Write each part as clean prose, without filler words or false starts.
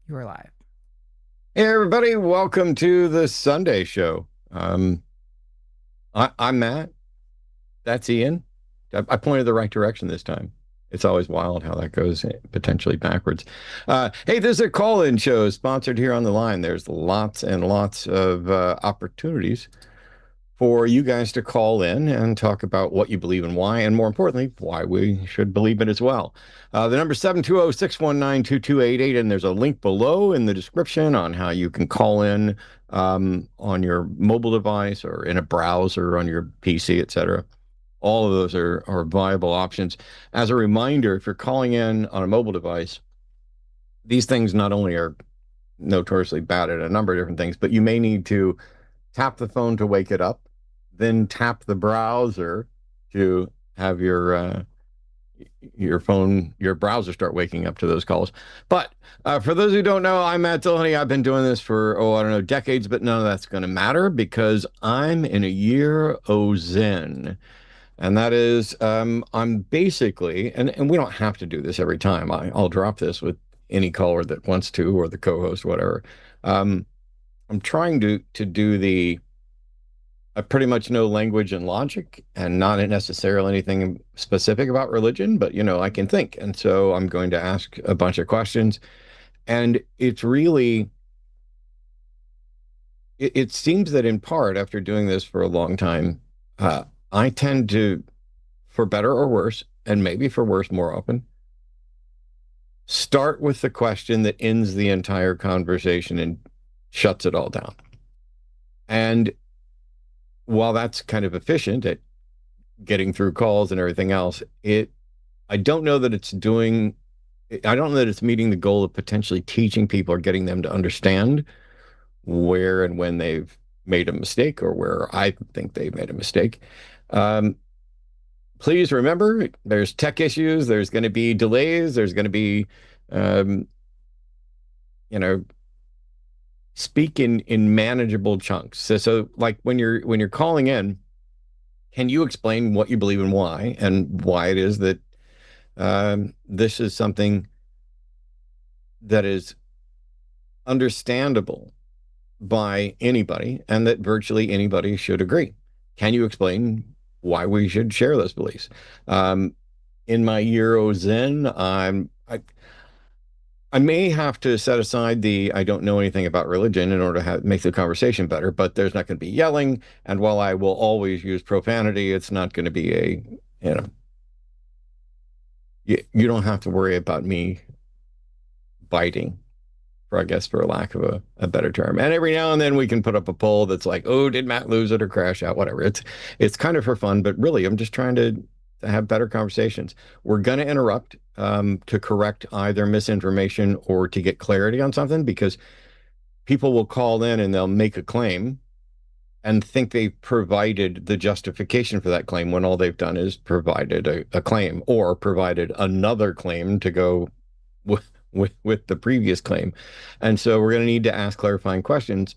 You are live. Hey everybody, welcome to the Sunday show. I'm Matt. That's Ian. I pointed the right direction this time. It's always wild how that goes potentially backwards. Hey, this is a call-in show sponsored here on the line. There's lots and lots of opportunities for you guys to call in and talk about what you believe and why, and more importantly, why we should believe it as well. The number 720-619-2288, and there's a link below in the description on how you can call in on your mobile device or in a browser on your PC, etc. All of those are viable options. As a reminder, if you're calling in on a mobile device, these things not only are notoriously bad at a number of different things, but you may need to tap the phone to wake it up, then tap the browser to have your browser start waking up to those calls. But for those who don't know, I'm Matt Dillahunty. I've been doing this for, I don't know, decades, but none of that's going to matter because I'm in a year o Zen. And that is, I'm basically, and we don't have to do this every time. I'll drop this with any caller that wants to, or the co-host, whatever. Um, I'm trying to do I pretty much know language and logic and not necessarily anything specific about religion, but I can think. And so I'm going to ask a bunch of questions. And it's really, it seems that in part, after doing this for a long time, I tend to, for better or worse, and maybe for worse more often, start with the question that ends the entire conversation and shuts it all down. And while that's kind of efficient at getting through calls and everything else, I don't know that I don't know that it's meeting the goal of potentially teaching people or getting them to understand where and when they've made a mistake or where I think they've made a mistake. Um, please remember, there's tech issues, there's going to be delays, there's going to be, um, you know, speak in manageable chunks. So like when you're calling in, can you explain what you believe and why it is that this is something that is understandable by anybody and that virtually anybody should agree? Can you explain why we should share those beliefs? Um, in my Euro Zen, I may have to set aside the I don't know anything about religion in order to make the conversation better, but there's not going to be yelling. And while I will always use profanity, it's not going to be you know, you don't have to worry about me biting, for I guess, for a lack of a better term. And every now and then we can put up a poll that's like, oh, did Matt lose it or crash out? Whatever. It's kind of for fun, but really, I'm just trying to have better conversations. We're going to interrupt to correct either misinformation or to get clarity on something because people will call in and they'll make a claim and think they've provided the justification for that claim when all they've done is provided a claim or provided another claim to go with the previous claim. And so we're going to need to ask clarifying questions.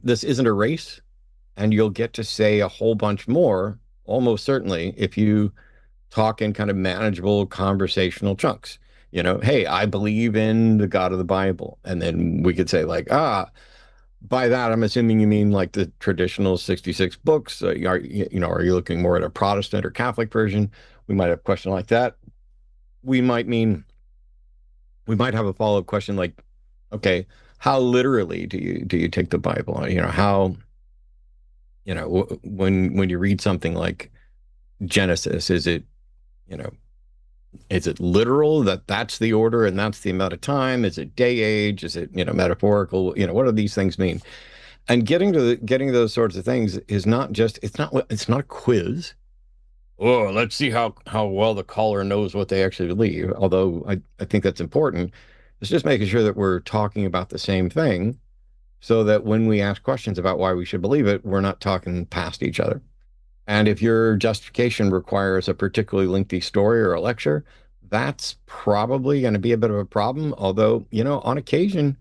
This isn't a race, and you'll get to say a whole bunch more, almost certainly, if you talk in kind of manageable conversational chunks. Hey, I believe in the God of the Bible. And then we could say, like, by that, I'm assuming you mean like the traditional 66 books. Are you looking more at a Protestant or Catholic version? We might have a question like that. We might mean we might have a follow-up question like, okay, how literally do you take the Bible? How, when you read something like Genesis, you know, is it literal that that's the order and that's the amount of time? Is it day age? Is it, metaphorical? What do these things mean? And getting those sorts of things is not just, it's not a quiz. Oh, let's see how well the caller knows what they actually believe. Although I think that's important. It's just making sure that we're talking about the same thing so that when we ask questions about why we should believe it, we're not talking past each other. And if your justification requires a particularly lengthy story or a lecture, that's probably going to be a bit of a problem. Although, on occasion,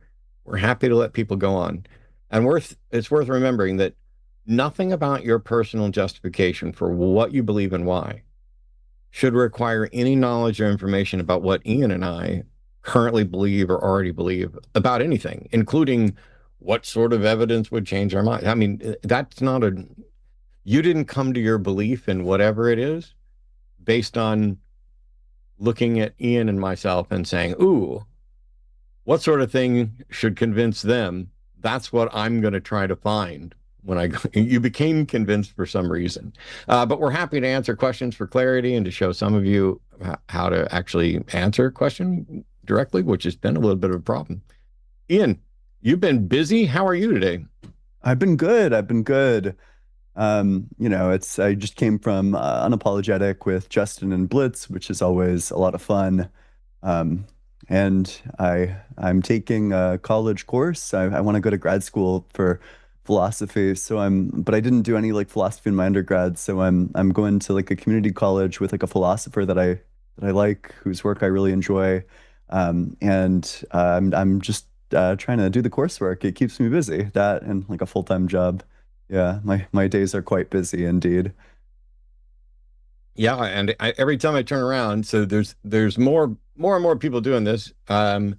we're happy to let people go on. And it's worth remembering that nothing about your personal justification for what you believe and why should require any knowledge or information about what Ian and I currently believe or already believe about anything, including what sort of evidence would change our mind. I mean, that's not a, you didn't come to your belief in whatever it is based on looking at Ian and myself and saying, ooh, what sort of thing should convince them? That's what I'm going to try to find when I you became convinced for some reason. But we're happy to answer questions for clarity and to show some of you how to actually answer a question directly, which has been a little bit of a problem. Ian, you've been busy. How are you today? I've been good. I've been good. It's I just came from Unapologetic with Justin and Blitz, which is always a lot of fun. Um, and I'm taking a college course. I want to go to grad school for philosophy. But I didn't do any like philosophy in my undergrad, so I'm going to like a community college with like a philosopher that I like, whose work I really enjoy. I'm just trying to do the coursework. It keeps me busy. That and like a full-time job. Yeah, my days are quite busy indeed. Yeah, and every time I turn around, so there's more and more people doing this. And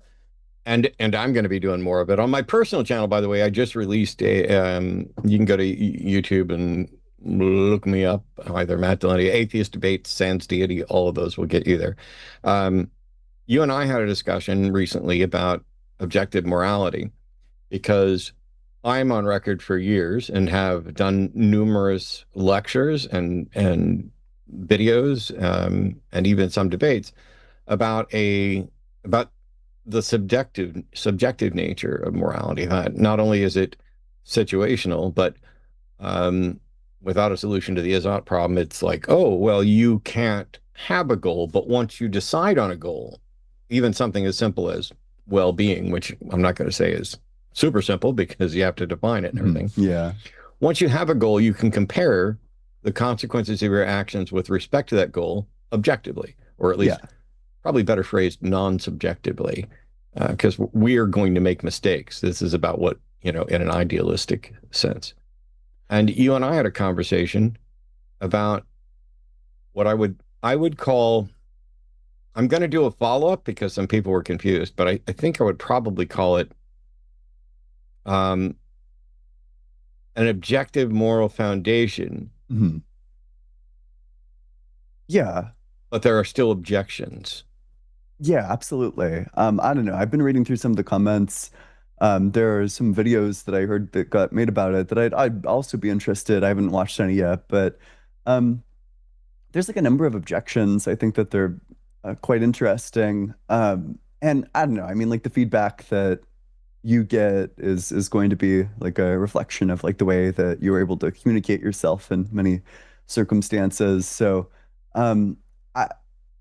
I'm going to be doing more of it on my personal channel. By the way, I just released a. You can go to YouTube and look me up. Either Matt Dillahunty, Atheist Debate, Sans Deity. All of those will get you there. Um, you and I had a discussion recently about objective morality because I'm on record for years and have done numerous lectures and videos and even some debates about a about the subjective nature of morality. That not only is it situational, but um, without a solution to the is-ought problem, it's like, oh, well, you can't have a goal, but once you decide on a goal, even something as simple as well-being, which I'm not going to say is super simple because you have to define it and Mhm. everything. Yeah. Once you have a goal, you can compare the consequences of your actions with respect to that goal objectively, or at Yeah. least probably better phrased non-subjectively, because we are going to make mistakes. This is about what, in an idealistic sense. And you and I had a conversation about what I would call, I'm going to do a follow-up because some people were confused, but I think I would probably call it um, an objective moral foundation, Mhm. Yeah. but there are still objections. Yeah, absolutely. I don't know. I've been reading through some of the comments. There are some videos that I heard that got made about it that I'd also be interested. I haven't watched any yet, but um, there's like a number of objections. I think that they're quite interesting. And I don't know. I mean, like the feedback that you get is going to be like a reflection of like the way that you were able to communicate yourself in many circumstances. So, um, I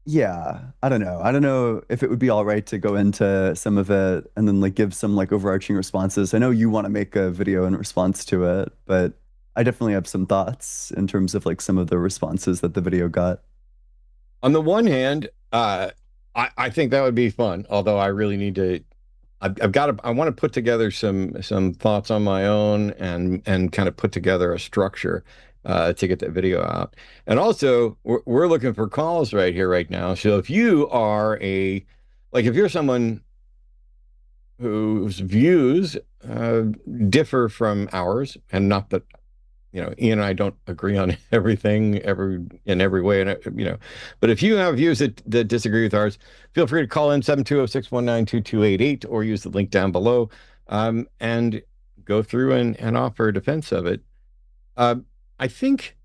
yeah, I don't know. I don't know if it would be all right to go into some of it and then like give some like overarching responses. I know you want to make a video in response to it, but I definitely have some thoughts in terms of like some of the responses that the video got. On the one hand, I think that would be fun, although I really need to I've got to, I want to put together some thoughts on my own and kind of put together a structure to get that video out. And also, we're looking for calls right here, right now. So if you are if you're someone whose views uh, differ from ours, and not that Ian and I don't agree on everything in every way, and but if you have views that disagree with ours, feel free to call in 720-619-2288 or use the link down below, and go through and offer a defense of it. Uh, I think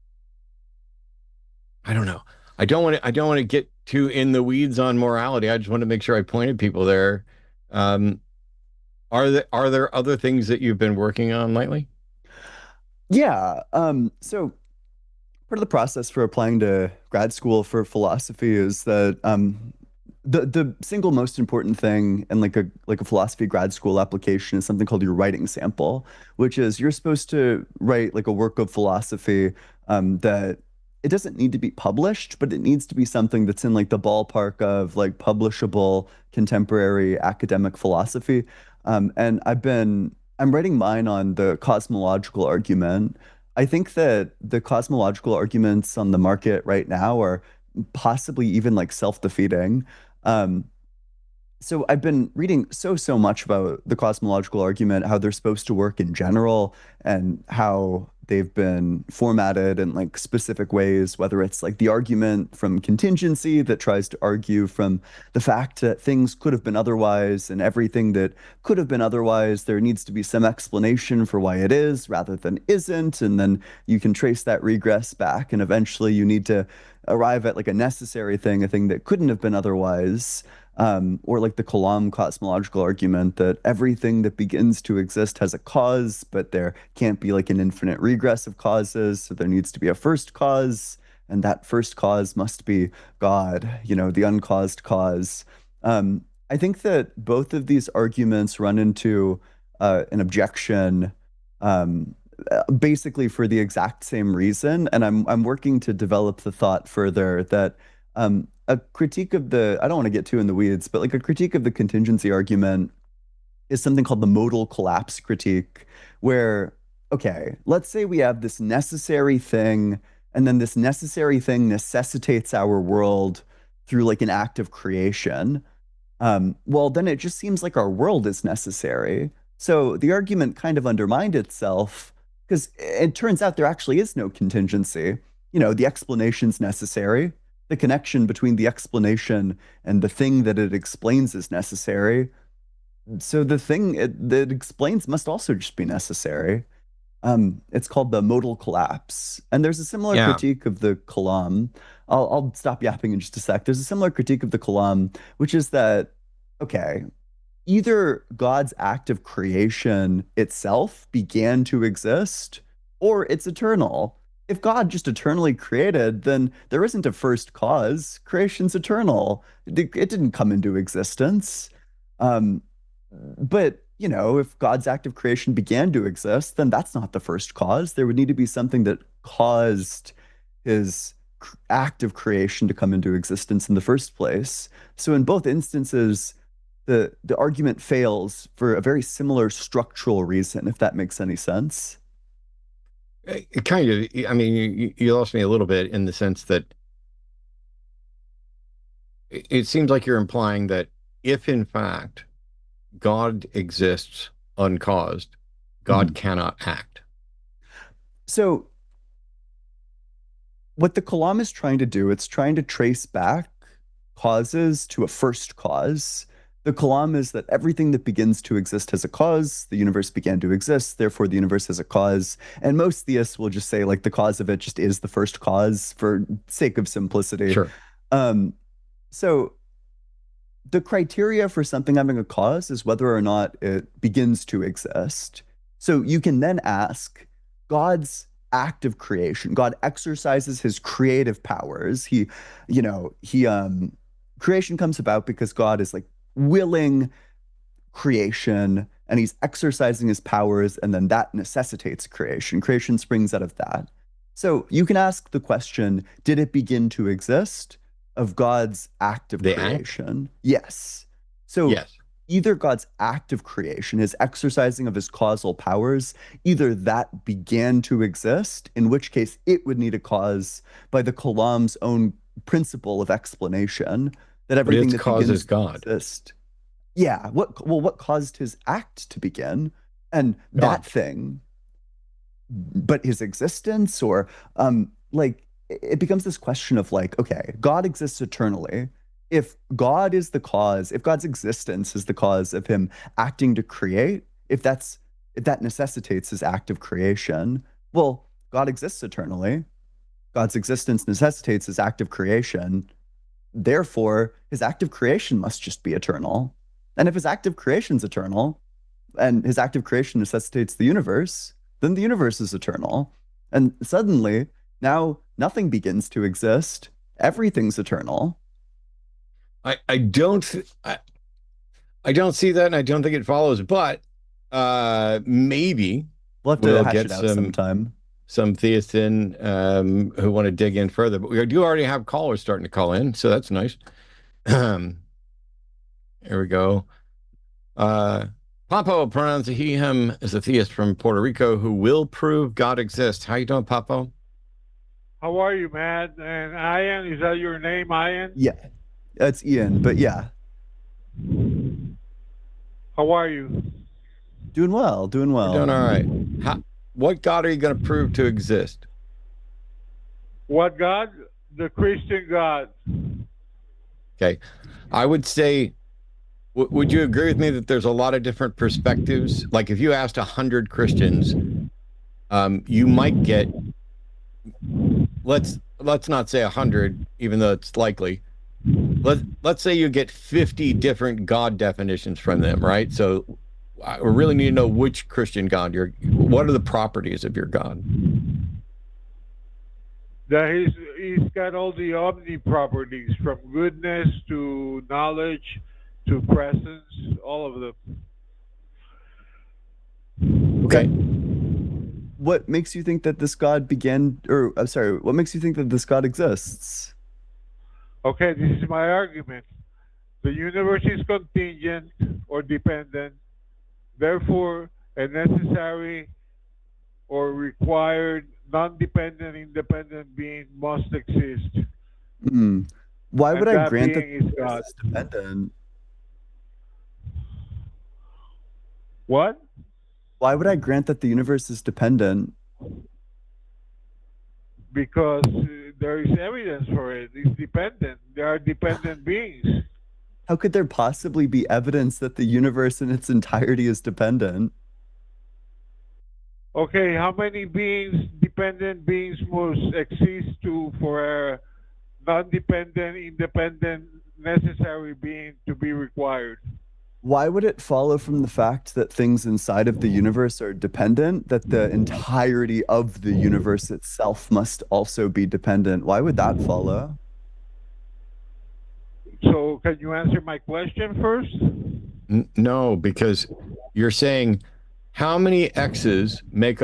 I don't know. I don't want to get too in the weeds on morality. I just want to make sure I pointed people there. Um, are there other things that you've been working on lately? Yeah. So part of the process for applying to grad school for philosophy is that the single most important thing in like a philosophy grad school application is something called your writing sample, which is you're supposed to write like a work of philosophy that it doesn't need to be published, but it needs to be something that's in like the ballpark of like publishable contemporary academic philosophy. And I'm writing mine on the cosmological argument. I think that the cosmological arguments on the market right now are possibly even like self-defeating. Um, So I've been reading so much about the cosmological argument, how they're supposed to work in general, and how they've been formatted in like specific ways, whether it's like the argument from contingency that tries to argue from the fact that things could have been otherwise, and everything that could have been otherwise, there needs to be some explanation for why it is rather than isn't. And then you can trace that regress back, and eventually you need to arrive at like a necessary thing, a thing that couldn't have been otherwise. Or like the Kalam cosmological argument that everything that begins to exist has a cause, but there can't be like an infinite regress of causes. So there needs to be a first cause, and that first cause must be God, the uncaused cause. I think that both of these arguments run into an objection, basically for the exact same reason. And I'm working to develop the thought further that a critique of the, I don't want to get too in the weeds, but like a critique of the contingency argument is something called the modal collapse critique, where, okay, let's say we have this necessary thing, and then this necessary thing necessitates our world through like an act of creation. Well, then it just seems like our world is necessary. So the argument kind of undermined itself because it turns out there actually is no contingency. The explanation's necessary. The connection between the explanation and the thing that it explains is necessary. So the thing that explains must also just be necessary. It's called the modal collapse. And there's a similar Yeah. critique of the Kalam. I'll stop yapping in just a sec. There's a similar critique of the Kalam, which is that, okay, either God's act of creation itself began to exist or it's eternal. If God just eternally created, then there isn't a first cause. Creation's eternal. It didn't come into existence. Um, but, if God's act of creation began to exist, then that's not the first cause. There would need to be something that caused his act of creation to come into existence in the first place. So in both instances, the argument fails for a very similar structural reason, if that makes any sense. It kind of, I mean, you lost me a little bit in the sense that it seems like you're implying that if in fact God exists uncaused, God Mhm. cannot act. So what the Kalam is trying to do, it's trying to trace back causes to a first cause. The Kalam is that everything that begins to exist has a cause. The universe began to exist, therefore the universe has a cause. And most theists will just say like the cause of it just is the first cause for sake of simplicity. Sure. Um, so the criteria for something having a cause is whether or not it begins to exist. So you can then ask God's act of creation. God exercises his creative powers. Creation comes about because God is like willing creation and he's exercising his powers, and then that necessitates creation. Creation springs out of that. So you can ask the question, did it begin to exist? Of God's act of The act? creation? Yes. So Yes. either God's act of creation, his exercising of his causal powers, either that began to exist, in which case it would need a cause by the Kalam's own principle of explanation, that But everything its that cause is begins to God. exist, yeah, what caused his act to begin? And that God. thing, but his existence, or like it becomes this question of like, okay, God exists eternally. If God is the cause, if God's existence is the cause of him acting to create, if that necessitates his act of creation, well, God exists eternally. God's existence necessitates his act of creation. Therefore, his act of creation must just be eternal. And if his act of creation is eternal, and his act of creation necessitates the universe, then the universe is eternal. And suddenly, now nothing begins to exist. Everything's eternal. I don't I don't see that, and I don't think it follows, but maybe We'll have to we'll hash get it out sometime. some theists in who want to dig in further. But we do already have callers starting to call in, so that's nice. Here we go. Uh, Papo pronouns he, him is a theist from Puerto Rico who will prove God exists. How you doing, Papo? How are you, Matt? And Ian, is that your name, Ian? Yeah, it's Ian, but yeah. How are you? Doing well, doing We're doing well. all right. What God are you going to prove to exist? What God? The Christian God. Okay. I would say, would you agree with me that there's a lot of different perspectives? Like if you asked 100 Christians, you might get, let's not say 100, even though it's likely. Let's say you get 50 different God definitions from them, right? So I really need to know which Christian God what are the properties of your God? That he's got all the omni properties from goodness to knowledge to presence, all of them. Okay. What makes you think that this God began, or I'm sorry, what makes you think that this God exists? Okay, this is my argument. The universe is contingent or dependent, therefore, a necessary or required non-dependent independent being must exist, Hmm. Why would and I that grant that being the is universe God. is dependent? What? Why would I grant that the universe is dependent? Because there is evidence for it. It's dependent. There are dependent beings. How could there possibly be evidence that the universe in its entirety is dependent? Okay, how many beings, dependent beings, must exist to for a non-dependent, independent, necessary being to be required? Why would it follow from the fact that things inside of the universe are dependent, that the entirety of the universe itself must also be dependent? Why would that follow? So, can you answer my question first? No, because you're saying how many X's make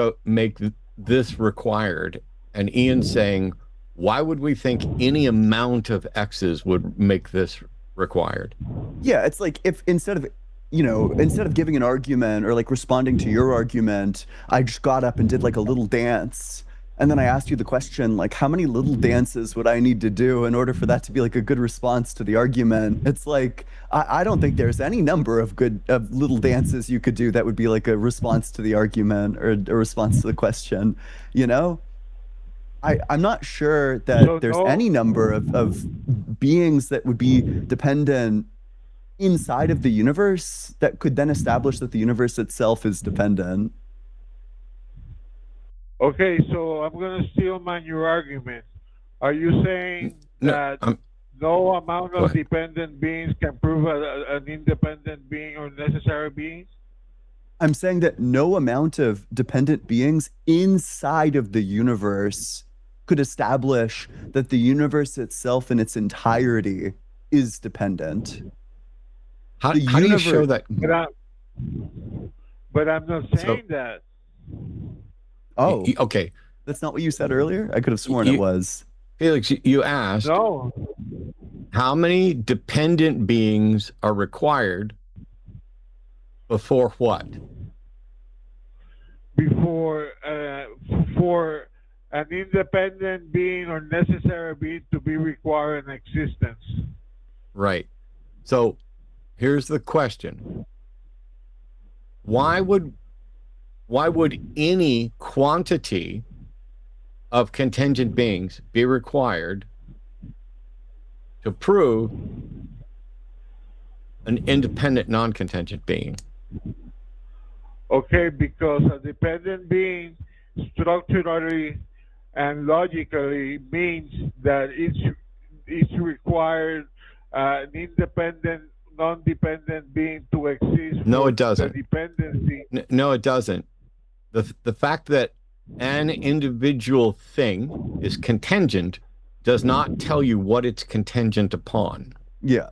this required, and Ian's saying why would we think any amount of X's would make this required? Yeah, it's like if instead of giving an argument or like responding to your argument, I just got up and did like a little dance. And then I asked you the question, like, how many little dances would I need to do in order for that to be like a good response to the argument? It's like, I don't think there's any number of of little dances you could do that would be like a response to the argument or a response to the question, you know? I'm not sure that So, there's no. any number of beings that would be dependent inside of the universe that could then establish that the universe itself is dependent. Okay, so I'm going to steal man your argument. Are you saying No, that no amount go of ahead. dependent beings can prove an independent being or necessary being? I'm saying that no amount of dependent beings inside of the universe could establish that the universe itself in its entirety is dependent. The How do you show universe, that? But I'm, but I'm not So, saying that. oh, okay, that's not what you said earlier? I could have sworn it you, was. Felix, you asked No, how many dependent beings are required before what? before for an independent being or necessary being to be required in existence. Right. So here's the question. Why would any quantity of contingent beings be required to prove an independent non-contingent being? Okay, because a dependent being structurally and logically means that it's required an independent, non-dependent being to exist No, for it the doesn't. dependency. No, it doesn't. The fact that an individual thing is contingent does not tell you what it's contingent upon. Yeah.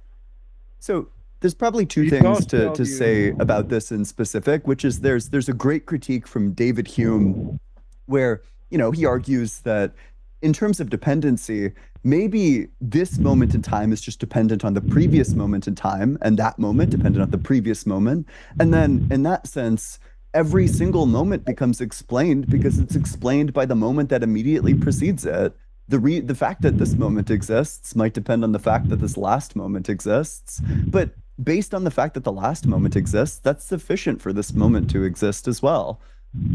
So there's probably two It things does tell to say you. about this in specific, which is there's a great critique from David Hume where, he argues that in terms of dependency, maybe this moment in time is just dependent on the previous moment in time, and that moment dependent on the previous moment. And then in that sense, every single moment becomes explained because it's explained by the moment that immediately precedes it. The fact that this moment exists might depend on the fact that this last moment exists. But based on the fact that the last moment exists, that's sufficient for this moment to exist as well.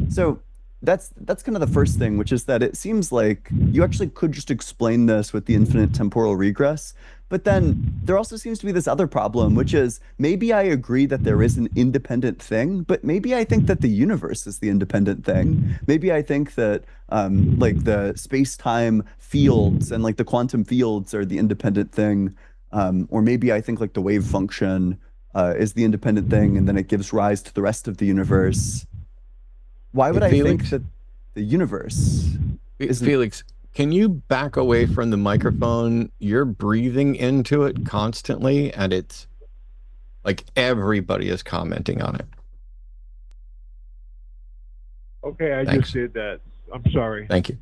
So that's kind of the first thing, which is that it seems like you actually could just explain this with the infinite temporal regress. But then there also seems to be this other problem, which is maybe I agree that there is an independent thing, but maybe I think that the universe is the independent thing. Maybe I think that like the space-time fields and like the quantum fields are the independent thing. Or maybe I think like the wave function is the independent thing, and then it gives rise to the rest of the universe. Why Hey, would I think Felix, that the universe isn't Felix, can you back away from the microphone? You're breathing into it constantly, and it's like everybody is commenting on it. Okay, I just Thanks. did that. I'm sorry. Thank you.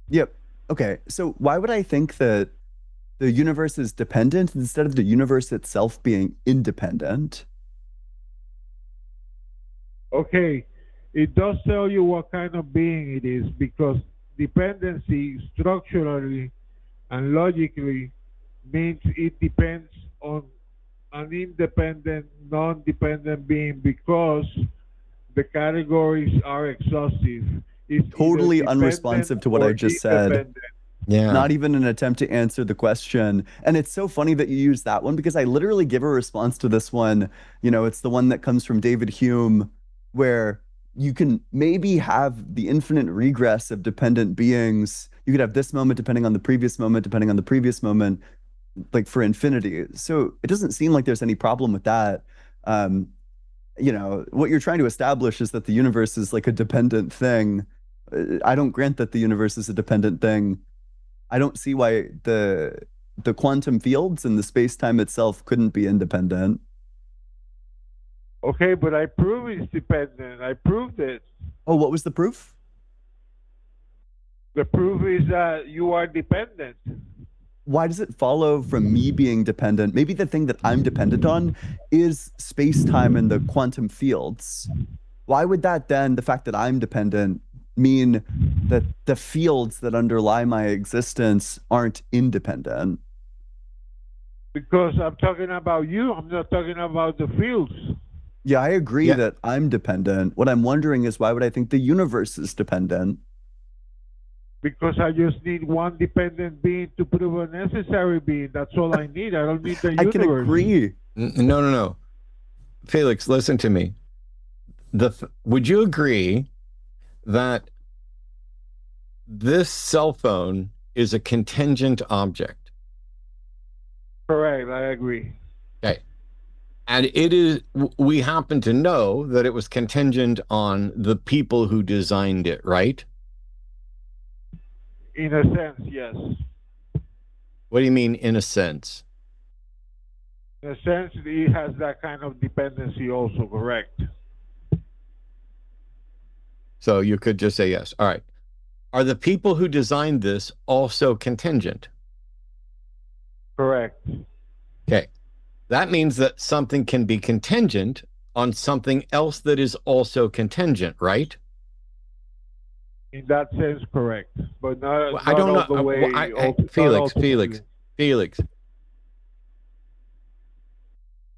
Yep. Okay. So why would I think that the universe is dependent instead of the universe itself being independent? Okay, it does tell you what kind of being it is because dependency structurally and logically means it depends on an independent, non-dependent being because the categories are exhaustive. It's either Totally dependent unresponsive to what I or just said. independent. Yeah. Not even an attempt to answer the question. And it's so funny that you use that one because I literally give a response to this one. You know, it's the one that comes from David Hume, where you can maybe have the infinite regress of dependent beings. You could have this moment depending on the previous moment, depending on the previous moment, like for infinity. So it doesn't seem like there's any problem with that. Um, you know, what you're trying to establish is that the universe is like a dependent thing. I don't grant that the universe is a dependent thing. I don't see why the quantum fields and the space-time itself couldn't be independent. Okay, but I prove it's dependent. I proved it. Oh, what was the proof? The proof is that you are dependent Why does it follow from me being dependent? Maybe the thing that I'm dependent on is space-time and the quantum fields. Why would that then, the fact that I'm dependent, mean that the fields that underlie my existence aren't independent? because I'm talking about you. I'm not talking about the fields. Yeah, I agree Yeah. that I'm dependent. What I'm wondering is why would I think the universe is dependent? Because I just need one dependent being to prove a necessary being. That's all I need. I don't need the I can universe. agree. No, no, no. Felix, listen to me. Would you agree that this cell phone is a contingent object? Correct. I agree. Okay. And it is, we happen to know that it was contingent on the people who designed it, right? In a sense, yes. What do you mean, in a sense? In a sense, it has that kind of dependency also. Correct. So you could just say yes. All right. Are the people who designed this also contingent? Correct. Okay. That means that something can be contingent on something else that is also contingent, right? In that sense, correct. But not Well, I not don't all know. the way. Not Felix, Felix, ultimately. Felix.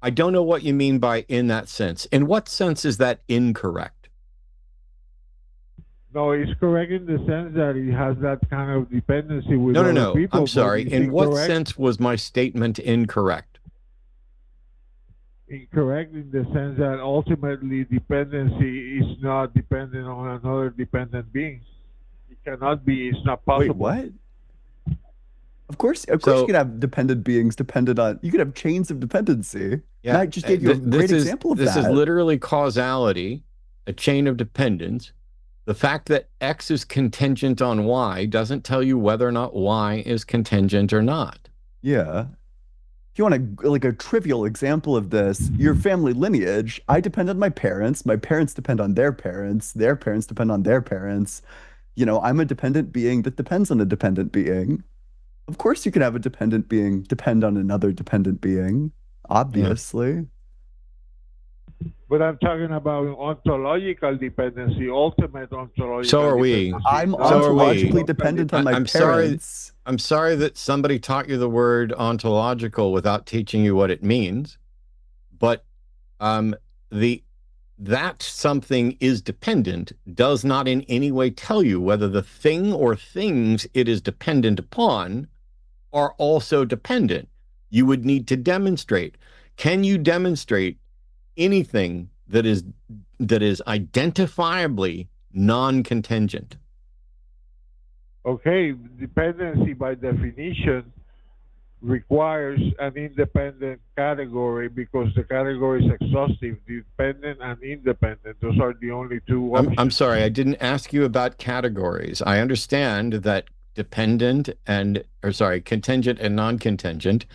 I don't know what you mean by in that sense. In what sense is that incorrect? No, it's correct in the sense that it has that kind of dependency with No, no, other no. I'm people, but sorry. it's In what incorrect. sense was my statement incorrect? Incorrect in the sense that ultimately dependency is not dependent on another dependent being. It cannot be. It's not Wait, possible. what? Of course you So, could have dependent beings dependent on, you could have chains of dependency. And yeah, I just gave you a great example of this is that. literally causality, a chain of dependence. The fact that X is contingent on Y doesn't tell you whether or not Y is contingent or not. Yeah. If you want like a trivial example of this, your family lineage, I depend on my parents depend on their parents depend on their parents. You know, I'm a dependent being that depends on a dependent being. Of course, you can have a dependent being depend on another dependent being, Yeah. obviously. But I'm talking about ontological dependency, ultimate So ontological are we. dependency, I'm not So are we. ontologically local dependent on my I'm sorry. parents. I'm sorry that somebody taught you the word ontological without teaching you what it means. But um, the that something is dependent does not in any way tell you whether the thing or things it is dependent upon are also dependent. You would need to demonstrate. Can you demonstrate anything that is identifiably non-contingent? Okay, dependency by definition requires an independent category because the category is exhaustive, dependent and independent. Those are the only two I'm options. sorry, I didn't ask you about categories. I understand that dependent and, or sorry, contingent and non-contingent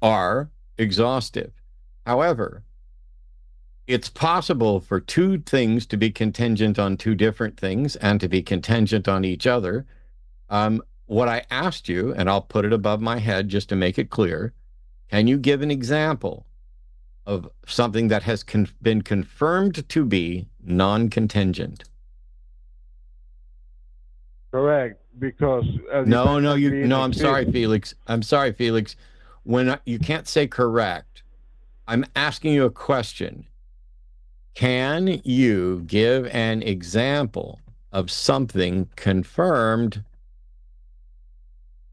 are exhaustive. However, it's possible for two things to be contingent on two different things and to be contingent on each other. What I asked you, and I'll put it above my head just to make it clear, can you give an example of something that has been confirmed to be non-contingent? Correct, because a No, no, dependent being no, I'm sorry, exists. Felix. I'm sorry, Felix. You can't say correct. I'm asking you a question. Can you give an example of something confirmed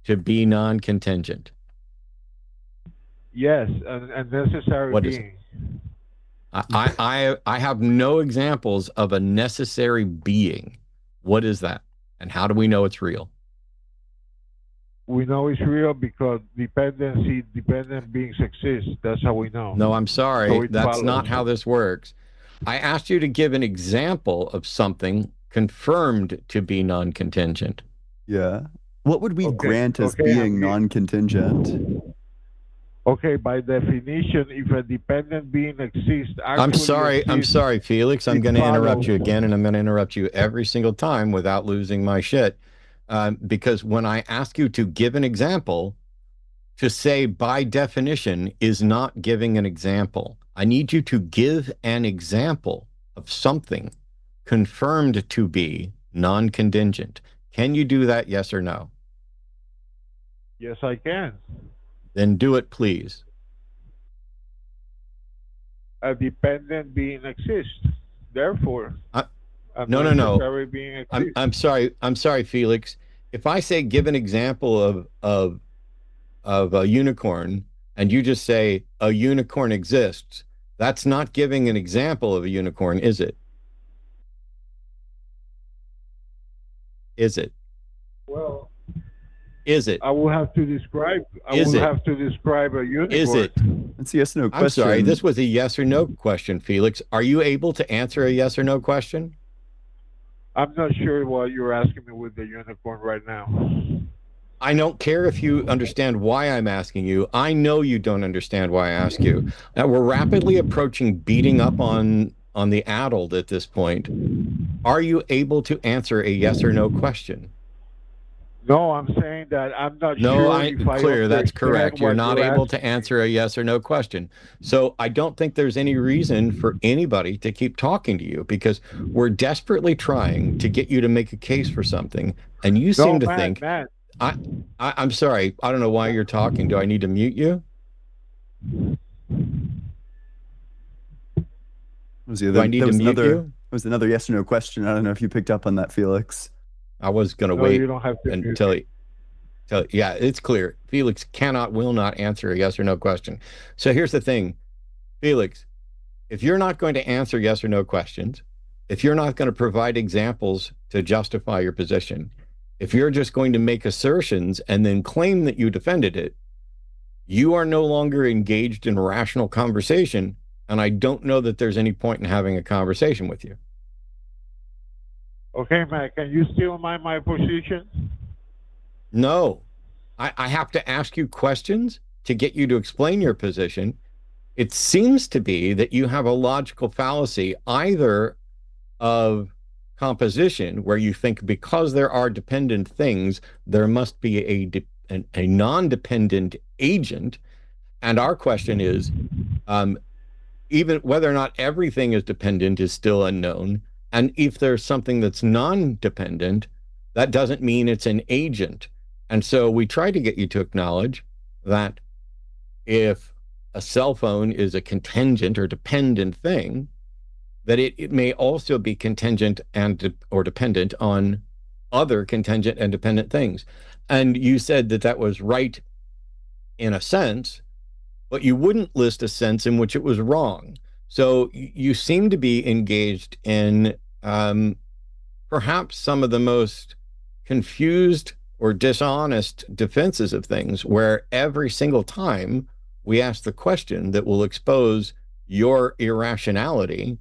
to be non-contingent? Yes, a necessary What is it? being. I have no examples of a necessary being. What is that? And how do we know it's real? We know it's real because dependent beings exist. That's how we know. No, I'm So sorry. it That's follows. not how this works. I asked you to give an example of something confirmed to be non-contingent. Yeah. What would we Okay, grant as okay, being non-contingent? okay. By definition, if a dependent being exists, I'm actually sorry. I'm exists, sorry, Felix. I'm it going to interrupt follows. you again, and I'm going to interrupt you every single time without losing my shit. Because when I ask you to give an example, to say by definition is not giving an example. I need you to give an example of something confirmed to be non-contingent. Can you do that, yes or no? Yes, I can. Then do it, please. A dependent being exists. Therefore, I, a no, no, no. necessary being I'm exists. I'm sorry. I'm sorry, Felix. If I say give an example of a unicorn and you just say a unicorn exists, that's not giving an example of a unicorn, is it? Is it? Well, Is it? I will have to describe. I Is will it? have to describe a Is it? unicorn. That's a yes or no I'm sorry, this question. was a yes or no question, Felix. Are you able to answer a yes or no question? I'm not sure what you're asking me with the unicorn right now. I don't care if you understand why I'm asking you. I know you don't understand why I ask you. Now, we're rapidly approaching beating up on the adult at this point. Are you able to answer a yes or no question? No, I'm saying that I'm not No, sure I if I clear, that's understand correct. You're what not you're able to asking answer a yes or no question. So I don't think there's any reason for anybody to keep talking to you because we're desperately trying to get you to make a case for something, and you seem No, to man, think man. I, I'm sorry. I don't know why you're talking. Do I need to mute you? Was the Do other, I need to mute you? that was another yes or no question. I don't know if you picked up on that, Felix. I was going to No, you wait don't have to mute until me. he, yeah, it's clear. Felix will not answer a yes or no question. So here's the thing, Felix, if you're not going to answer yes or no questions, if you're not going to provide examples to justify your position, if you're just going to make assertions and then claim that you defended it, you are no longer engaged in rational conversation. And I don't know that there's any point in having a conversation with you. Okay, man. Can you still mind my position? No, I have to ask you questions to get you to explain your position. It seems to be that you have a logical fallacy, either of composition, where you think because there are dependent things, there must be a non-dependent agent. And our question is, um, even whether or not everything is dependent is still unknown. And if there's something that's non-dependent, that doesn't mean it's an agent. And so we try to get you to acknowledge that if a cell phone is a contingent or dependent thing, that it may also be contingent and or dependent on other contingent and dependent things. And you said that that was right in a sense, but you wouldn't list a sense in which it was wrong. So you seem to be engaged in perhaps some of the most confused or dishonest defenses of things, where every single time we ask the question that will expose your irrationality,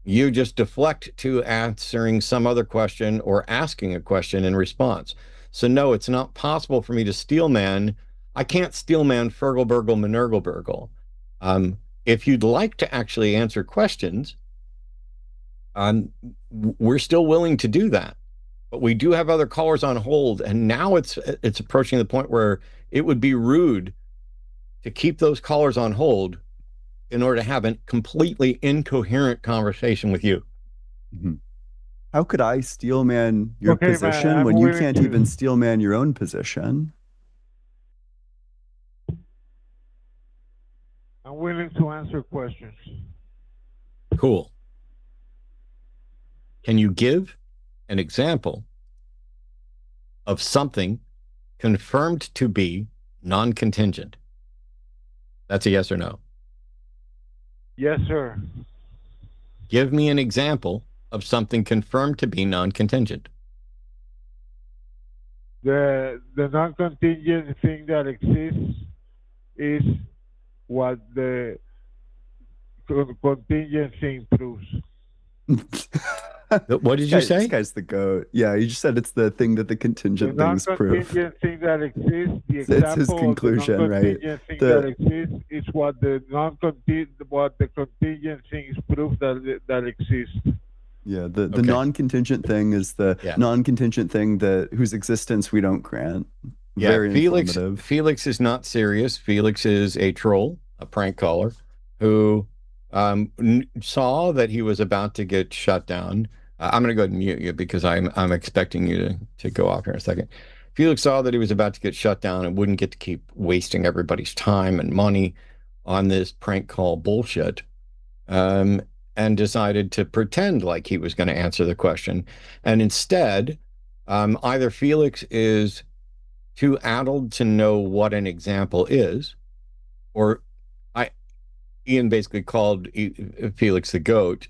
you just deflect to answering some other question or asking a question in response. So no, it's not possible for me to steel man. I can't steel man Fergalbergal Manergalbergal. If you'd like to actually answer questions, we're still willing to do that. But we do have other callers on hold, and now it's approaching the point where it would be rude to keep those callers on hold in order to have a completely incoherent conversation with you. Mhm. How could I steel man your Okay, man, position I'm when you willing can't to. even steel man your own position? I'm willing to answer questions. Cool. Can you give an example of something confirmed to be non-contingent? That's a yes or no. Yes, sir. Give me an example of something confirmed to be non-contingent. The non-contingent thing that exists is what the contingent thing proves. What did you This say? guy's the goat. Yeah, you just said it's the thing that the The contingent things prove. non-contingent thing that exists, the It's his example of the conclusion, right? non-contingent thing that The exists is what the contingent things prove that exists. Yeah, the Okay. non-contingent thing is the Yeah. non-contingent thing that whose existence we don't grant. Yeah, Very informative. Felix is not serious. Felix is a troll, a prank caller, who saw that he was about to get shut down. I'm going to go ahead and mute you because I'm expecting you to go off here in a second. Felix saw that he was about to get shut down and wouldn't get to keep wasting everybody's time and money on this prank call bullshit, um, and decided to pretend like he was going to answer the question. And instead, either Felix is too addled to know what an example is, or I Ian basically called Felix the goat,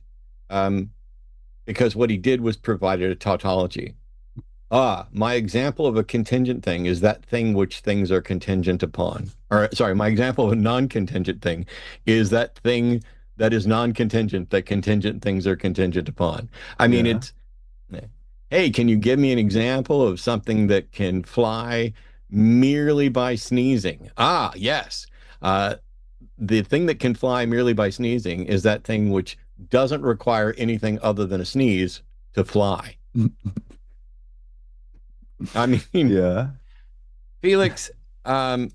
because what he did was provided a tautology. My example of a contingent thing is that thing which things are contingent upon. Or sorry, my example of a non-contingent thing is that thing that is non-contingent, that contingent things are contingent upon. I mean, Yeah. it's, hey, can you give me an example of something that can fly merely by sneezing? Yes. The thing that can fly merely by sneezing is that thing which doesn't require anything other than a sneeze to fly. I mean, Yeah. Felix, I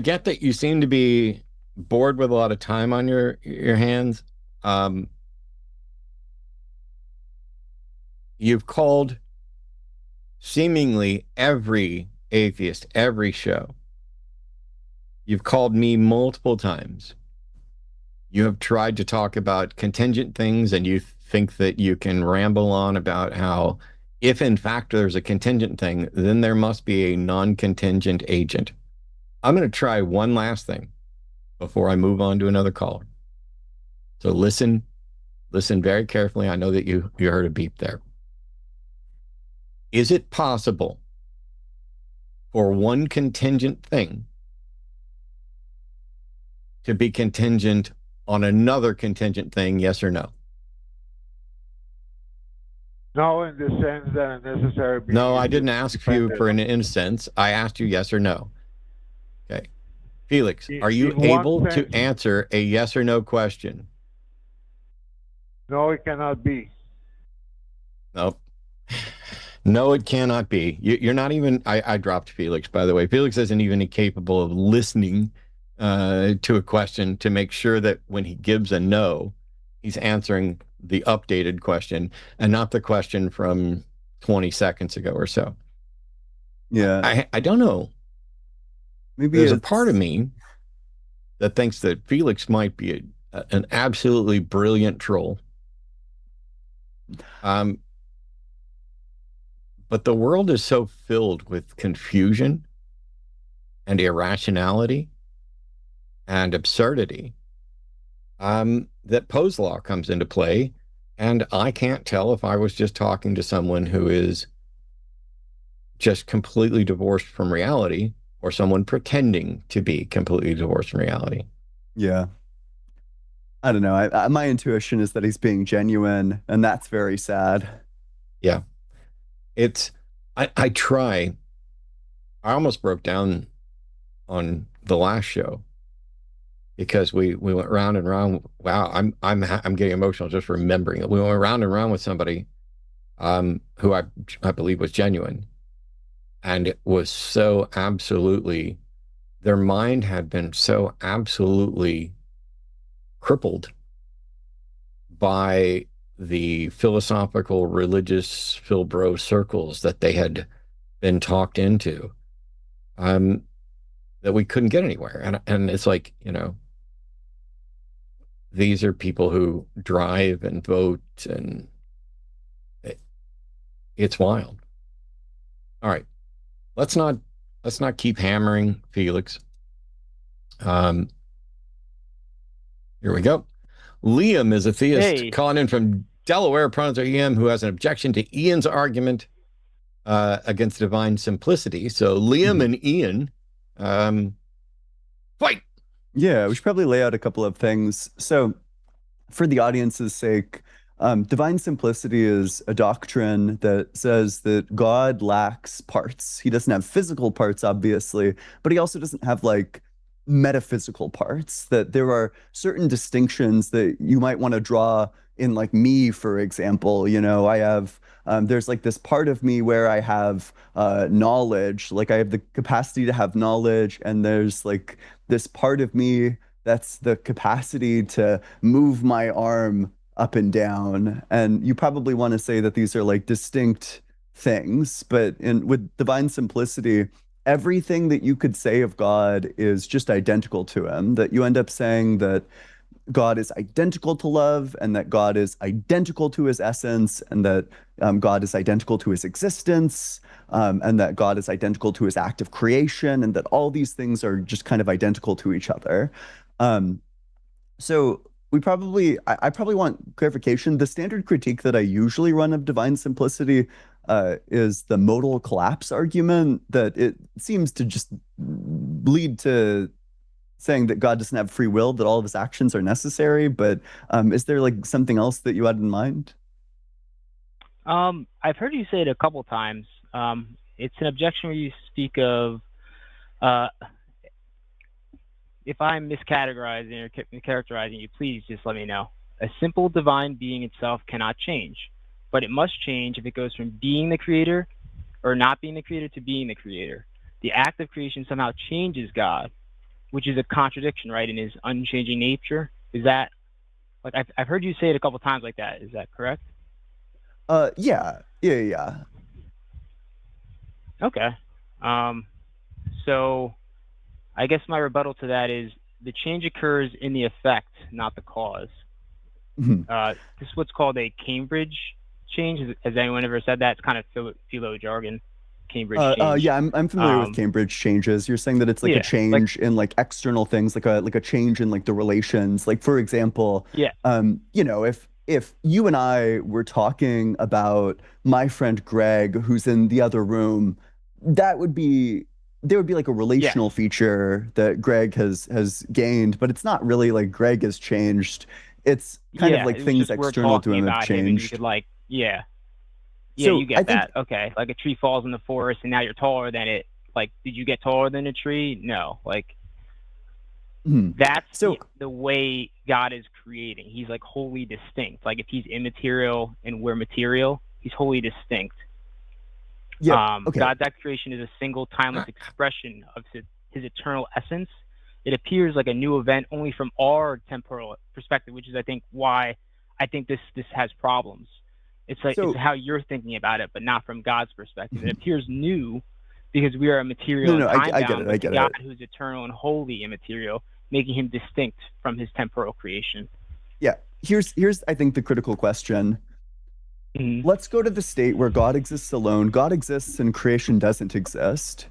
get that you seem to be bored with a lot of time on your hands. You've called seemingly every atheist, every show. You've called me multiple times. You have tried to talk about contingent things, and you think that you can ramble on about how, if in fact there's a contingent thing, then there must be a non-contingent agent. I'm going to try one last thing before I move on to another caller. So listen very carefully. I know that you heard a beep there. Is it possible for one contingent thing to be contingent on another contingent thing, yes or no? No, in the sense that a necessary being No, I is didn't ask you dependent for an on. instance. I asked you yes or no. Okay. Felix, are you In one able to sense, answer a yes or no question? no, it cannot be. Nope. No, it cannot be. You're not even, I dropped Felix, by the way. Felix isn't even capable of listening to a question to make sure that when he gives a no, he's answering the updated question and not the question from 20 seconds ago or so. Yeah. I don't know. Maybe There's a part of it's me that thinks that Felix might be an absolutely brilliant troll. Um, but the world is so filled with confusion and irrationality and absurdity that Poe's law comes into play. And I can't tell if I was just talking to someone who is just completely divorced from reality or someone pretending to be completely divorced from reality. yeah. I don't know. My intuition is that he's being genuine, and that's very sad. Yeah. It's, I try, I almost broke down on the last show because we went round and round. Wow, I'm getting emotional just remembering it. We went round and round with somebody who I believe was genuine, and it was so absolutely their mind had been so absolutely crippled by the philosophical religious Philbro circles that they had been talked into um, that we couldn't get anywhere. And it's like, these are people who drive and vote, and it's wild. All right, let's not let's not keep hammering Felix. Um, Here we go. Liam is a theist Hey, calling in from Delaware. Pronouns are EM, who has an objection to Ian's argument against divine simplicity. So Liam Mhm. and Ian, fight. Yeah, we should probably lay out a couple of things. So, for the audience's sake, divine simplicity is a doctrine that says that God lacks parts. He doesn't have physical parts, obviously, but he also doesn't have like metaphysical parts. That there are certain distinctions that you might want to draw in, like me, for example. I have. There's like this part of me where I have knowledge, like I have the capacity to have knowledge, and there's like this part of me that's the capacity to move my arm up and down. And you probably want to say that these are like distinct things, but in with divine simplicity, everything that you could say of God is just identical to him, that you end up saying that God is identical to love, and that God is identical to his essence, and that God is identical to his existence, and that God is identical to his act of creation, and that all these things are just kind of identical to each other. Um, so I probably want clarification. The standard critique that I usually run of divine simplicity is the modal collapse argument, that it seems to just lead to saying that God doesn't have free will, that all of his actions are necessary. But is there like something else that you had in mind? I've heard you say it a couple times. It's an objection where you speak of uh, if I'm miscategorizing or characterizing you, please just let me know. A simple divine being itself cannot change, but it must change if it goes from being the creator or not being the creator to being the creator. The act of creation somehow changes God, which is a contradiction, right, in his unchanging nature. Is that like I've heard you say it a couple times like that? Is that correct? Yeah. Okay. Um, so I guess my rebuttal to that is the change occurs in the effect, not the cause. Mhm. This is what's called a Cambridge change. Has anyone ever said that? It's kind of philo jargon. Cambridge change. Yeah, I'm familiar with Um, Cambridge changes. You're saying that it's like a yeah, like change in like external things, like a change in like the relations. Like for example, yeah, if you and I were talking about my friend Greg, who's in the other room, that would be there would be like a yes, relational feature that Greg has gained, but it's not really like Greg has changed. It's kind of yeah. like It was things just we're external to talking him have about him, and you could changed. like yeah, So you I get think that. Okay, like a tree falls in the forest, and now you're taller than it. Like, did you get taller than a tree? No. Like, hmm. that's So the way God is creating. He's like wholly distinct. Like if he's immaterial and we're material, he's wholly distinct. yeah, okay. God's act creation is a single timeless expression of his eternal essence, It appears like a new event only from our temporal perspective, which is, I think, why I think this has problems. It's like it's how you're thinking about it, but not from God's perspective. It appears new because we are material and time bound, but God, who's eternal and wholly immaterial, making him distinct from his temporal creation. Yeah. Here's I think the critical question. Let's go to the state where God exists alone. God exists and creation doesn't exist.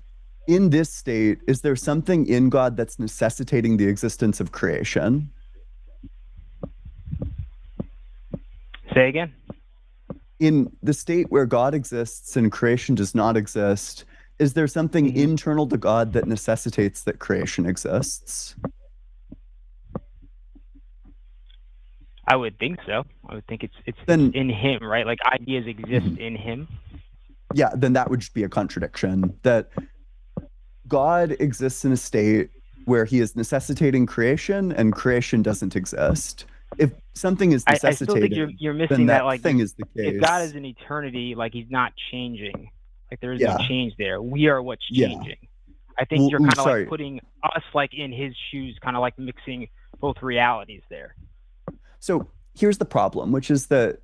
In this state, is there something in God that's necessitating the existence of creation? Say again? In the state where God exists and creation does not exist, is there something internal to God that necessitates that creation exists? I would think so. I would think it's in him, right? Like ideas exist in him. Yeah, then that would just be a contradiction. That God exists in a state where he is necessitating creation and creation doesn't exist. If something is necessitated, I still think you're missing then that like thing is the case. If God is in eternity, like he's not changing. Like there is no change there. We are what's changing. I think you're kind of like putting us like in his shoes, kind of like mixing both realities there. So here's the problem, which is that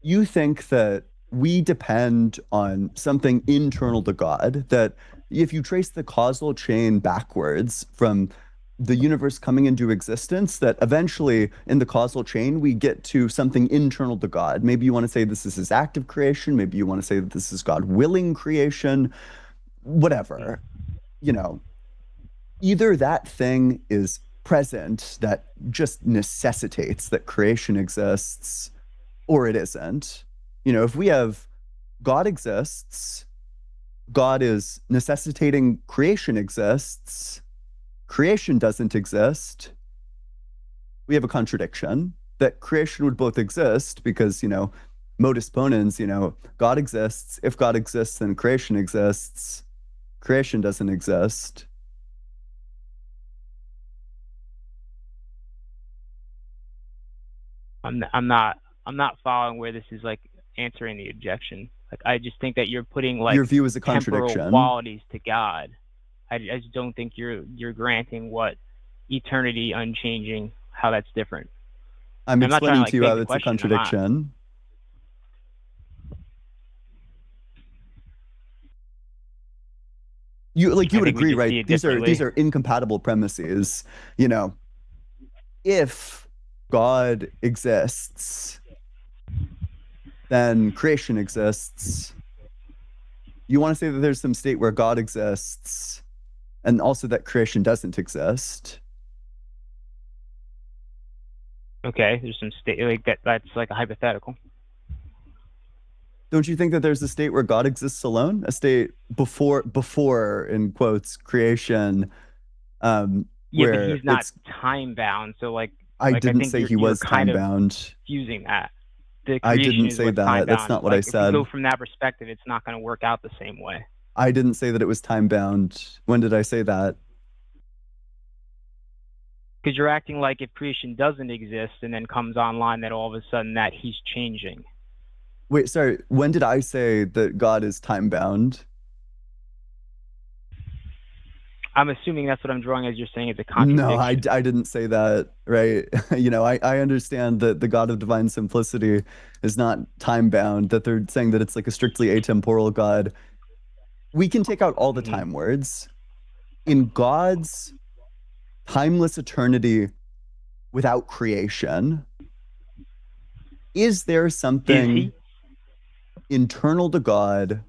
you think that we depend on something internal to God, that if you trace the causal chain backwards from the universe coming into existence, that eventually in the causal chain, we get to something internal to God. Maybe you want to say this is his act of creation. Maybe you want to say that this is God willing creation, whatever. You know, either that thing is present that just necessitates that creation exists, or it isn't. You know, if we have God exists, God is necessitating creation exists, creation doesn't exist, we have a contradiction. That creation would both exist because, you know, modus ponens, you know, God exists. If God exists, then creation exists. Creation doesn't exist. I'm not following where this is like answering the objection. Like I just think that you're putting like your view is a contradiction. Temporal qualities to God. I just don't think you're granting what eternity unchanging, how that's different. I'm explaining to you how it's a contradiction. You would agree, right? These are incompatible premises. You know, if God exists, then creation exists. You want to say that there's some state where God exists and also that creation doesn't exist. Okay, there's some state like that's like a hypothetical. Don't you think that there's a state where God exists alone? A state before in quotes creation yeah, but he's not time bound. So like I didn't say he was time bound. Using that. I didn't say that. That's not what I said. If you go from that perspective, it's not going to work out the same way. I didn't say that it was time bound. When did I say that? Because you're acting like if creation doesn't exist and then comes online, that all of a sudden that he's changing. Wait, sorry. When did I say that God is time bound? I'm assuming that's what I'm drawing as you're saying it's a contradiction. No, I didn't say that, right? You know, I understand that the God of divine simplicity is not time bound, that they're saying that it's like a strictly atemporal God. We can take out all the time words. In God's timeless eternity without creation, is there something internal to God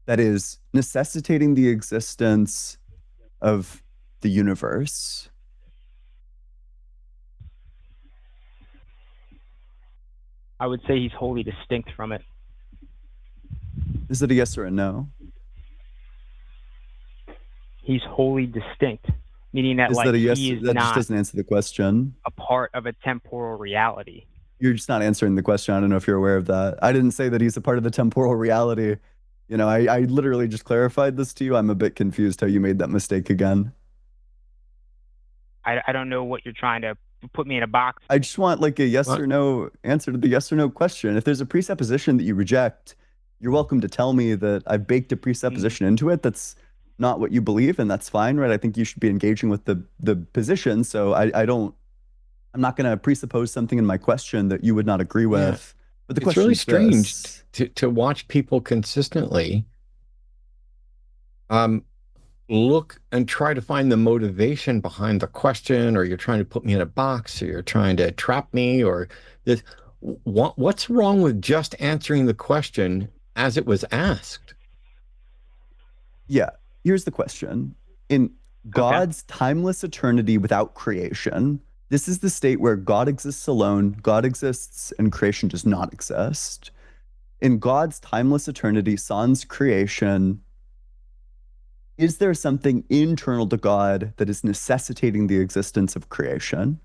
that is necessitating the existence of the universe? I would say he's wholly distinct from it. Is it a yes or a no? He's wholly distinct, meaning that is like that a yes? he is that not just doesn't answer the question. A part of a temporal reality. You're just not answering the question. I don't know if you're aware of that. I didn't say that he's a part of the temporal reality. You know, I literally just clarified this to you. I'm a bit confused how you made that mistake again. I don't know what you're trying to put me in a box. I just want like a yes or no answer to the yes or no question. If there's a presupposition that you reject, you're welcome to tell me that I've baked a presupposition into it that's not what you believe, and that's fine, right? I think you should be engaging with the position. So I don't, I'm not going to presuppose something in my question that you would not agree Yeah. with. But the It's really question's strange this. to watch people consistently um, look and try to find the motivation behind the question, or you're trying to put me in a box, or you're trying to trap me, or this. What's wrong with just answering the question as it was asked? Yeah, here's the question. In Okay. God's timeless eternity without creation, this is the state where God exists alone, God exists, and creation does not exist. In God's timeless eternity, sans creation, is there something internal to God that is necessitating the existence of creation?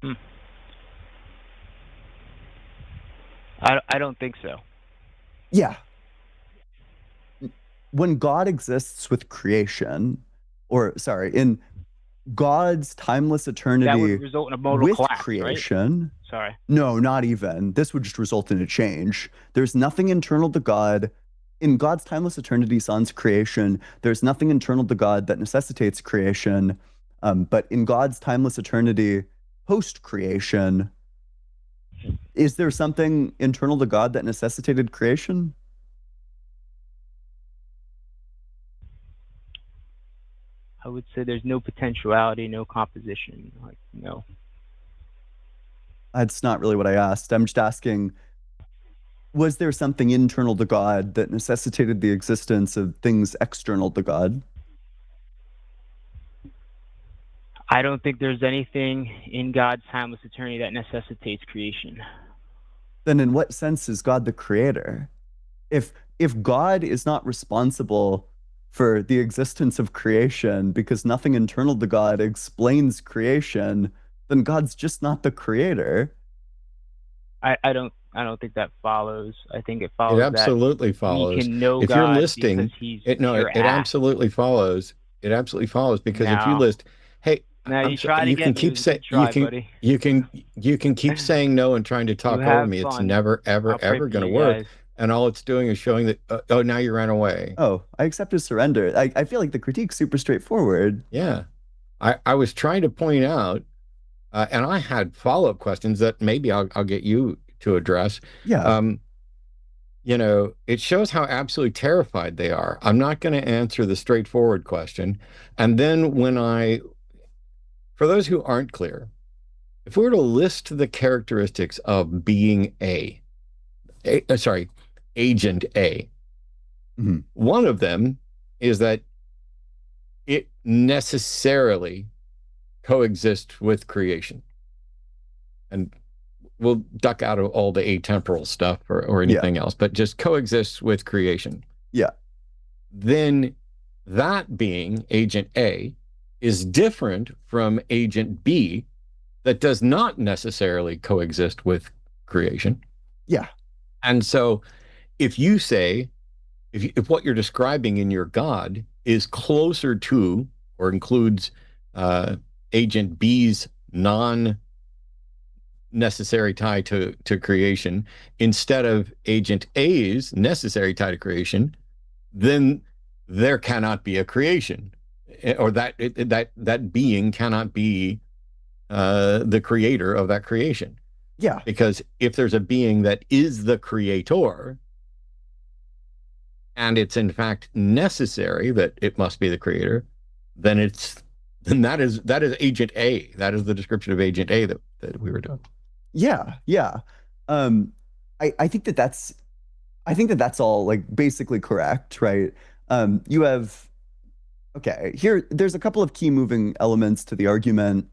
Hmm. I don't think so. Yeah. When God exists with creation, or sorry, in God's timeless That would eternity result in a modal with collapse, right? creation, Sorry. no, not even. This would just result in a change. There's nothing internal to God. In God's timeless eternity, sans creation, there's nothing internal to God that necessitates creation. But in God's timeless eternity, post creation, is there something internal to God that necessitated creation? I would say there's no potentiality, no composition. Like, no. That's not really what I asked. I'm just asking, was there something internal to God that necessitated the existence of things external to God? I don't think there's anything in God's timeless eternity that necessitates creation. Then in what sense is God the creator? If God is not responsible for the existence of creation because nothing internal to God explains creation, then God's just not the creator. I don't think that follows. I think it It follows that absolutely we follows. can know If you're God because listing he's it, no, pure it act. absolutely follows. It absolutely follows because if you Now, list, hey, now I'm you so, try to you can get me. It keep was a saying good try, buddy. you can keep saying no and trying to You talk over have me. It's fun. never ever I'll pray ever for going to you work. guys. And all it's doing is showing that oh, now you ran away. Oh, I accept his surrender. I feel like the critique's super straightforward. Yeah, I was trying to point out, and I had follow-up questions that maybe I'll get you to address. Yeah, Um, it shows how absolutely terrified they are. I'm not going to answer the straightforward question. And then for those who aren't clear, if we were to list the characteristics of being sorry, Agent A, mhm. one of them is that it necessarily coexists with creation. And we'll duck out of all the atemporal stuff or Yeah, anything else, but just coexists with creation. yeah, Then that being agent A is different from agent B that does not necessarily coexist with creation. yeah, And so if you say, if what you're describing in your God is closer to or includes uh, agent B's non necessary tie to creation instead of agent A's necessary tie to creation, then there cannot be a creation, or that being cannot be the creator of that creation. yeah, Because if there's a being that is the creator, and it's in fact necessary that it must be the creator, then that is Agent A. That is the description of Agent A that we were doing. yeah, yeah. Um, I think that's all like basically correct, right? You have okay, here there's a couple of key moving elements to the argument.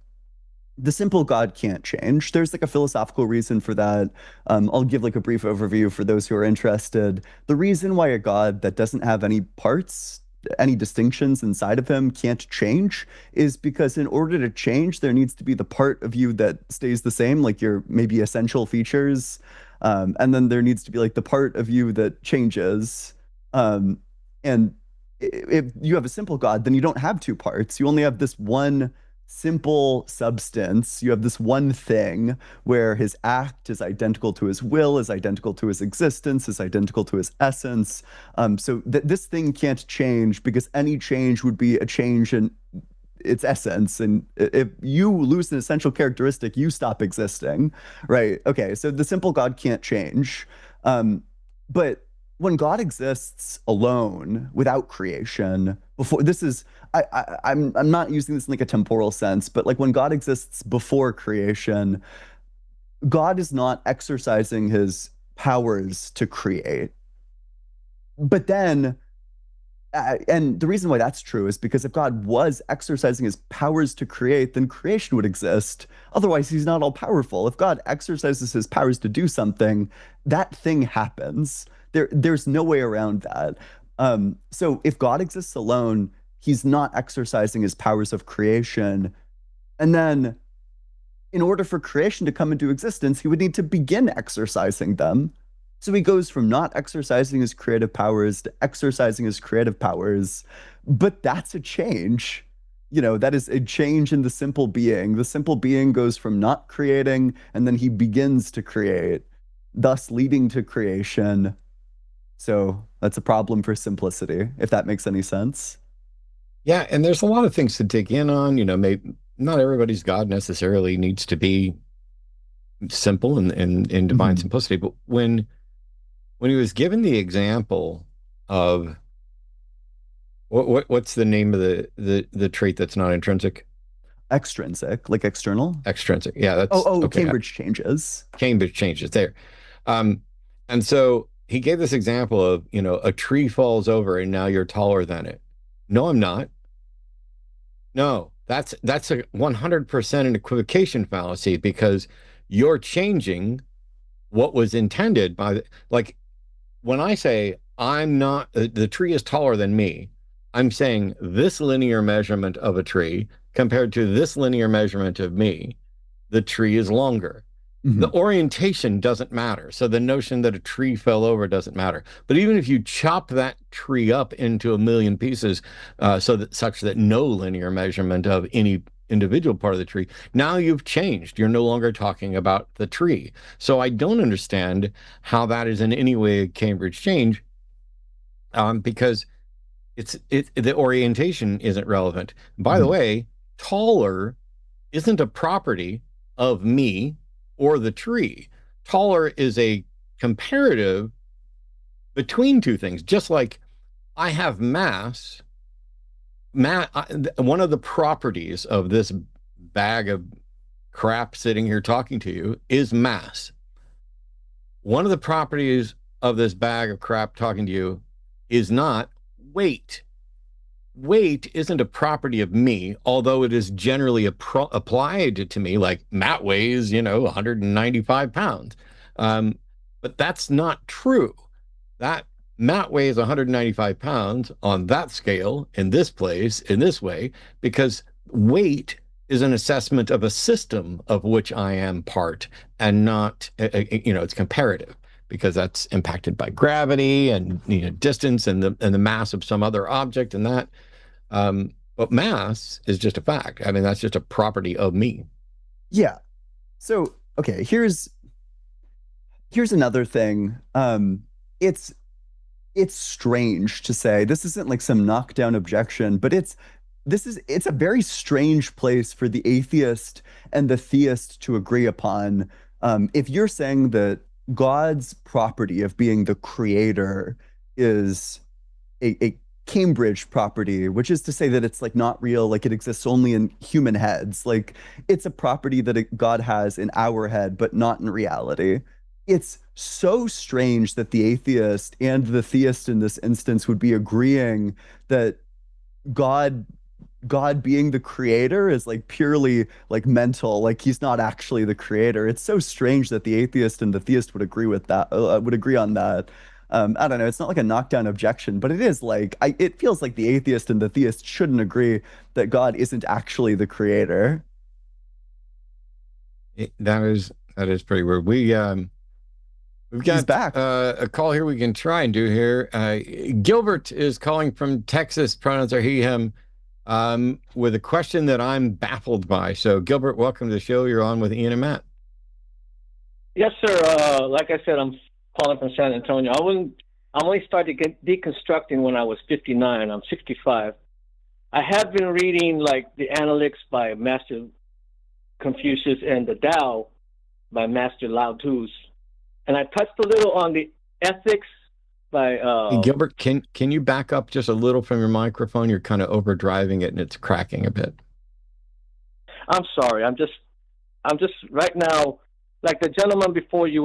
The simple God can't change. There's like a philosophical reason for that. I'll give like a brief overview for those who are interested. The reason why a God that doesn't have any parts, any distinctions inside of him can't change is because in order to change, there needs to be the part of you that stays the same, like your maybe essential features. And then there needs to be like the part of you that changes. And if you have a simple God, then you don't have two parts. You only have this one simple substance. You have this one thing where his act is identical to his will, is identical to his existence, is identical to his essence. So this thing can't change because any change would be a change in its essence. And if you lose an essential characteristic, you stop existing, right? Okay, so the simple God can't change. But when God exists alone without creation, before this is I'm not using this in like a temporal sense, but like when God exists before creation, God is not exercising his powers to create. But then and the reason why that's true is because if God was exercising his powers to create, then creation would exist. Otherwise, he's not all powerful. If God exercises his powers to do something, that thing happens. There's no way around that. So if God exists alone, he's not exercising his powers of creation. And then in order for creation to come into existence, he would need to begin exercising them. So he goes from not exercising his creative powers to exercising his creative powers. But that's a change. That is a change in the simple being. The simple being goes from not creating and then he begins to create, thus leading to creation. So that's a problem for simplicity, if that makes any sense. Yeah, and there's a lot of things to dig in on. Maybe not everybody's God necessarily needs to be simple and in divine Mhm. simplicity, but when he was given the example of what's the name of the trait that's not intrinsic? Extrinsic, like external. Extrinsic. Yeah, Oh, that's oh, okay. Cambridge changes. Cambridge changes there. And so he gave this example of, a tree falls over and now you're taller than it. No, I'm not. No, that's a 100% an equivocation fallacy because you're changing what was intended by like when I say I'm not the tree is taller than me, I'm saying this linear measurement of a tree compared to this linear measurement of me, the tree is longer. The Mhm. orientation doesn't matter. So the notion that a tree fell over doesn't matter. But even if you chop that tree up into a million pieces, so that such that no linear measurement of any individual part of the tree, now you've changed. You're no longer talking about the tree. So I don't understand how that is in any way a Cambridge change, because the orientation isn't relevant. By the Mhm. way, taller isn't a property of me or the tree. Taller is a comparative between two things. Just like I have mass, one of the properties of this bag of crap sitting here talking to you is mass. One of the properties of this bag of crap talking to you is not weight. Weight isn't a property of me, although it is generally applied to me, like Matt weighs, 195 pounds. Um, but that's not true. That Matt weighs 195 pounds on that scale, in this place, in this way, because weight is an assessment of a system of which I am part and not, it's comparative because that's impacted by gravity and distance and the mass of some other object and that. But mass is just a fact. I mean, that's just a property of me. Yeah. So, okay, here's another thing. It's it's strange to say this isn't like some knockdown objection, but it's a very strange place for the atheist and the theist to agree upon. If you're saying that God's property of being the creator is a Cambridge property, which is to say that it's like not real, like it exists only in human heads. Like it's a property that God has in our head, but not in reality. It's so strange that the atheist and the theist in this instance would be agreeing that God God being the creator is like purely like mental, like he's not actually the creator. It's so strange that the atheist and the theist would agree with that, would agree on that. I don't know. It's not like a knockdown objection, but it is like it feels like the atheist and the theist shouldn't agree that God isn't actually the creator. That is pretty weird. We've He's got back. a call here we can try and do here. Gilbert is calling from Texas. Pronouns are he, him, with a question that I'm baffled by. So, Gilbert, welcome to the show. You're on with Ian and Matt. Yes, sir. Like I said, I'm calling from San Antonio. I only started deconstructing when I was 59. I'm 65. I have been reading like the Analects by Master Confucius and the Tao by Master Lao Tzu, and I touched a little on the Ethics by. Hey, Gilbert, can you back up just a little from your microphone? You're kind of overdriving it and it's cracking a bit. I'm sorry. I'm just right now, like the gentleman before he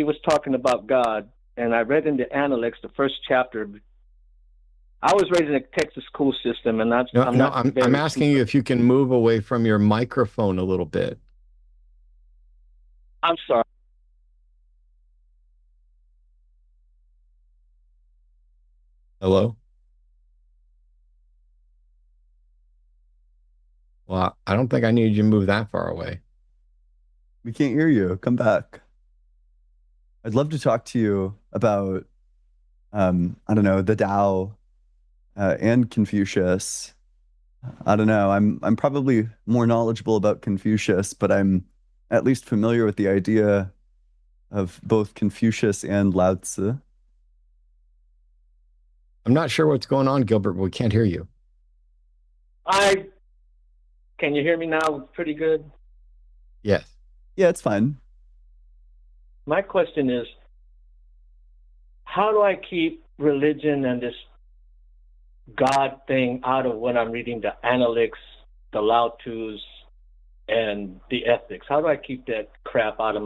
was talking about God, and I read in the Analects the first chapter. I was raised in a Texas school system, and I'm asking you if you can move away from your microphone a little bit. I'm sorry. Hello? Well, I don't think I need you to move that far away. We can't hear you. Come back. I'd love to talk to you about, I don't know, the Tao and Confucius. I don't know. I'm probably more knowledgeable about Confucius, but I'm at least familiar with the idea of both Confucius and Lao Tzu. I'm not sure what's going on, Gilbert, but we can't hear you. Can you hear me now? Pretty good. Yes. Yeah, it's fine. My question is, how do I keep religion and this God thing out of when I'm reading the Analects, the Lao Tzus, and the Ethics? How do I keep that crap out of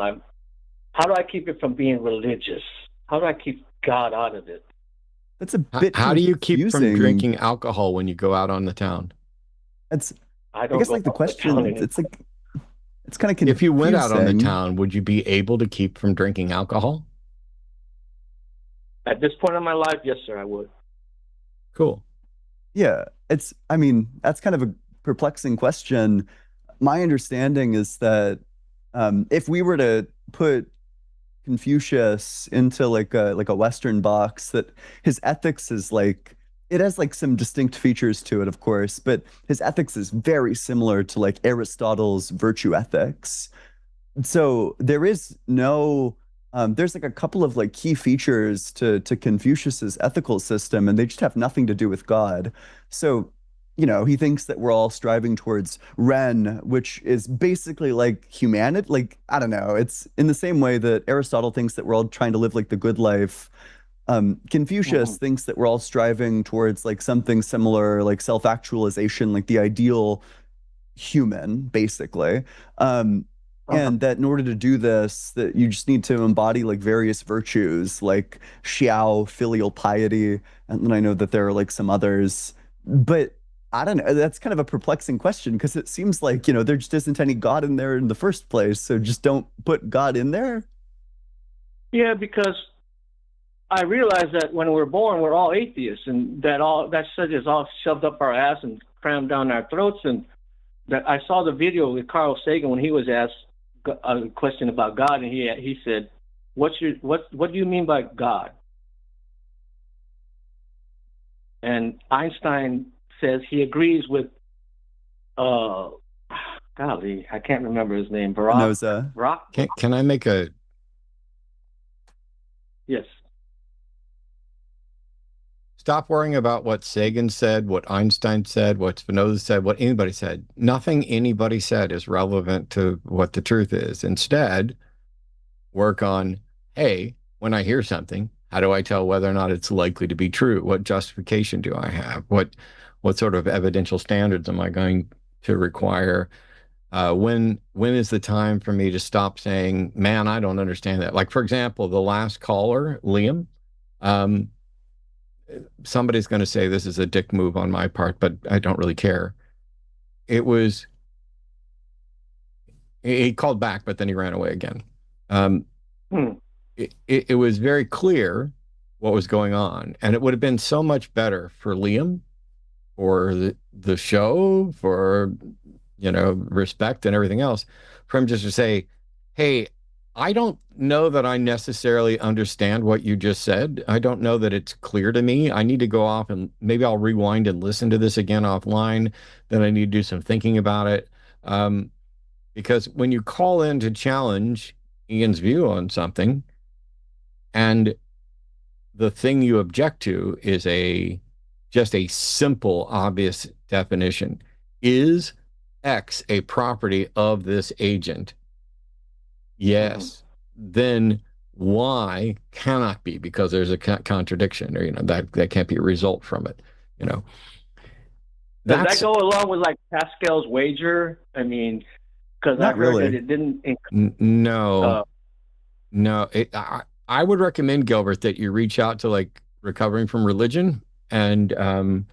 how do I keep it from being religious? How do I keep God out of it? That's a bit How do you keep from confusing. drinking alcohol when you go out on the town? I guess like the question, it's like, it's kind of confusing. If you went out on the town, would you be able to keep from drinking alcohol? At this point in my life, yes, sir, I would. Cool. Yeah, I mean, that's kind of a perplexing question. My understanding is that if we were to put Confucius into like a Western box, that his ethics is like, it has like some distinct features to it, of course, but his ethics is very similar to like Aristotle's virtue ethics. So there is no there's like a couple of like key features to Confucius's ethical system, and they just have nothing to do with God. So, he thinks that we're all striving towards Ren, which is basically like humanity. Like, I don't know, it's in the same way that Aristotle thinks that we're all trying to live like the good life. Confucius thinks that we're all striving towards like something similar, like self-actualization, like the ideal human, basically. And that in order to do this, that you just need to embody like various virtues, like xiao, filial piety, and then I know that there are like some others, but I don't know. That's kind of a perplexing question because it seems like, there just isn't any God in there in the first place. So just don't put God in there. Yeah, because I realize that when we're born, we're all atheists, and that shit is all shoved up our ass and crammed down our throats. And that I saw the video with Carl Sagan when he was asked a question about God, and he said, what do you mean by God? And Einstein says he agrees with golly, I can't remember his name. Barack. Can I make a Yes. Stop worrying about what Sagan said, what Einstein said, what Spinoza said, what anybody said. Nothing anybody said is relevant to what the truth is. Instead, work on, hey, when I hear something, how do I tell whether or not it's likely to be true? What justification do I have? What sort of evidential standards am I going to require? When is the time for me to stop saying, man, I don't understand that? Like, for example, the last caller, Liam, somebody's going to say this is a dick move on my part, but I don't really care. He called back, but then he ran away again. It was very clear what was going on, and it would have been so much better for Liam, for the show, for respect and everything else, for him just to say, hey, I don't know that I necessarily understand what you just said. I don't know that it's clear to me. I need to go off and maybe I'll rewind and listen to this again offline. Then I need to do some thinking about it. Um, because when you call in to challenge Ian's view on something, and the thing you object to is a just a simple, obvious definition. Is X a property of this agent? Yes. Then Y cannot be because there's a contradiction, or that can't be a result from it. You know, Does that's that go along with like Pascal's wager? I mean, because I Not heard that really. it didn't. no, Uh, no. I would recommend, Gilbert, that you reach out to like Recovering from Religion and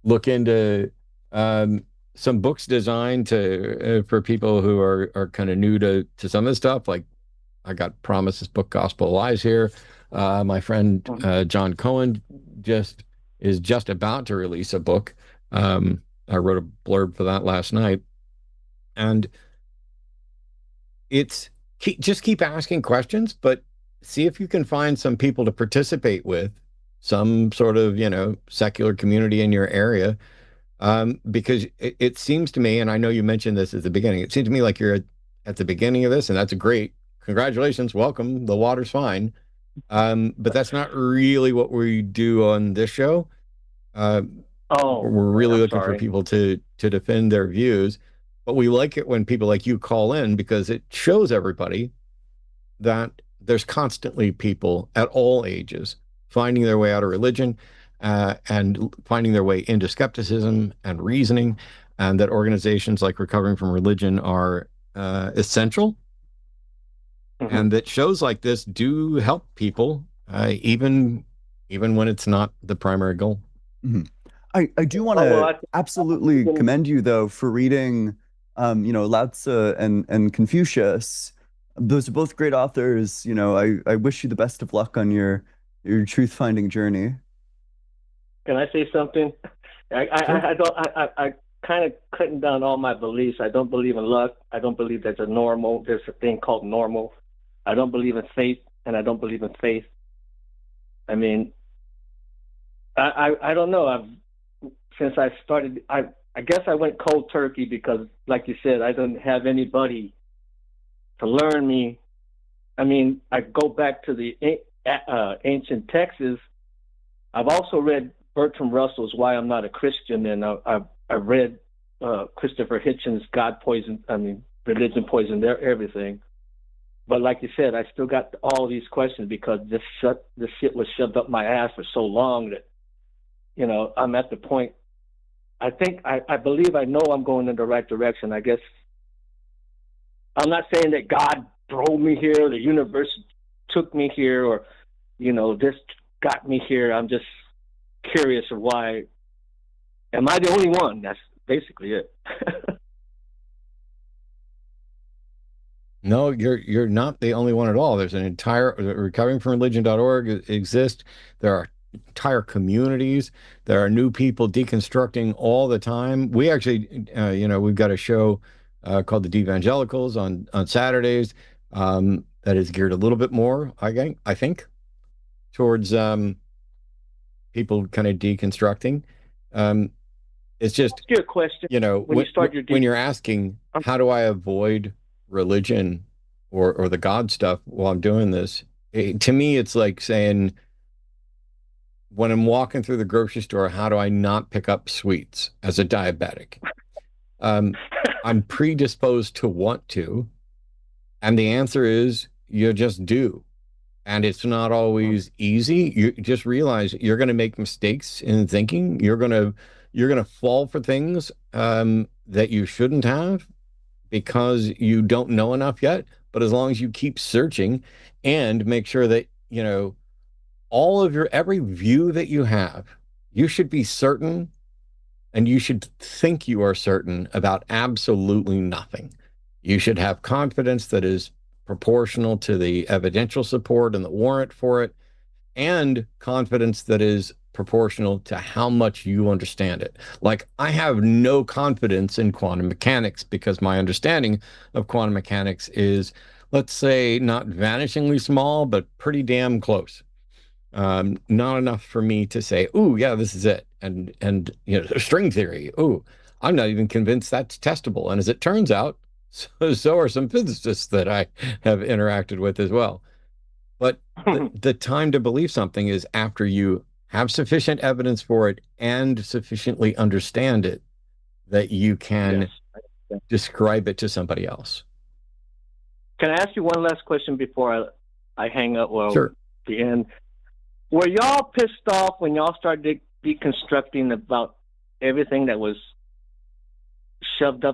look into um, some books designed to for people who are kind of new to some of this stuff. Like I got promised this book, Gospel Lies here. My friend John Cohen is just about to release a book. I wrote a blurb for that last night, and it's just keep asking questions, but see if you can find some people to participate with, some sort of secular community in your area, because it seems to me, and I know you mentioned this at the beginning, it seems to me like you're at the beginning of this, and that's great. Congratulations, welcome. The water's fine. But that's not really what we do on this show. Uh, oh, we're really I'm looking for sorry. people to defend their views, but we like it when people like you call in because it shows everybody that there's constantly people at all ages finding their way out of religion and finding their way into skepticism and reasoning, and that organizations like Recovering from Religion are essential, and that shows like this do help people, even when it's not the primary goal. Mhm. I do want Oh well, to absolutely think commend you though for reading, Lao Tzu and Confucius. Those are both great authors. I wish you the best of luck on your truth finding journey. can I say something? Sure. I don't. I kind of cutting down all my beliefs. I don't believe in luck. I don't believe there's a thing called normal. I don't believe in faith, and I don't believe in faith. I mean, I don't know. Since I started. I guess I went cold turkey because, like you said, I didn't have anybody to learn me. I mean, I go back to the ancient texts. I've also read Bertrand Russell's Why I'm Not a Christian, and I read Christopher Hitchens' God Poisoned, Religion Poisoned Everything. But like you said, I still got all these questions because this shit was shoved up my ass for so long that, I'm at the point, I believe I know I'm going in the right direction. I guess I'm not saying that God drove me here, the universe took me here, or, this got me here. I'm just curious of why. Am I the only one? That's basically it. No, you're not the only one at all. There's an entire recoveringfromreligion.org exists. There are entire communities. There are new people deconstructing all the time. We actually, we've got a show called the Devangelicals on Saturdays that is geared a little bit more, I think, towards people kind of deconstructing. Um, it's just, Ask you a question when you start your when you're asking, how do I avoid religion or the God stuff while I'm doing this? To me, it's like saying, when I'm walking through the grocery store, how do I not pick up sweets as a diabetic? Um, I'm predisposed to want to, and the answer is you just do. And it's not always easy. You just realize you're going to make mistakes in thinking. You're going to fall for things that you shouldn't have because you don't know enough yet. But as long as you keep searching and make sure that, all of every view that you have, you should be certain, and you should think you are certain about absolutely nothing. You should have confidence that is proportional to the evidential support and the warrant for it, and confidence that is proportional to how much you understand it. Like, I have no confidence in quantum mechanics because my understanding of quantum mechanics is let's say not vanishingly small, but pretty damn close. Not enough for me to say, "Ooh, yeah, this is it." And string theory. Ooh, I'm not even convinced that's testable. And as it turns out, so are some physicists that I have interacted with as well. But the time to believe something is after you have sufficient evidence for it and sufficiently understand it that you can Yes. describe it to somebody else. Can I ask you one last question before I hang up? Well, Sure. the end. Were y'all pissed off when y'all started deconstructing about everything that was shoved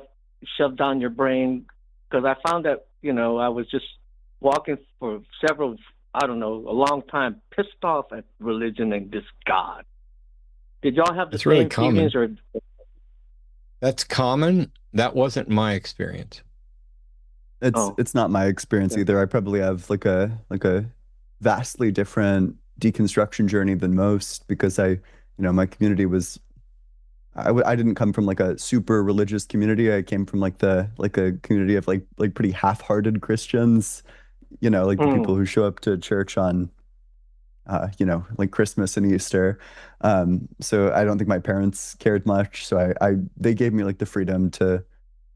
down your brain? Because I found that I was just walking for I don't know, a long time, pissed off at religion and this God. Did y'all have the It's really same feelings, or? That's common. That wasn't my experience. It's not my experience Okay. either. I probably have like a vastly different deconstruction journey than most because my community was I didn't come from like a super religious community. I came from like a community of like pretty half-hearted Christians, like the people who show up to church on like Christmas and Easter. So I don't think my parents cared much. So they gave me like the freedom to,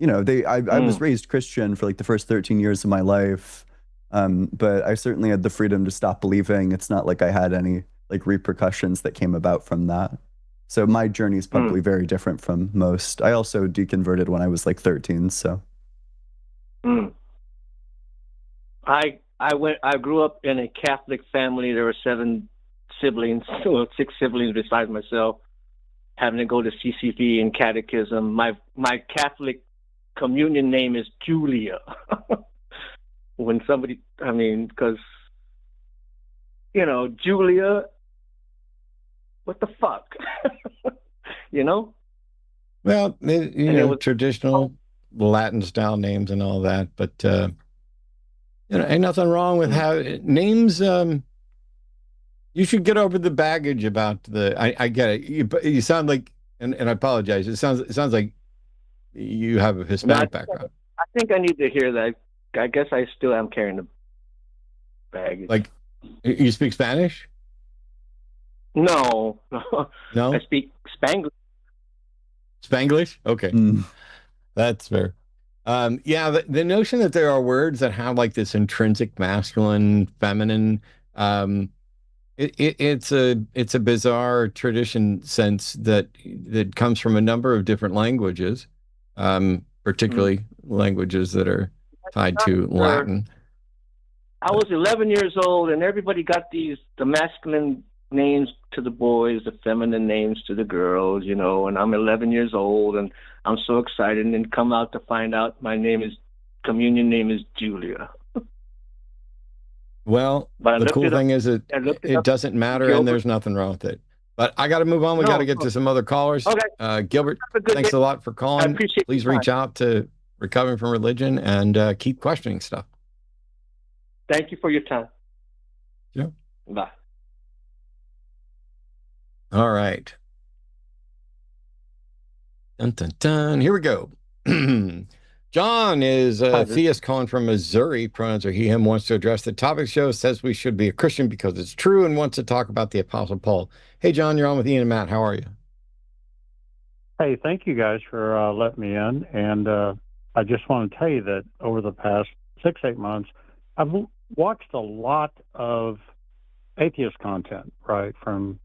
I was raised Christian for like the first 13 years of my life. But I certainly had the freedom to stop believing. It's not like I had any like repercussions that came about from that. So my journey is probably very different from most. I also deconverted when I was like 13, so. I grew up in a Catholic family. There were 7 siblings, well, 6 siblings besides myself, having to go to CCV and catechism. My Catholic communion name is Julia. When somebody, because Julia, what the fuck, Well, it was traditional Latin style names and all that, but ain't nothing wrong with how names. You should get over the baggage about the. I get it. You sound like, and I apologize. It sounds like you have a Hispanic background. I think I need to hear that. I guess I still am carrying the baggage. Like, you speak Spanish? No. No? I speak Spanglish. Spanglish? Okay. That's fair. Yeah, the notion that there are words that have like this intrinsic masculine, feminine, it's a bizarre tradition sense that comes from a number of different languages, particularly languages that are tied to Latin. I was 11 years old, and everybody got the masculine names to the boys, the feminine names to the girls, and I'm 11 years old, and I'm so excited, and then come out to find out my communion name is Julia. Well, the cool thing is it doesn't matter, and there's nothing wrong with it. But I got to move on. We got to get to some other callers. Okay. Gilbert, thanks a lot for calling. I appreciate Please reach out to Recovering from Religion and keep questioning stuff. Thank you for your time. Yeah. Bye. All right. Dun, dun, dun. Here we go. John is a theist calling from Missouri. Pronouns are he, him, wants to address the topic show, says we should be a Christian because it's true, and wants to talk about the Apostle Paul. Hey, John, you're on with Ian and Matt. How are you? Hey, thank you guys for letting me in. And I just want to tell you that over the past 6-8 months, I've watched a lot of atheist content, right, from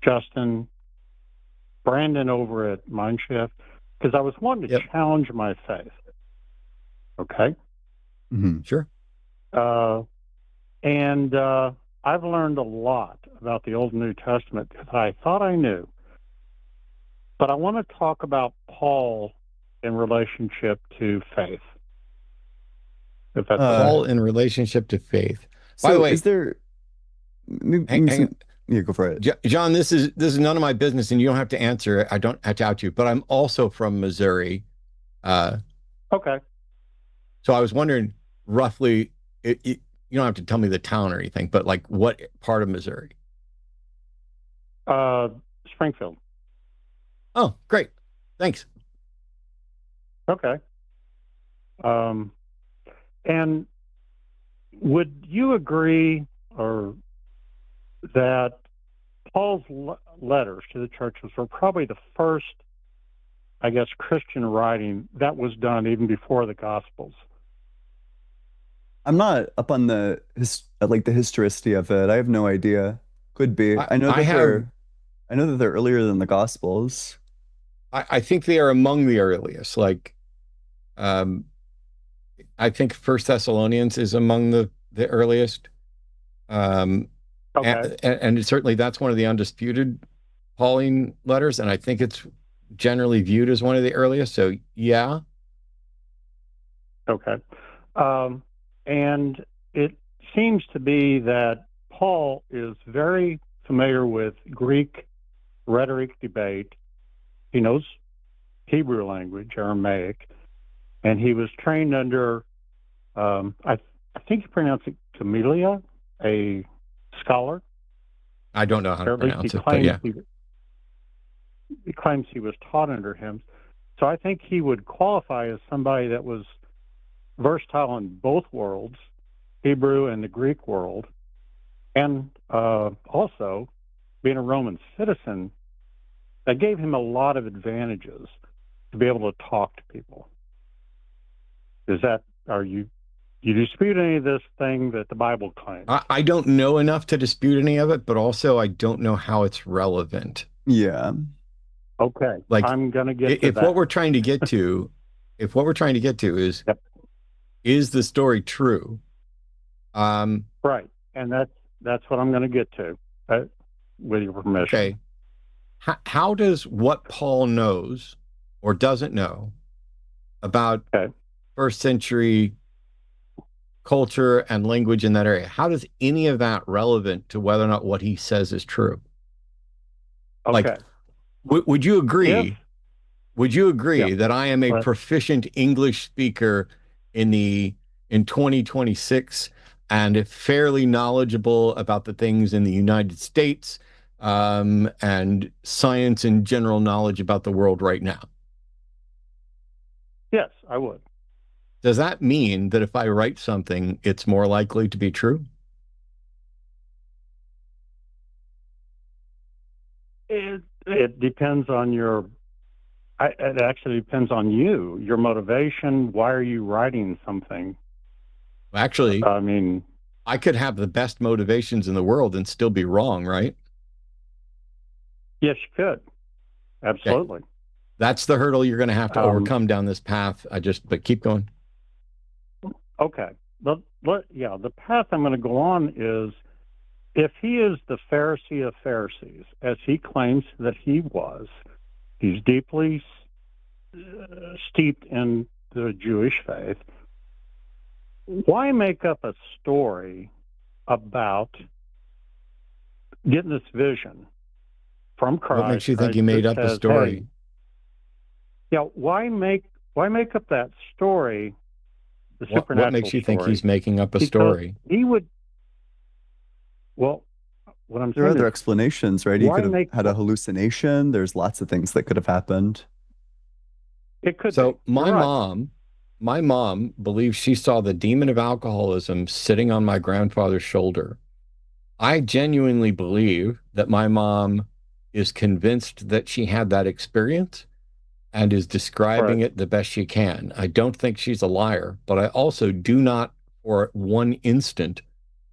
Justin, Brandon over at Mindshift, because I was wanting to challenge my faith. Okay? Sure. And I've learned a lot about the Old and New Testament that I thought I knew. But I want to talk about Paul in relationship to faith. If that's Paul in relationship to faith. So by the way, is there? Yeah, go for it, John. This is none of my business, and you don't have to answer. I don't have to out you, but I'm also from Missouri. Okay. So I was wondering, roughly, you don't have to tell me the town or anything, but like what part of Missouri? Springfield. Oh, great. Thanks. Okay. And would you agree or that Paul's letters to the churches were probably the first, I guess, Christian writing that was done even before the Gospels? I'm not up on the like the historicity of it. I have no idea. Could be. I, I have I know that they're earlier than the Gospels. I think they are among the earliest. Like um, I think First Thessalonians is among the earliest. Um, Okay. and certainly that's one of the undisputed Pauline letters, and I think it's generally viewed as one of the earliest. So yeah, Okay. And it seems to be that Paul is very familiar with Greek rhetoric debate. He knows Hebrew language, Aramaic, and he was trained under, I think you pronounce it Camellia, a scholar. I don't know how Or to at least pronounce it, but yeah. He claims he was taught under him. So I think he would qualify as somebody that was versatile in both worlds, Hebrew and the Greek world, and also being a Roman citizen, that gave him a lot of advantages to be able to talk to people. You dispute any of this thing that the Bible claims? I don't know enough to dispute any of it, but also I don't know how it's relevant. Yeah. Okay, Like I'm gonna get to if that. what we're trying to get to, if what we're trying to get to Yep. is the story true? Right, and that's what I'm going to get to, with your permission. Okay. How does what Paul knows or doesn't know about first century culture and language in that area, how does any of that relevant to whether or not what he says is true? Okay. Like, would you agree? Would you agree that I am a proficient English speaker in 2026 and fairly knowledgeable about the things in the United States, and science and general knowledge about the world right now? Yes, I would. Does that mean that if I write something, it's more likely to be true? It depends on it actually depends on you, your motivation. Why are you writing something? Actually, I mean, I could have the best motivations in the world and still be wrong, right? Yes, you could. Absolutely. Okay. That's the hurdle you're going to have to overcome down this path. But keep going. Okay. The path I'm going to go on is, if he is the Pharisee of Pharisees, as he claims that he was, he's deeply steeped in the Jewish faith. Why make up a story about getting this vision from Christ? What makes you think he made up a story? Why make up that story? The supernatural what makes you story? think he's making up a story? He would. Well, what I'm saying, there are other is, explanations, right? He could have had a hallucination. There's lots of things that could have happened. It could. So my mom believes she saw the demon of alcoholism sitting on my grandfather's shoulder. I genuinely believe that my mom is convinced that she had that experience and is describing it the best she can. I don't think she's a liar, but I also do not for one instant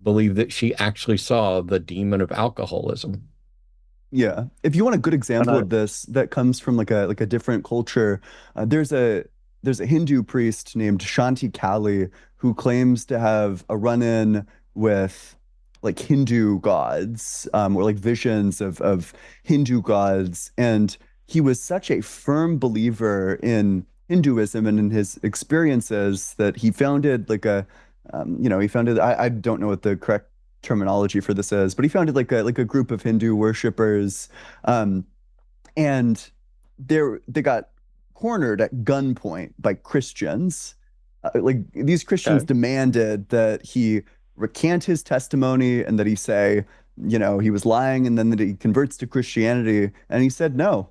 believe that she actually saw the demon of alcoholism. Yeah. If you want a good example of this that comes from like a different culture, there's a Hindu priest named Shanti Kali who claims to have a run-in with like Hindu gods, or like visions of Hindu gods. And he was such a firm believer in Hinduism and in his experiences that he founded like he founded, I don't know what the correct terminology for this is, but he founded like a group of Hindu worshipers, and they got cornered at gunpoint by Christians. Like these Christians demanded that he recant his testimony and that he say, he was lying, and then that he converts to Christianity. And he said, no,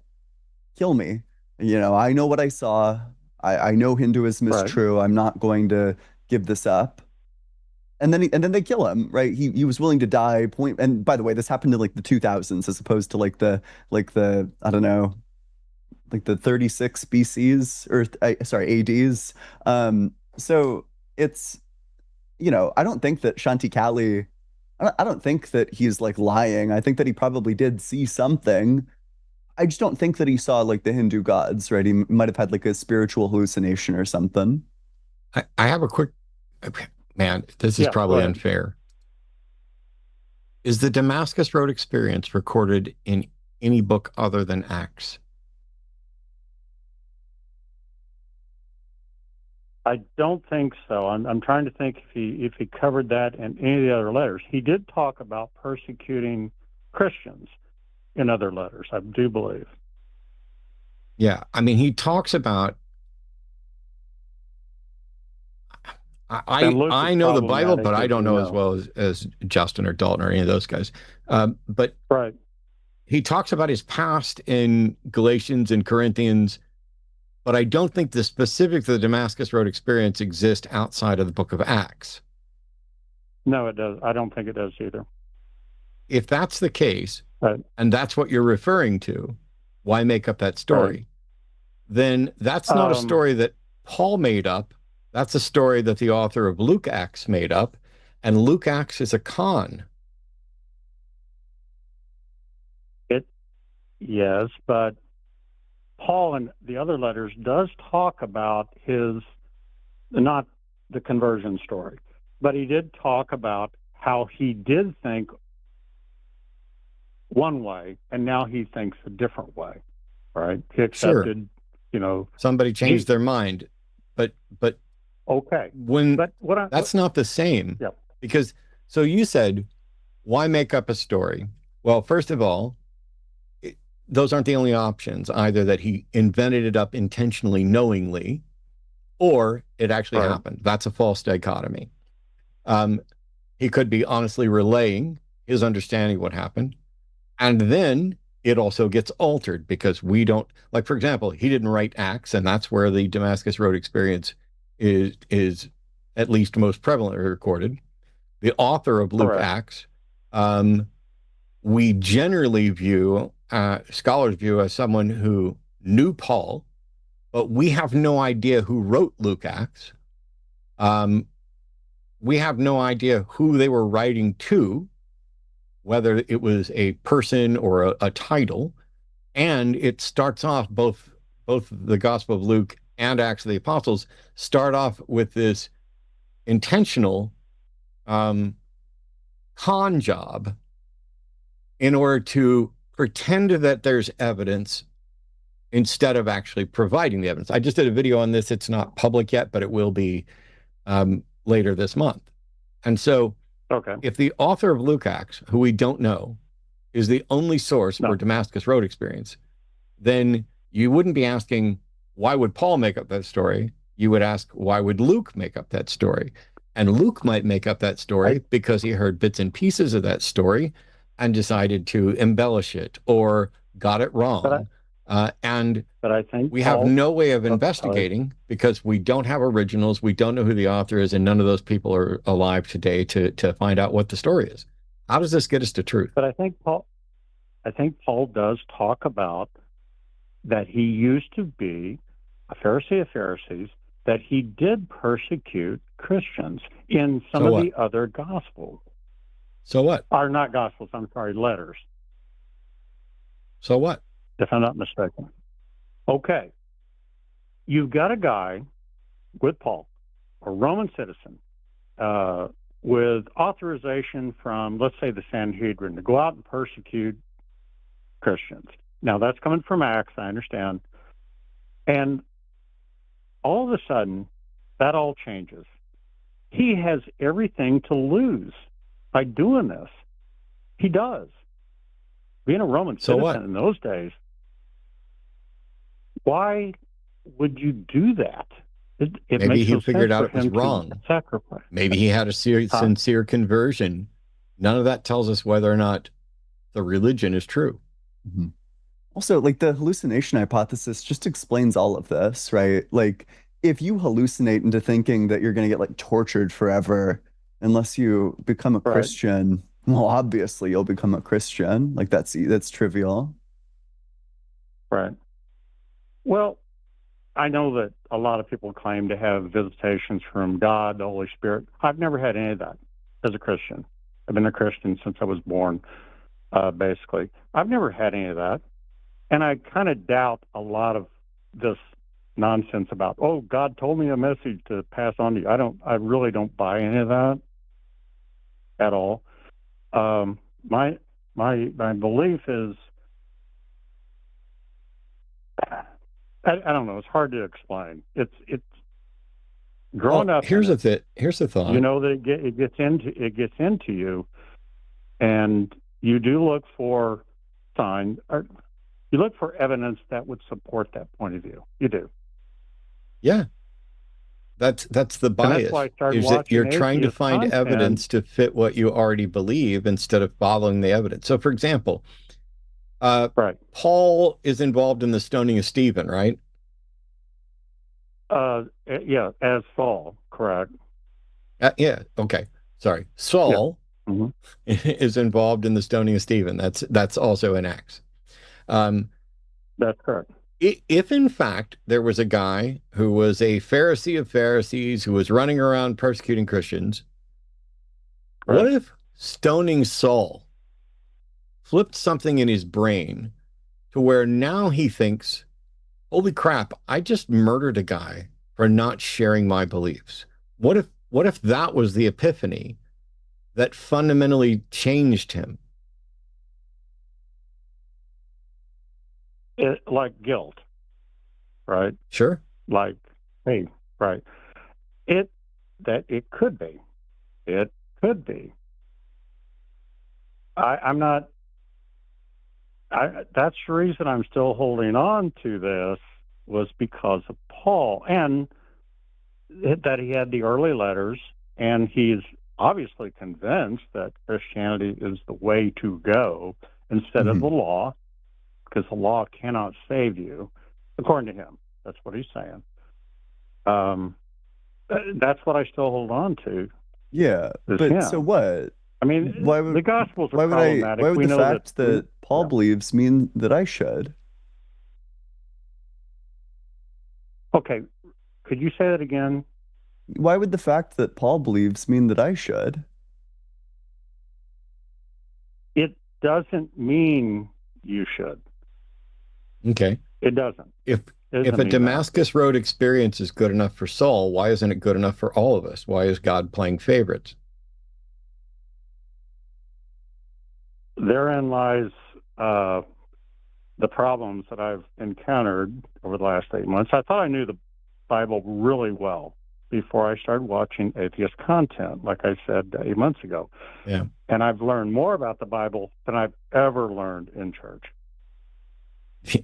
kill me. I know what I saw. I know Hinduism is true. I'm not going to give this up. and then they kill him, right? He was willing to die point. And by the way, this happened in like the 2000s as opposed to like the I don't know, like the 36 BCs or sorry, ADs. So it's, I don't think that Shanti Kali, I don't think that he's like lying. I think that he probably did see something. I just don't think that he saw like the Hindu gods, right? He might have had like a spiritual hallucination or something. I have a quick, man, this is Yeah, go probably ahead. unfair. Is the Damascus Road experience recorded in any book other than Acts? I don't think so. I'm trying to think if he covered that in any of the other letters. He did talk about persecuting Christians in other letters, I do believe. Yeah, I mean, he talks about. And Luke is I know the Bible, problematic, but I as don't you know as know. well as Justin or Dalton or any of those guys. But Right. he talks about his past in Galatians and Corinthians, but I don't think the specifics of the Damascus Road experience exist outside of the book of Acts. No, it does. I don't think it does either. If that's the case, Right. and that's what you're referring to, why make up that story? Right. Then that's not a story that Paul made up. That's a story that the author of Luke Acts made up, and Luke Acts is a con. Yes, but Paul in the other letters does talk about his, not the conversion story, but he did talk about how he did think one way and now he thinks a different way, right? He accepted, Somebody changed their mind, but okay. when But that's not the same. Yep. Because so you said, why make up a story? Well, first of all, those aren't the only options, either that he invented it up intentionally, knowingly, or it actually happened. That's a false dichotomy. He could be honestly relaying his understanding of what happened. And then it also gets altered because we don't, like, for example, he didn't write Acts, and that's where the Damascus Road experience is at least most prevalently recorded. The author of Luke Acts, we generally view, scholars view as someone who knew Paul, but we have no idea who wrote Luke Acts. We have no idea who they were writing to, whether it was a person or a title. And it starts off, both the Gospel of Luke and Acts of the Apostles start off with this intentional con job in order to pretend that there's evidence instead of actually providing the evidence. I just did a video on this. It's not public yet, but it will be later this month. And so if the author of Luke Acts, who we don't know, is the only source for Damascus Road experience, then you wouldn't be asking, why would Paul make up that story? You would ask, why would Luke make up that story? And Luke might make up that story because he heard bits and pieces of that story and decided to embellish it or got it wrong. But I think we have no way of investigating because we don't have originals. We don't know who the author is, and none of those people are alive today to find out what the story is. How does this get us to truth? But I think Paul does talk about that he used to be a Pharisee of Pharisees, that he did persecute Christians in some of the other Gospels. So what? Or not Gospels, I'm sorry, letters. So what? If I'm not mistaken. Okay. You've got a guy with Paul, a Roman citizen, with authorization from, let's say, the Sanhedrin to go out and persecute Christians. Now, that's coming from Acts, I understand. And all of a sudden, that all changes. He has everything to lose by doing this. He does. Being a Roman citizen in those days, why would you do that? Maybe he figured out it was wrong. Sacrifice. Maybe he had a sincere conversion. None of that tells us whether or not the religion is true. Mm-hmm. Also, like the hallucination hypothesis just explains all of this, right? Like if you hallucinate into thinking that you're going to get like tortured forever, unless you become a Right. Christian. Well, obviously you'll become a Christian. Like that's trivial. Right. Well, I know that a lot of people claim to have visitations from God, the Holy Spirit. I've never had any of that as a Christian. I've been a Christian since I was born, basically. I've never had any of that. And I kind of doubt a lot of this nonsense about, oh, God told me a message to pass on to you. I really don't buy any of that at all. My belief is, I don't know. It's hard to explain. It's growing Well, up in it. here's the You thought. know that it gets into you, and you do look for signs, or you look for evidence that would support that point of view. You do, Yeah, that's the and that's why bias, I started is that you're watching trying to atheist find content. evidence to fit what you already believe instead of following the evidence. So, for example, uh, Right. Paul is involved in the stoning of Stephen, right? Yeah, as Saul, correct. Yeah, okay. Sorry. Yeah. Saul Hmm. is involved in the stoning of Stephen. That's also in Acts. Um, That's correct. if in fact there was a guy who was a Pharisee of Pharisees who was running around persecuting Christians, what Right. if stoning Saul flipped something in his brain to where now he thinks, holy crap, I just murdered a guy for not sharing my beliefs? What if that was the epiphany that fundamentally changed him? Like guilt, right? Sure. Like, hey, right. It it could be. It could be. I'm not. That's the reason I'm still holding on to this, was because of Paul, and that he had the early letters, and he's obviously convinced that Christianity is the way to go instead of the Hmm. law, because the law cannot save you, according to him. That's what he's saying. Um, that's what I still hold on to, Yeah, is but so him. what? I mean, the Gospels are Why problematic. would We the know that. fact that Paul Yeah. believes mean that I should? Okay, could you say that again? Why would the fact that Paul believes mean that I should? It doesn't mean you should. Okay. It doesn't. If It if doesn't a mean that. Damascus Road experience is good enough for Saul, why isn't it good enough for all of us? Why is God playing favorites? Therein lies the problems that I've encountered over the last 8 months. I thought I knew the Bible really well before I started watching atheist content, like I said 8 months ago. Yeah. And I've learned more about the Bible than I've ever learned in church.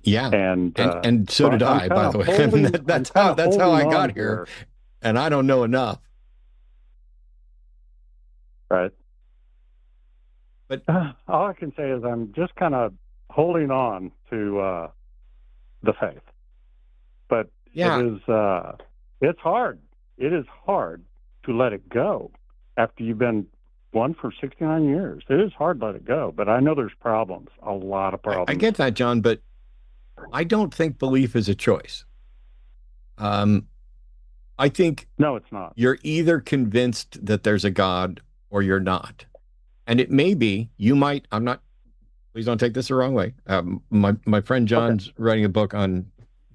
Yeah. And And so so did I'm I, kind by of the way. I mean, holding. I'm that's kind how of that's how holding I on got here, here, and I don't know enough. right? But All I can say is I'm just kind of holding on to the faith, but yeah, it's hard. It is hard to let it go after you've been one for 69 years. It is hard to let it go, but I know there's problems, a lot of I problems. get that, John, but I don't think belief is a choice. Um, I think No, it's not. you're either convinced that there's a God or you're not. And it may be, you might, I'm not, please don't take this the wrong way. My friend Okay. John's writing a book on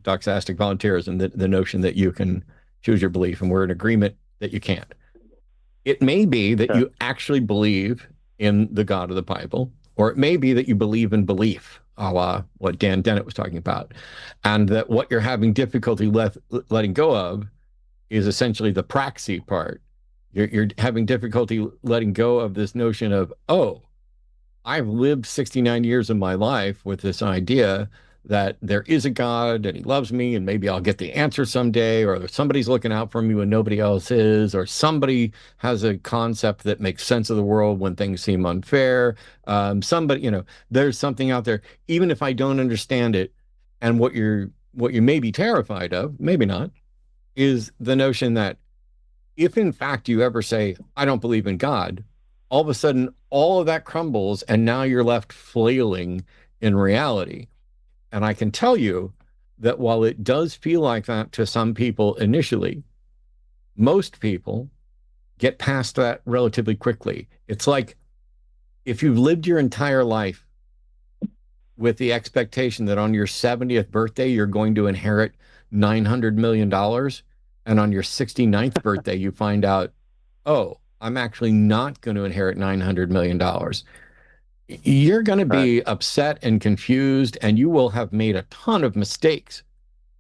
doxastic volunteerism, the notion that you can choose your belief, and we're in agreement that you can't. It may be that Okay. you actually believe in the God of the Bible, or it may be that you believe in belief, a la what Dan Dennett was talking about, and that what you're having difficulty letting go of is essentially the praxi part. You're having difficulty letting go of this notion of, oh, I've lived 69 years of my life with this idea that there is a God and he loves me, and maybe I'll get the answer someday, or somebody's looking out for me when nobody else is, or somebody has a concept that makes sense of the world when things seem unfair. Somebody, there's something out there, even if I don't understand it. And what you may be terrified of, maybe not, is the notion that if in fact you ever say, I don't believe in God, all of a sudden all of that crumbles and now you're left flailing in reality. And I can tell you that while it does feel like that to some people initially, most people get past that relatively quickly. It's like if you've lived your entire life with the expectation that on your 70th birthday, you're going to inherit $900 million. And on your 69th birthday, you find out, oh, I'm actually not going to inherit $900 million. You're going to Right. be upset and confused, and you will have made a ton of mistakes.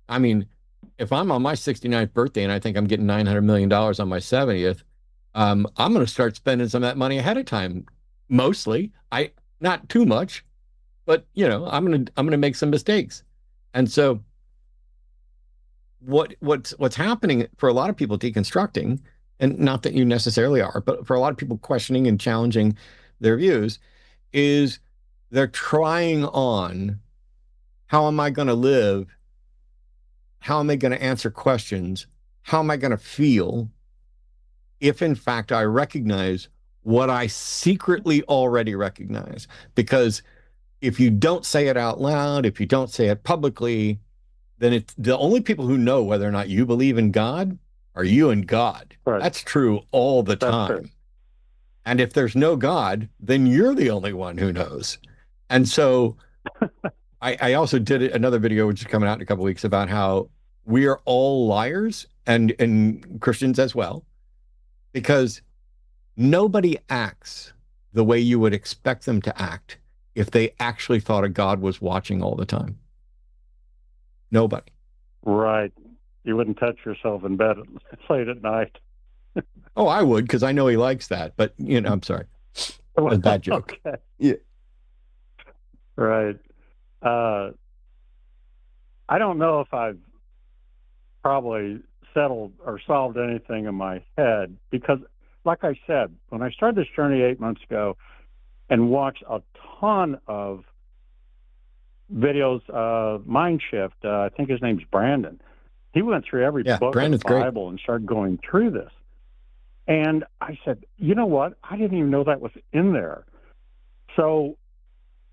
I mean, if I'm on my 69th birthday and I think I'm getting $900 million on my 70th, I'm going to start spending some of that money ahead of time. Mostly, not too much, but I'm gonna make some mistakes. And so what's happening for a lot of people deconstructing, and not that you necessarily are, but for a lot of people questioning and challenging their views, is they're trying on, how am I going to live? How am I going to answer questions? How am I going to feel if in fact I recognize what I secretly already recognize? Because if you don't say it out loud, if you don't say it publicly, then it's the only people who know whether or not you believe in God are you and God. Right. That's true all the That's time. true. And if there's no God, then you're the only one who knows. And so I also did another video, which is coming out in a couple of weeks, about how we are all liars, and Christians as well, because nobody acts the way you would expect them to act if they actually thought a God was watching all the time. Nobody. Right. You wouldn't touch yourself in bed late at night. Oh, I would, because I know he likes that. But, I'm sorry. A bad joke. Okay. Yeah. Right. I don't know if I've probably settled or solved anything in my head because, like I said, when I started this journey 8 months ago and watched a ton of videos, Mind Shift, I think his name's Brandon. He went through every book Brandon's of the Bible and started going through this. And I said, you know what? I didn't even know that was in there. So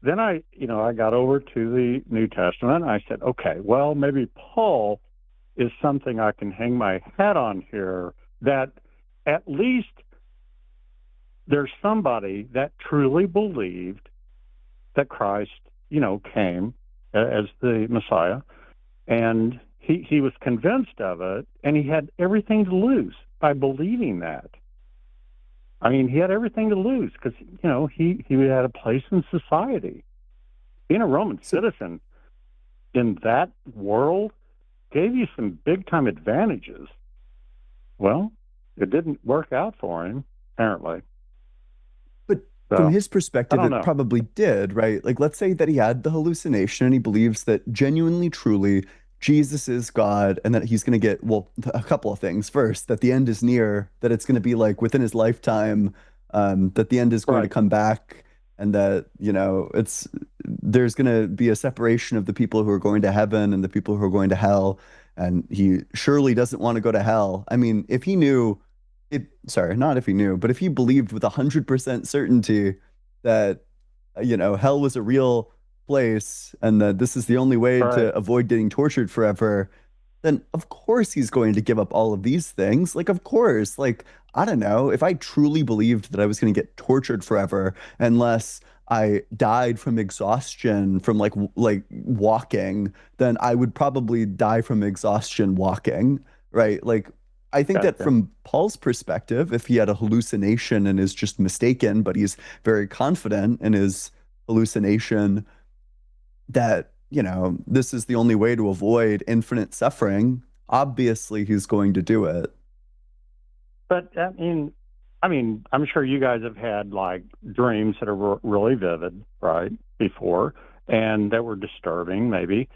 then I got over to the New Testament. And I said, okay, well, maybe Paul is something I can hang my hat on here, that at least there's somebody that truly believed that Christ, came as the Messiah, and he was convinced of it, and he had everything to lose by believing that. I mean, he had everything to lose because, he had a place in society. Being a Roman citizen in that world gave you some big-time advantages. Well, it didn't work out for him, apparently. But So, from his I perspective, don't it know. probably did, right? Like, let's say that he had the hallucination and he believes that genuinely, truly, Jesus is God and that he's going to get, well, a couple of things. First, that the end is near, that it's going to be like within his lifetime, that the end is going to Right. come back, and that, there's going to be a separation of the people who are going to heaven and the people who are going to hell. And he surely doesn't want to go to hell. I mean, if he knew, sorry, not if he knew, but if he believed with 100% certainty that, hell was a real place and that this is the only way Right. to avoid getting tortured forever, then of course he's going to give up all of these things. Like, of course, like, I don't know, if I truly believed that I was going to get tortured forever unless I died from exhaustion from like walking, then I would probably die from exhaustion walking, right? Like, I think that Gotcha. from Paul's perspective, if he had a hallucination and is just mistaken, but he's very confident in his hallucination, that, this is the only way to avoid infinite suffering, obviously he's going to do it. But I'm sure you guys have had like dreams that are really vivid, right? Before, and that were disturbing, maybe.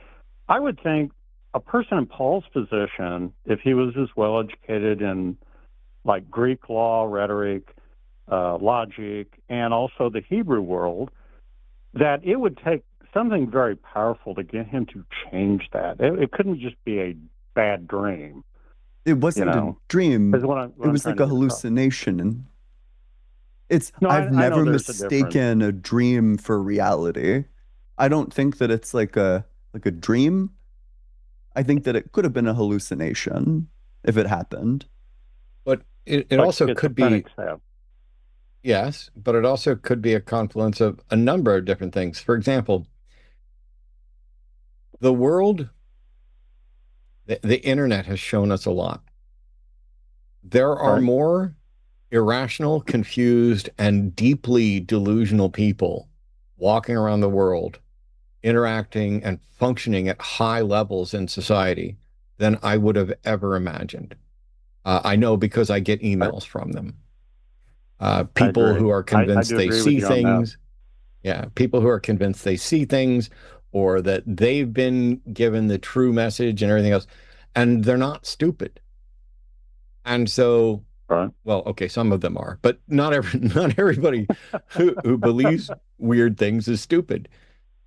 I would think a person in Paul's position, if he was as well educated in like Greek law, rhetoric, logic, and also the Hebrew world, that it would take something very powerful to get him to change that. It couldn't just be a bad dream. It You wasn't a know, dream. is It what I'm was trying like to a describe. hallucination. And No, I've I know never there's a difference. mistaken a dream for reality. I don't think that it's like a dream. I think that it could have been a hallucination if it happened. But it Like also could be, schizophrenics have. yes, but it also could be a confluence of a number of different things. For example, the world, the internet has shown us a lot. There are Right. more irrational, confused, and deeply delusional people walking around the world, interacting and functioning at high levels in society than I would have ever imagined. I know because I get Right. emails from them. I People agree. who are I convinced do they agree with see you on that. things. Yeah, people who are convinced they see things or that they've been given the true message and everything else, and they're not stupid. And so, Right. well, okay, some of them are, but not everybody who believes weird things is stupid.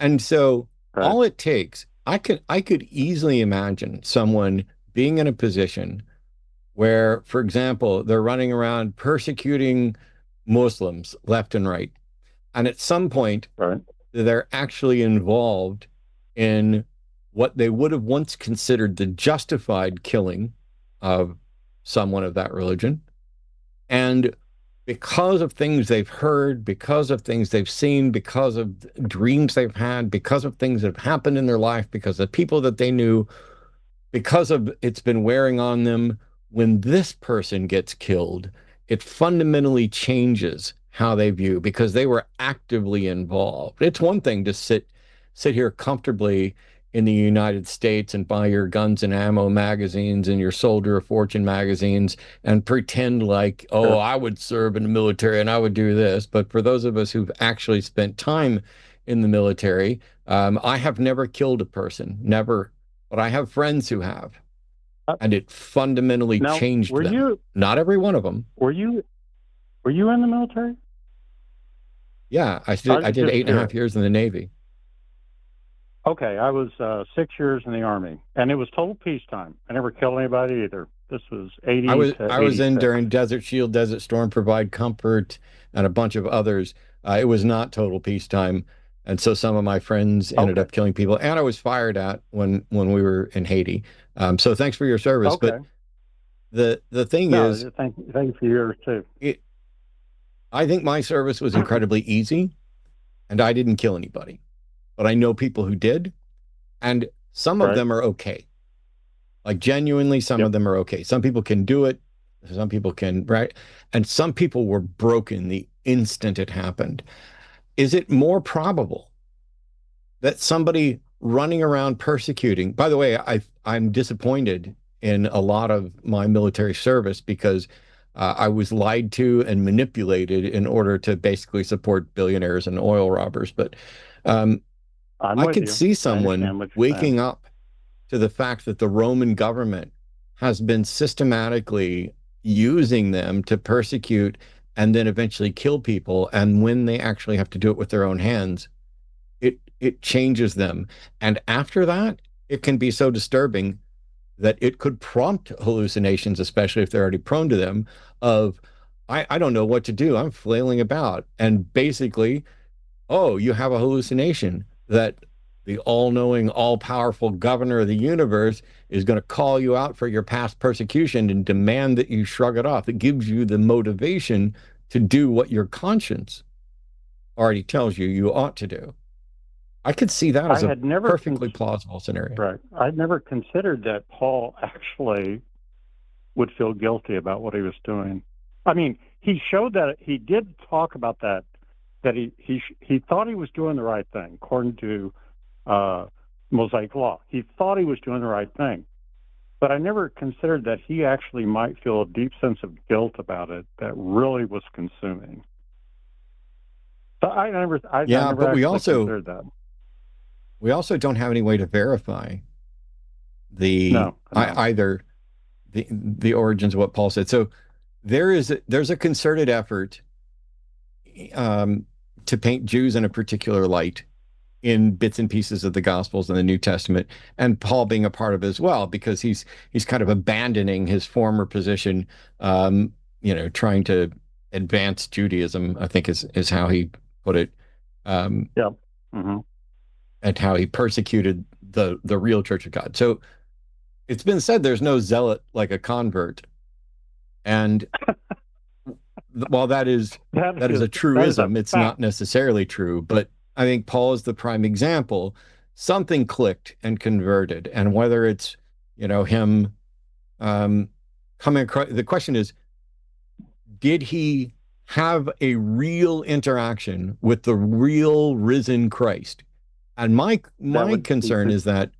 And so Right. all it takes, I could easily imagine someone being in a position where, for example, they're running around persecuting Muslims left and right. And at some point, Right. they're actually involved in what they would have once considered the justified killing of someone of that religion. And because of things they've heard, because of things they've seen, because of dreams they've had, because of things that have happened in their life, because of people that they knew, because of it's been wearing on them, when this person gets killed, it fundamentally changes how they view because they were actively involved. It's one thing to sit here comfortably in the United States and buy your guns and ammo magazines and your Soldier of Fortune magazines and pretend like, oh, Sure. I would serve in the military and I would do this. But for those of us who've actually spent time in the military, I have never killed a person, never, but I have friends who have, Uh, and it fundamentally Now, changed them. Not every one of them. were you were you in the military? Yeah, I I was did just 8.5 curious. years in the Navy. Okay, I was 6 years in the Army, and it was total peacetime. I never killed anybody either. This was I 80 was to I was in 86. during Desert Shield, Desert Storm, Provide Comfort, and a bunch of others. It was not total peacetime, and so some of my friends ended Okay. up killing people, and I was fired at when we were in Haiti. So thanks for your service. But Okay. the thing is, No, thank you for yours too. it I think my service was incredibly easy, and I didn't kill anybody, but I know people who did, and some of Right. them are okay. Like genuinely, some Yep. of them are okay. Some people can do it. Some people can, right? And some people were broken the instant it happened. Is it more probable that somebody running around persecuting, by the way, I'm disappointed in a lot of my military service because I was lied to and manipulated in order to basically support billionaires and oil robbers. But um, I'm I with could you. see I someone understand what you're saying. waking up to the fact that the Roman government has been systematically using them to persecute and then eventually kill people. And when they actually have to do it with their own hands, it changes them. And after that, it can be so disturbing that it could prompt hallucinations, especially if they're already prone to them, of I don't know what to do. I'm flailing about. And basically, oh, you have a hallucination that the all-knowing, all-powerful governor of the universe is going to call you out for your past persecution and demand that you shrug it off. It gives you the motivation to do what your conscience already tells you you ought to do. I could see that I as a had never perfectly plausible scenario. right. I'd never considered that Paul actually would feel guilty about what he was doing. I mean, he showed that he did talk about that he thought he was doing the right thing according to uh, Mosaic law. He thought he was doing the right thing, but I never considered that he actually might feel a deep sense of guilt about it that really was consuming. So I Yeah, never but we actually also considered that. we also don't have any way to verify the No. either the origins of what Paul said. So there's a concerted effort um, to paint Jews in a particular light in bits and pieces of the Gospels and the New Testament, and Paul being a part of it as well, because he's kind of abandoning his former position, trying to advance Judaism, I think is how he put it. Yeah. Mm-hmm. And how he persecuted the real Church of God. So it's been said there's no zealot like a convert. And while that is a truism, it's not necessarily true. But I think Paul is the prime example. Something clicked and converted. And whether it's, him coming across, the question is, did he have a real interaction with the real risen Christ? And my concern is that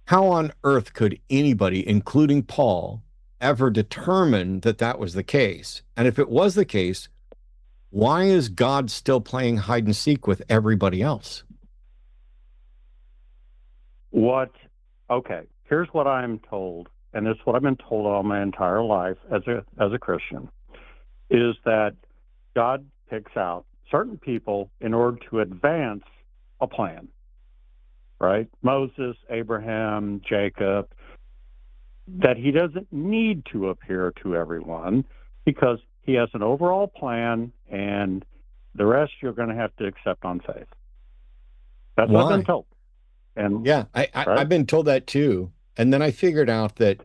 how on earth could anybody, including Paul, ever determine that that was the case? And if it was the case, why is God still playing hide and seek with everybody else? Okay, here's what I'm told, and this is what I've been told all my entire life as a Christian, is that God picks out certain people in order to advance a plan, right? Moses, Abraham, Jacob, that he doesn't need to appear to everyone because he has an overall plan, and the rest you're going to have to accept on faith. That's what I've been told. And yeah, I've been told that too. And then I figured out that,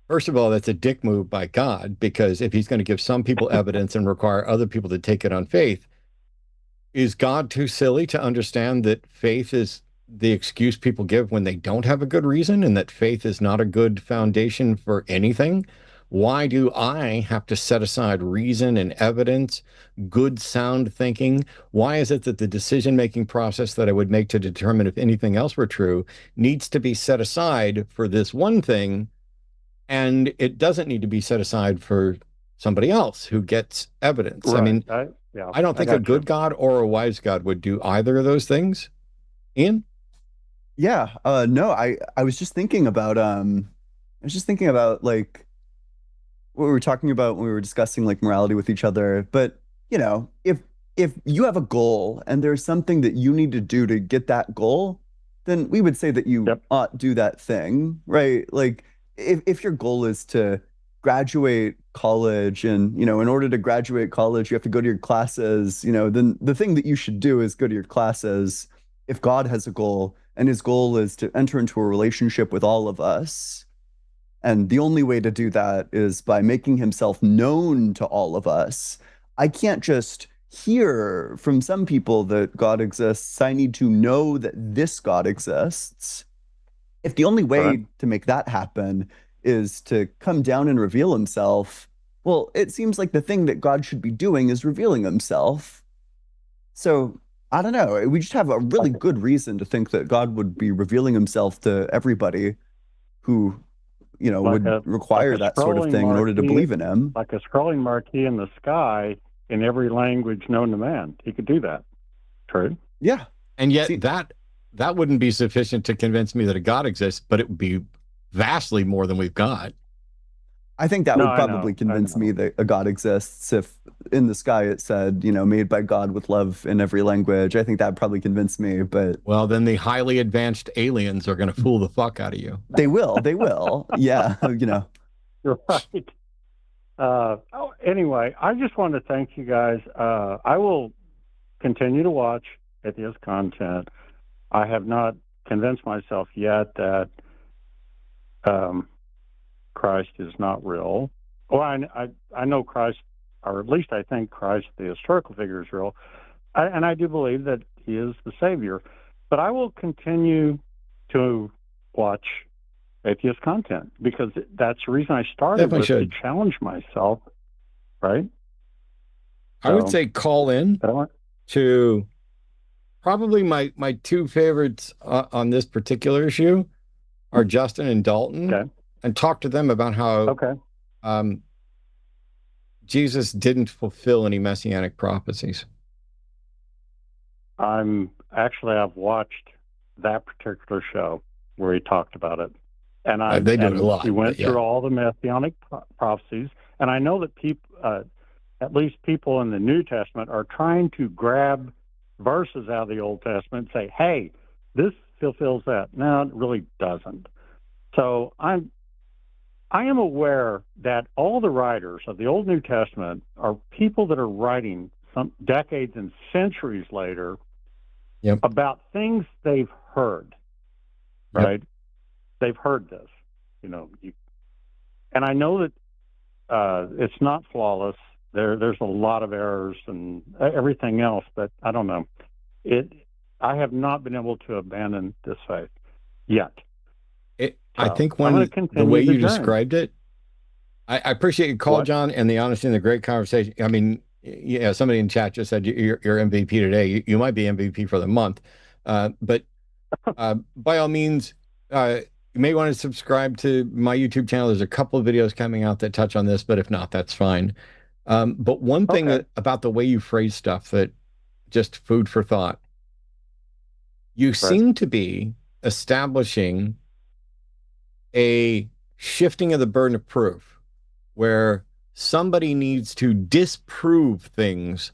first of all, that's a dick move by God, because if he's going to give some people evidence and require other people to take it on faith, is God too silly to understand that faith is the excuse people give when they don't have a good reason, and that faith is not a good foundation for anything? Why do I have to set aside reason and evidence, good sound thinking? Why is it that the decision-making process that I would make to determine if anything else were true needs to be set aside for this one thing, and it doesn't need to be set aside for somebody else who gets evidence? Right. I mean, I don't think a good God or a wise God would do either of those things. Ian? Yeah. No, I was just thinking about like what we were talking about when we were discussing like morality with each other. But, if you have a goal and there's something that you need to do to get that goal, then we would say that you ought do that thing, right? Like if your goal is to graduate college, and, in order to graduate college, you have to go to your classes, then the thing that you should do is go to your classes. If God has a goal, and his goal is to enter into a relationship with all of us, and the only way to do that is by making himself known to all of us, I can't just hear from some people that God exists. I need to know that this God exists. If the only way to make that happen is to come down and reveal himself, well, it seems like the thing that God should be doing is revealing himself. So I don't know. We just have a really good reason to think that God would be revealing himself to everybody who, would require that sort of thing in order to believe in him. Like a scrolling marquee in the sky in every language known to man. He could do that. True. Yeah. And yet that wouldn't be sufficient to convince me that a God exists, but it would be vastly more than we've got. I think that would probably convince me that a God exists if in the sky it said, made by God with love in every language. I think that would probably convince me, but... Well, then the highly advanced aliens are going to fool the fuck out of you. They will. Yeah, You're right. Anyway, I just want to thank you guys. I will continue to watch atheist content. I have not convinced myself yet that Christ is not real. Well, I know Christ, or at least I think Christ, the historical figure, is real. And I do believe that he is the Savior. But I will continue to watch atheist content because that's the reason I started to challenge myself, right? I would say call in to probably my two favorites on this particular issue are Justin and Dalton, and talk to them about how Jesus didn't fulfill any messianic prophecies. I've watched that particular show where he talked about it. And they did a lot. He went through all the messianic prophecies, and I know that people, at least people in the New Testament, are trying to grab verses out of the Old Testament and say, hey, this fulfills that. No, it really doesn't. So I am aware that all the writers of the Old New Testament are people that are writing some decades and centuries later about things they've heard, right? They've heard this, and I know that it's not flawless. There's a lot of errors and everything else, but I don't know. I have not been able to abandon this faith yet. I think the way you described it, I appreciate your call, John, and the honesty and the great conversation. I mean, yeah, somebody in chat just said you're MVP today. You might be MVP for the month, but by all means, you may want to subscribe to my YouTube channel. There's a couple of videos coming out that touch on this, but if not, that's fine. But one thing about the way you phrase stuff that just food for thought, you seem to be establishing a shifting of the burden of proof where somebody needs to disprove things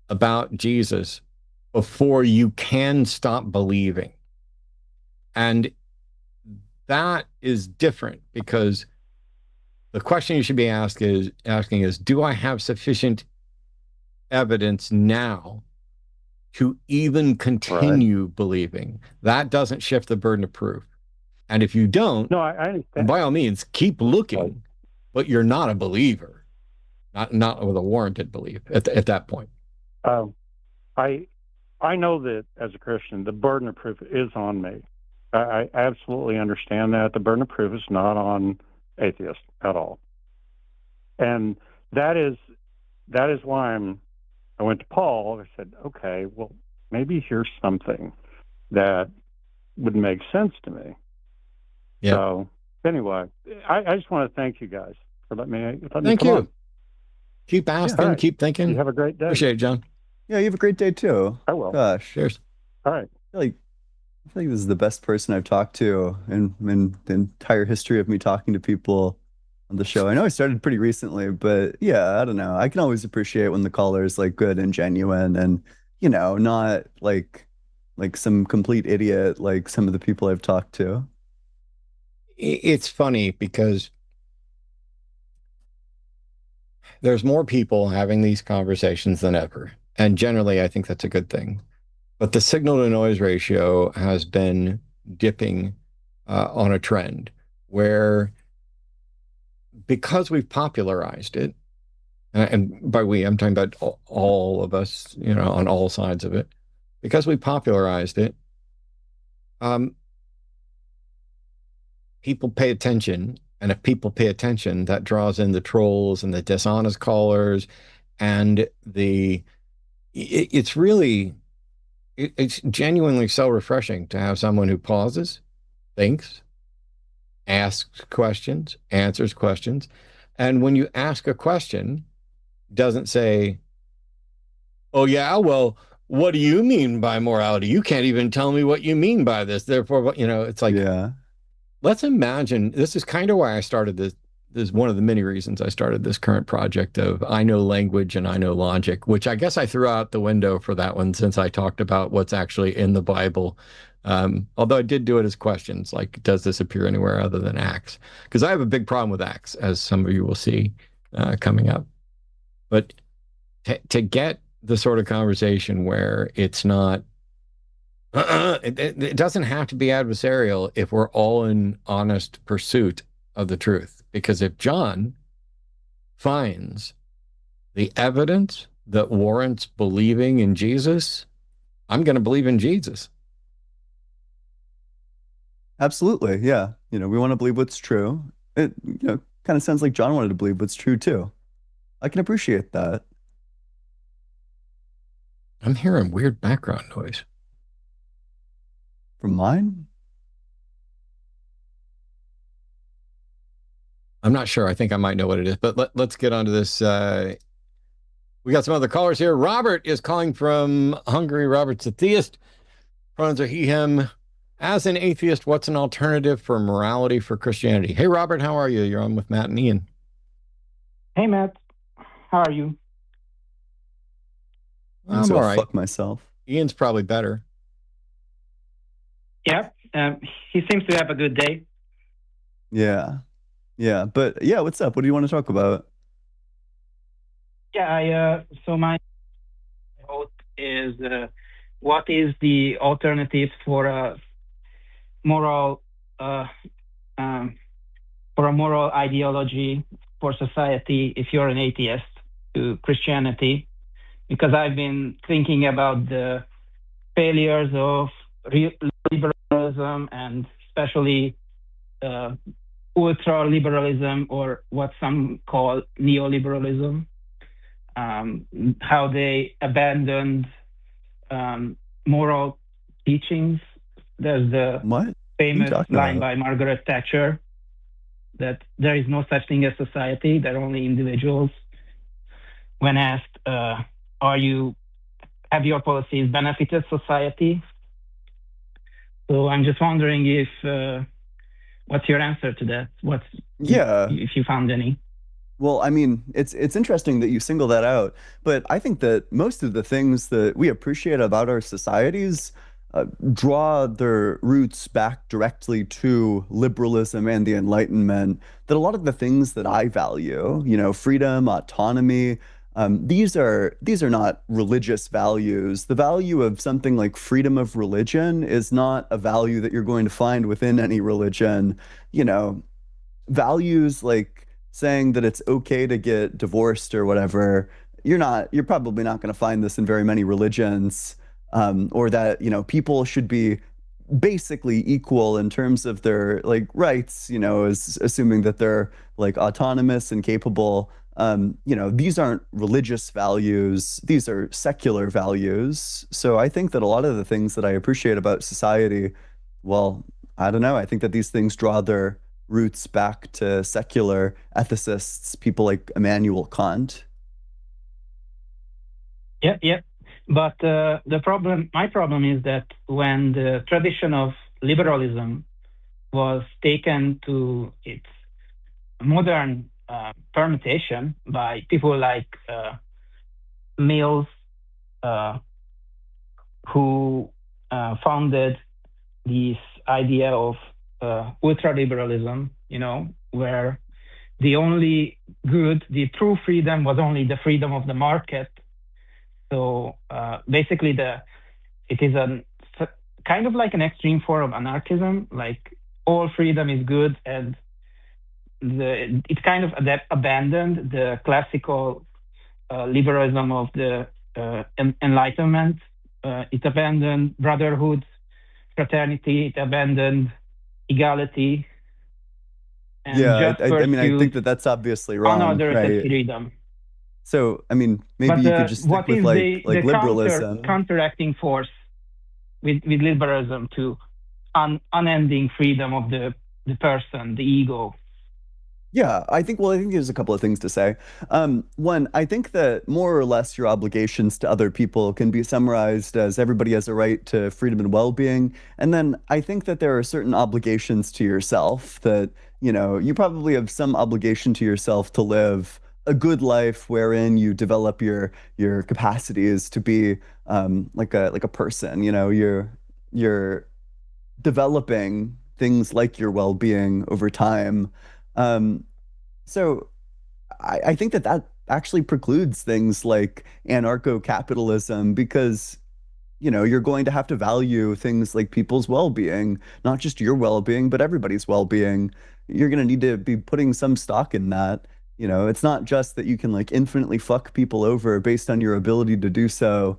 about Jesus before you can stop believing. And that is different because the question you should be asking is, do I have sufficient evidence now to even continue believing? That doesn't shift the burden of proof. And if you don't, no, I understand. By all means, keep looking, but you're not a believer, not with a warranted belief at that point. I know that as a Christian, the burden of proof is on me. I absolutely understand that. The burden of proof is not on atheists at all. And that is why I went to Paul. I said, okay, well, maybe here's something that would make sense to me. Yeah. So anyway, I just want to thank you guys for letting me thank come you. on. Keep asking, keep thinking. You have a great day. Appreciate it, John. Yeah, you have a great day too. I will. Gosh. Cheers. All right. I feel like this is the best person I've talked to in the entire history of me talking to people on the show. I know I started pretty recently, but yeah, I don't know. I can always appreciate when the caller is like good and genuine and, not like some complete idiot like some of the people I've talked to. It's funny because there's more people having these conversations than ever. And generally, I think that's a good thing. But the signal to noise ratio has been dipping on a trend where, because we've popularized it, and by we, I'm talking about all of us, on all sides of it, because we popularized it, people pay attention. And if people pay attention, that draws in the trolls and the dishonest callers. And it's genuinely so refreshing to have someone who pauses, thinks, asks questions, answers questions. And when you ask a question, doesn't say, oh, yeah, well, what do you mean by morality? You can't even tell me what you mean by this. Therefore, it's like, yeah. Let's imagine, this is kind of why I started this. This is one of the many reasons I started this current project of I know language and I know logic, which I guess I threw out the window for that one since I talked about what's actually in the Bible. Although I did do it as questions, like, does this appear anywhere other than Acts? Because I have a big problem with Acts, as some of you will see coming up. But to get the sort of conversation where it's not, it doesn't have to be adversarial if we're all in honest pursuit of the truth. Because if John finds the evidence that warrants believing in Jesus, I'm going to believe in Jesus. Absolutely. Yeah. We want to believe what's true. It, kind of sounds like John wanted to believe what's true too. I can appreciate that. I'm hearing weird background noise. From mine? I'm not sure. I think I might know what it is, but let's get on to this. We got some other callers here. Robert is calling from Hungary. Robert's a theist. Pronouns are he, him. As an atheist, what's an alternative for morality for Christianity? Hey, Robert, how are you? You're on with Matt and Ian. Hey, Matt. How are you? I'm all right. Fuck myself. Ian's probably better. Yeah, he seems to have a good day. Yeah. Yeah. But yeah, what's up? What do you want to talk about? Yeah, so my vote is what is the alternative for a moral um, for a moral ideology for society if you're an atheist to Christianity? Because I've been thinking about the failures of liberalism and especially uh, ultra liberalism, or what some call neoliberalism, how they abandoned moral teachings. There's the What? What are you famous talking line about? by Margaret Thatcher that there is no such thing as society, there are only individuals. When asked, have your policies benefited society? So I'm just wondering if what's your answer to that? Yeah. If you found any? Well, I mean, it's interesting that you single that out, but I think that most of the things that we appreciate about our societies draw their roots back directly to liberalism and the Enlightenment. That a lot of the things that I value, freedom, autonomy, these are not religious values. The value of something like freedom of religion is not a value that you're going to find within any religion. You know, values like saying that it's okay to get divorced or whatever, you're probably not going to find this in very many religions, or that, people should be basically equal in terms of their like rights, as assuming that they're like autonomous and capable. These aren't religious values, these are secular values. So I think that a lot of the things that I appreciate about society, well, I don't know, I think that these things draw their roots back to secular ethicists, people like Immanuel Kant. Yeah. But my problem is that when the tradition of liberalism was taken to its modern permutation by people like Mills, uh, who founded this idea of ultra-liberalism, where the only good, the true freedom was only the freedom of the market. So basically, it is kind of like an extreme form of anarchism, like all freedom is good, and it kind of abandoned the classical liberalism of the Enlightenment. It abandoned brotherhood, fraternity, it abandoned equality, and Yeah, just I mean, I think pursued that that's obviously wrong, unadulterated right? freedom. So, I mean, maybe But you could just stick what with is like the liberalism. counteracting force with liberalism to unending freedom of the person, the ego? Yeah, I think there's a couple of things to say. One, I think that more or less your obligations to other people can be summarized as everybody has a right to freedom and well-being. And then I think that there are certain obligations to yourself that, you probably have some obligation to yourself to live a good life wherein you develop your capacities to be like a person. You're developing things like your well-being over time. Um, so I think that that actually precludes things like anarcho-capitalism because, you're going to have to value things like people's well-being, not just your well-being, but everybody's well-being. You're going to need to be putting some stock in that. It's not just that you can like infinitely fuck people over based on your ability to do so.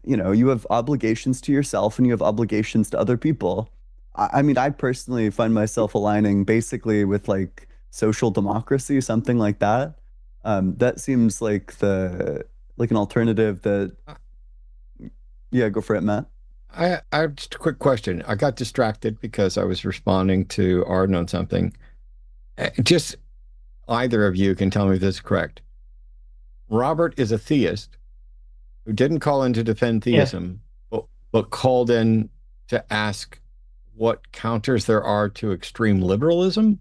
You have obligations to yourself and you have obligations to other people. I mean, I personally find myself aligning basically with like social democracy, something like that. That seems like an alternative that, yeah, go for it, Matt. I have just a quick question. I got distracted because I was responding to Arden on something. Just either of you can tell me if this is correct. Robert is a theist who didn't call in to defend Yes. theism, but called in to ask what counters there are to extreme liberalism.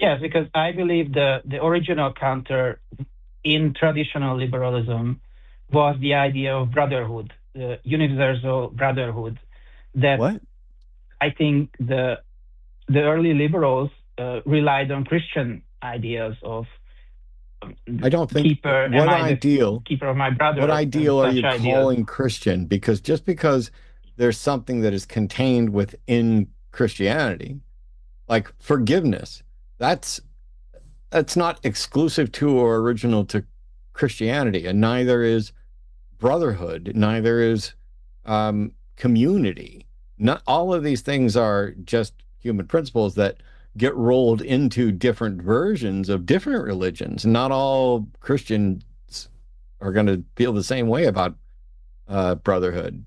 Yes, because I believe the original counter in traditional liberalism was the idea of brotherhood, the universal brotherhood. That What? I think the early liberals relied on Christian ideas of I don't think keeper. Am what I the ideal keeper of my what brother? And ideal are such you ideas. calling Christian? Because just because there's something that is contained within Christianity, like forgiveness, that's not exclusive to or original to Christianity, and neither is brotherhood, neither is community. Not all of these things are just human principles that get rolled into different versions of different religions. Not all Christians are going to feel the same way about brotherhood.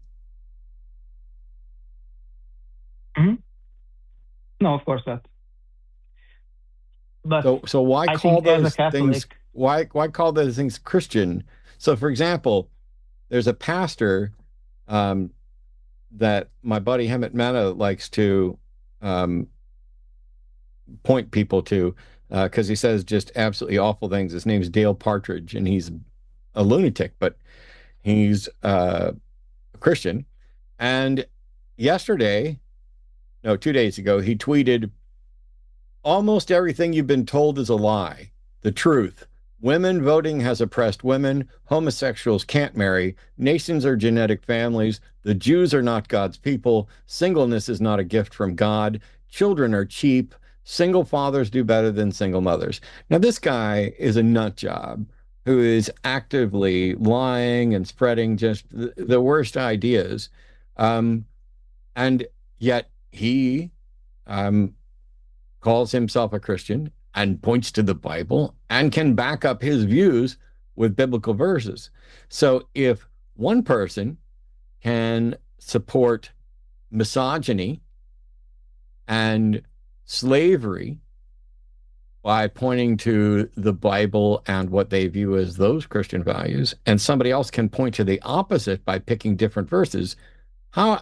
Mhm. No, of course not. But So why I call think as a those things Catholic, why call those things Christian? So, for example, there's a pastor um, that my buddy Hemet Mena likes to um, point people to because he says just absolutely awful things. His name's Dale Partridge, and he's a lunatic, but he's a Christian. And yesterday, no, 2 days ago, he tweeted, almost everything you've been told is a lie. The truth. Women voting has oppressed women. Homosexuals can't marry. Nations are genetic families. The Jews are not God's people. Singleness is not a gift from God. Children are cheap. Single fathers do better than single mothers. Now, this guy is a nut job who is actively lying and spreading just the worst ideas. Um, and yet he um, calls himself a Christian and points to the Bible and can back up his views with biblical verses. So if one person can support misogyny and slavery by pointing to the Bible and what they view as those Christian values, and somebody else can point to the opposite by picking different verses,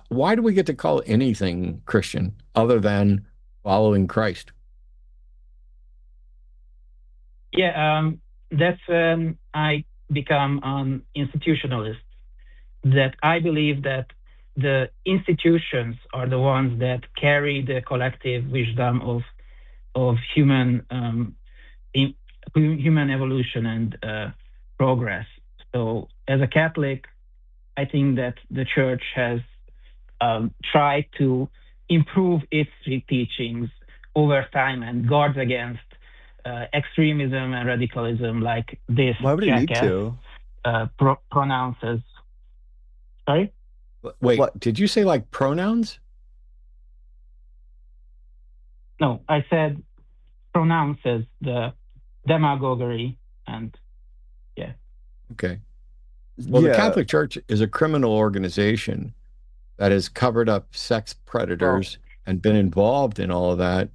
why do we get to call anything Christian other than following Christ? yeah, that's when I become an institutionalist. That I believe that the institutions are the ones that carry the collective wisdom of in, human evolution and progress. So, as a Catholic, I think that the Church has tried to improve its teachings over time and guards against extremism and radicalism, like this Why would it need jackass to? pronounces. Sorry? Wait, What? did you say like pronouns? No, I said pronounces the demagoguery and yeah. Okay. Well, the Yeah. Catholic Church is a criminal organization that has covered up sex Well, predators and been involved in all of that.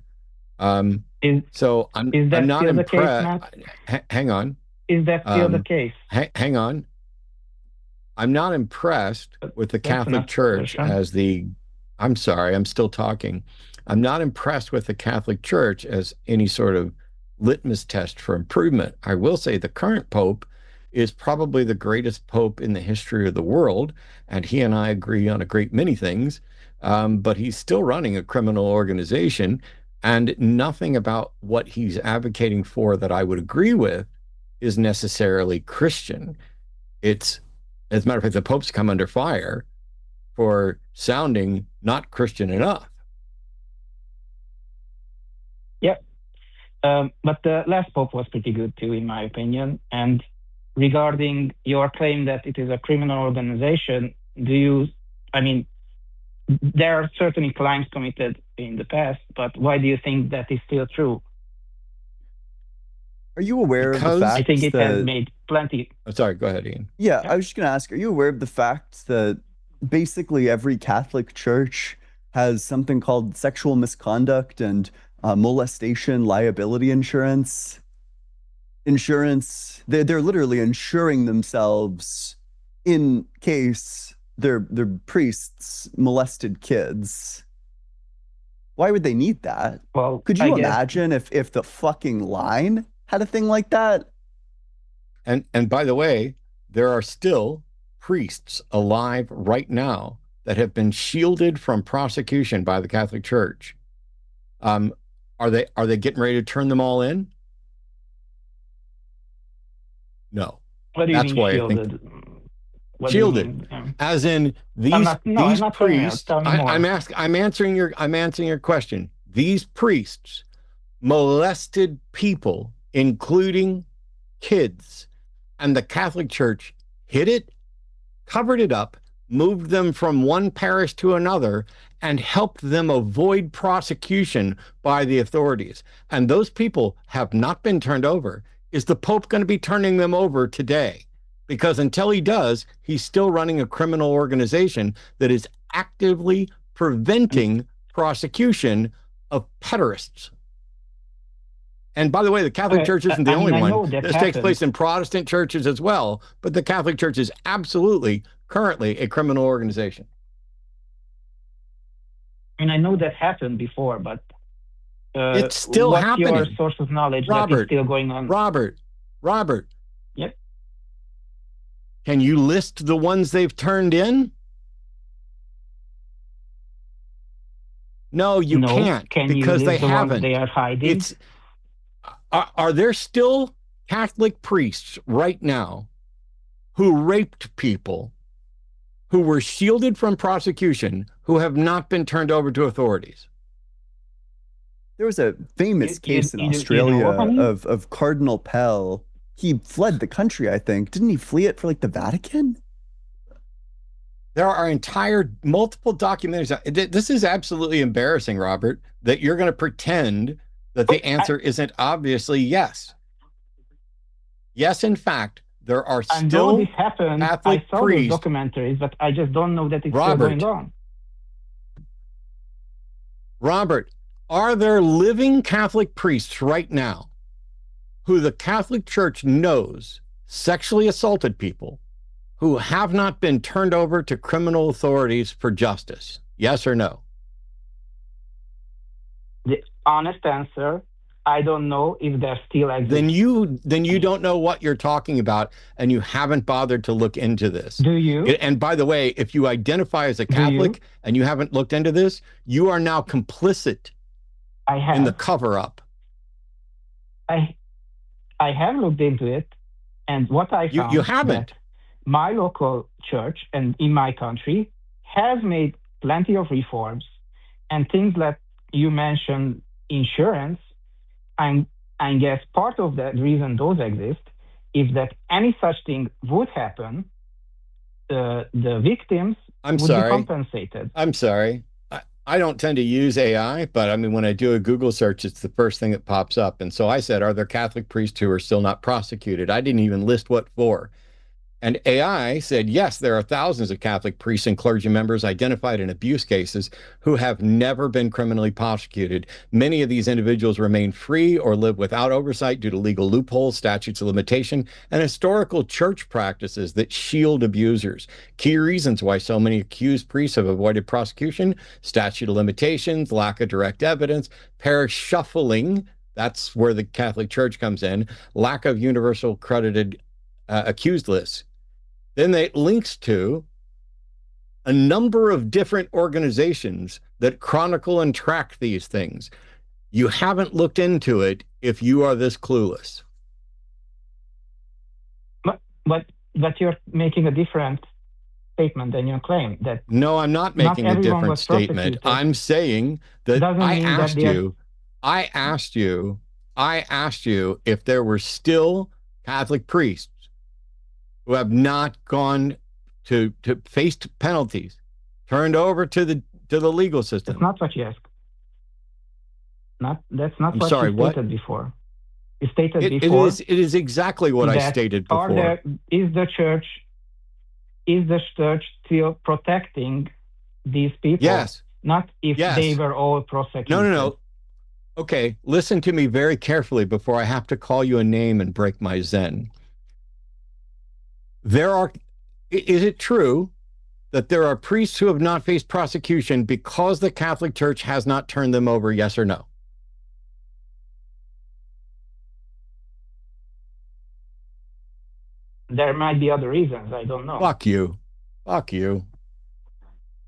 Um, is so is I'm that not still the case, impressed. Matt? Hang on. Is that still the case? Hang on. I'm not impressed with the That's Catholic enough Church question. as the, I'm sorry, I'm still talking. I'm not impressed with the Catholic Church as any sort of litmus test for improvement. I will say the current Pope is probably the greatest Pope in the history of the world, and he and I agree on a great many things, but he's still running a criminal organization, and nothing about what he's advocating for that I would agree with is necessarily Christian. It's, as a matter of fact, the Pope's come under fire for sounding not Christian enough. Yeah. But the last Pope was pretty good too, in my opinion. And regarding your claim that it is a criminal organization, I mean, there are certainly crimes committed in the past, but why do you think that is still true? Are you aware of the Because, I think fact it has that, made plenty. I'm sorry, go ahead, Ian. yeah, Yeah. I was just going to ask, are you aware of the fact that basically every Catholic church has something called sexual misconduct and molestation liability insurance? They're literally insuring themselves in case their priests molested kids. Why would they need that? Well, Could I you guess imagine if the fucking line had a thing like that? And by the way, there are still priests alive right now that have been shielded from prosecution by the Catholic Church. Are they getting ready to turn them all in? No. What do you That's mean why shielded? I think What do you shielded, mean? as in I'm not telling you. priests. Tell me more. I'm answering your question. These priests molested people, including kids, and the Catholic Church hid it, covered it up, moved them from one parish to another, and helped them avoid prosecution by the authorities. And those people have not been turned over. Is the Pope going to be turning them over today? Because until he does, he's still running a criminal organization that is actively preventing prosecution of pederasts. And by the way, the Catholic Church isn't the only one. This takes place in Protestant churches as well, but the Catholic Church is absolutely currently a criminal organization. I mean, I know that happened before, but it's still what's happening. Your source of knowledge that is still going on? Robert. Yep. Can you list the ones they've turned in? No, you can't. Because they haven't. They are hiding. Are there still Catholic priests right now who raped people, who were shielded from prosecution, who have not been turned over to authorities? There was a famous case in Australia of Cardinal Pell. He fled the country, I think. Didn't he flee it for like the Vatican? There are multiple documentaries. This is absolutely embarrassing, Robert, that you're going to pretend that the answer isn't obviously yes. Yes, in fact, there are still this happened, Catholic I saw priests. Those documentaries, but I just don't know that it's still going on. Robert, are there living Catholic priests right now who the Catholic Church knows sexually assaulted people who have not been turned over to criminal authorities for justice? Yes or no? The honest answer, I don't know if they're still existing. Then you don't know what you're talking about, and you haven't bothered to look into this. Do you? And by the way, if you identify as a Catholic and you haven't looked into this, you are now complicit in the cover-up. I have looked into it, and what I found you haven't. My local church and in my country has made plenty of reforms, and things that you mentioned, insurance, I guess part of the reason those exist is that any such thing would happen, the victims would be compensated. I'm sorry. I don't tend to use AI, but I mean, when I do a Google search, it's the first thing that pops up. And so I said, are there Catholic priests who are still not prosecuted? I didn't even list what for. And AI said, yes, there are thousands of Catholic priests and clergy members identified in abuse cases who have never been criminally prosecuted. Many of these individuals remain free or live without oversight due to legal loopholes, statutes of limitation, and historical church practices that shield abusers. Key reasons why so many accused priests have avoided prosecution: statute of limitations, lack of direct evidence, parish shuffling, that's where the Catholic Church comes in, lack of universal credited accused lists. Then it links to a number of different organizations that chronicle and track these things. You haven't looked into it if you are this clueless. But you're making a different statement than your claim. That no, I'm not making a different statement. I'm saying that I asked you if there were still Catholic priests who have not gone to face penalties, turned over to the legal system. That's not what you asked. That's not what you stated before. You stated before. It is exactly what I stated before. Is the church still protecting these people? Yes. Not if they were all prosecuted. No. Okay, listen to me very carefully before I have to call you a name and break my zen. Is it true that there are priests who have not faced prosecution because the Catholic Church has not turned them over, yes or no? there might be other reasons. I don't know. Fuck you. Fuck you.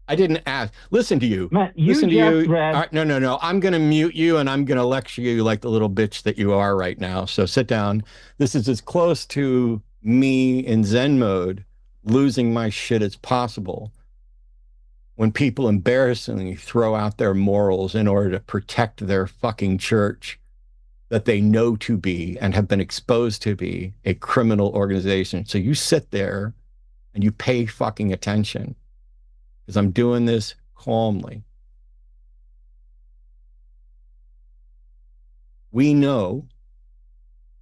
I didn't ask. Listen to you. Man, you Listen to just you. read. No. I'm going to mute you and I'm going to lecture you like the little bitch that you are right now. So sit down. This is as close to me in Zen mode, losing my shit as possible when people embarrassingly throw out their morals in order to protect their fucking church that they know to be and have been exposed to be a criminal organization. So you sit there and you pay fucking attention. Because I'm doing this calmly. We know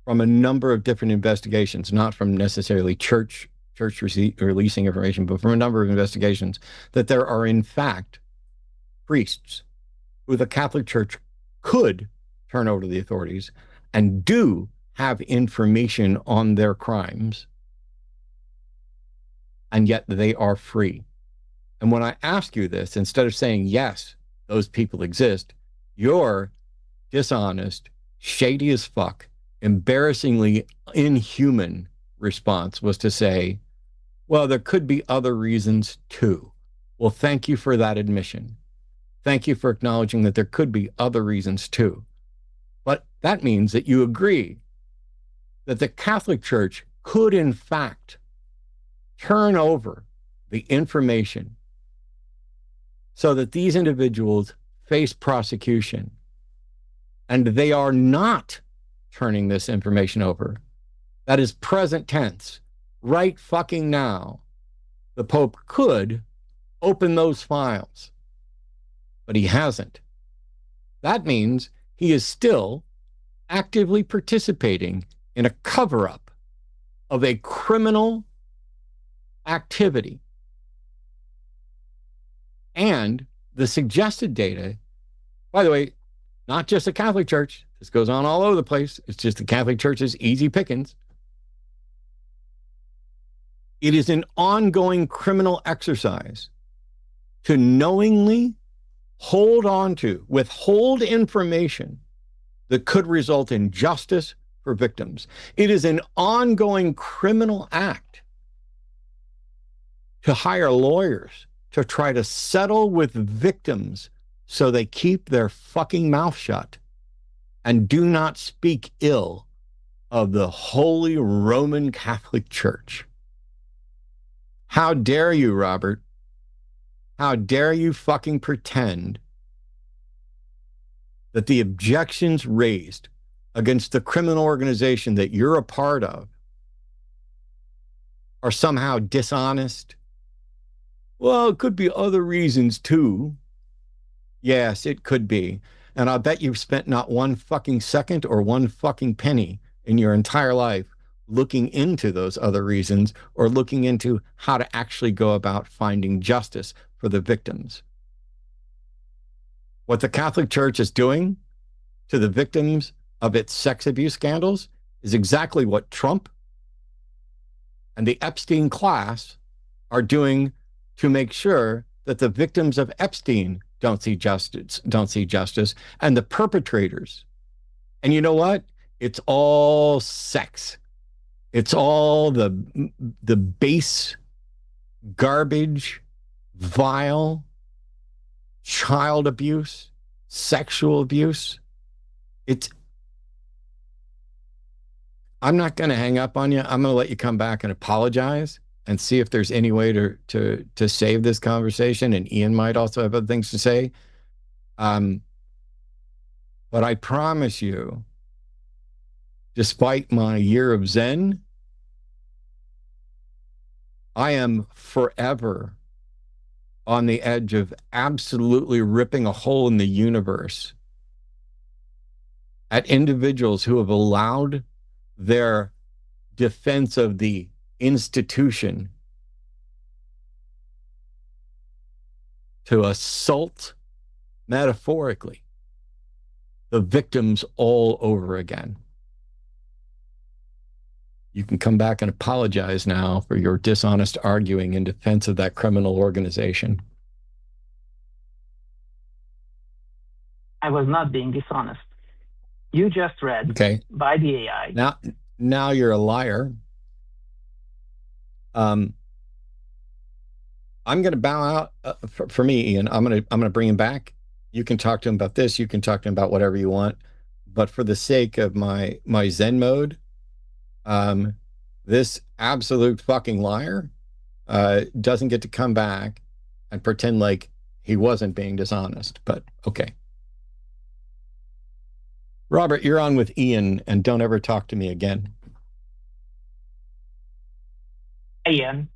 from a number of different investigations, not from necessarily church releasing information, but from a number of investigations, that there are in fact priests who the Catholic Church could turn over to the authorities and do have information on their crimes, and yet they are free. And when I ask you this, instead of saying, yes, those people exist, your dishonest, shady as fuck, embarrassingly inhuman response was to say, well, there could be other reasons too. Well, thank you for that admission. Thank you for acknowledging that there could be other reasons too. But that means that you agree that the Catholic Church could, in fact, turn over the information so that these individuals face prosecution, and they are not turning this information over. That is present tense. Right fucking now, the Pope could open those files, but he hasn't. That means he is still actively participating in a cover-up of a criminal activity. And the suggested data, by the way, not just the Catholic Church, this goes on all over the place. It's just the Catholic Church's easy pickings. It is an ongoing criminal exercise to knowingly hold on to, withhold information that could result in justice for victims. It is an ongoing criminal act to hire lawyers to try to settle with victims so they keep their fucking mouth shut and do not speak ill of the Holy Roman Catholic Church. How dare you, Robert? How dare you fucking pretend that the objections raised against the criminal organization that you're a part of are somehow dishonest? Well, it could be other reasons too. Yes, it could be. And I'll bet you've spent not one fucking second or one fucking penny in your entire life looking into those other reasons or looking into how to actually go about finding justice for the victims. What the Catholic Church is doing to the victims of its sex abuse scandals is exactly what Trump and the Epstein class are doing to make sure that the victims of Epstein don't see justice, and the perpetrators. And you know what? It's all sex. It's all the base, garbage, vile, child abuse, sexual abuse. I'm not going to hang up on you. I'm going to let you come back and apologize and see if there's any way to save this conversation. And Ian might also have other things to say. But I promise you, despite my year of Zen, I am forever on the edge of absolutely ripping a hole in the universe at individuals who have allowed their defense of the institution to assault, metaphorically, the victims all over again. You can come back and apologize now for your dishonest arguing in defense of that criminal organization. I was not being dishonest. You just read by the AI. Now you're a liar. Um, I'm going to bow out for me, Ian. I'm going to bring him back. You can talk to him about this. You can talk to him about whatever you want. But for the sake of my Zen mode, um, this absolute fucking liar doesn't get to come back and pretend like he wasn't being dishonest. But okay. Robert, you're on with Ian, and don't ever talk to me again. Ian,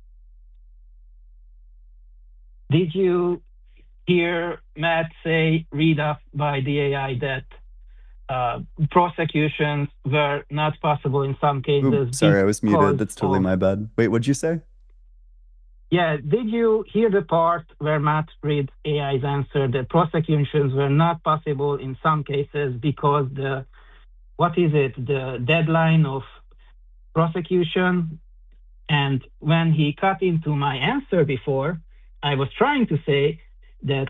did you hear Matt say, read up by the AI, that prosecutions were not possible in some cases? Ooh, sorry, I was muted. That's totally of, my bad. Wait, what'd you say? Yeah, did you hear the part where Matt read AI's answer that prosecutions were not possible in some cases because the deadline of prosecution? And when he cut into my answer before, I was trying to say that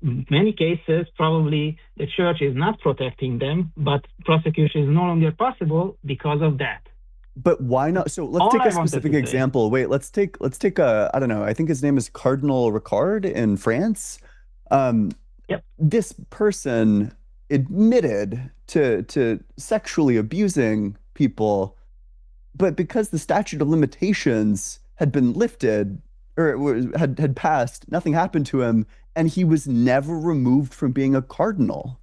many cases, probably the church is not protecting them, but prosecution is no longer possible because of that. But why not? So let's All take I a wanted specific to say. example. Wait, let's take a, I don't know, I think his name is Cardinal Ricard in France. Yep. This person admitted to sexually abusing people, but because the statute of limitations had been lifted or had passed, nothing happened to him, and he was never removed from being a cardinal.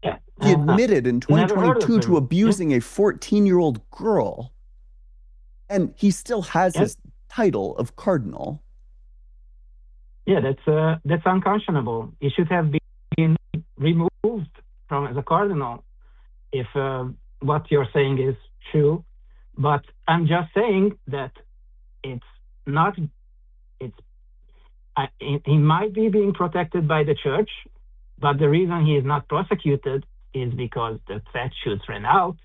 Yeah. He admitted in Never heard of 2022 to him. abusing a 14-year-old girl, and he still has Yep. his title of cardinal. Yeah, that's unconscionable. He should have been removed from as a cardinal if what you're saying is true. But I'm just saying that it's not. He might be being protected by the church, but the reason he is not prosecuted is because the statutes ran out,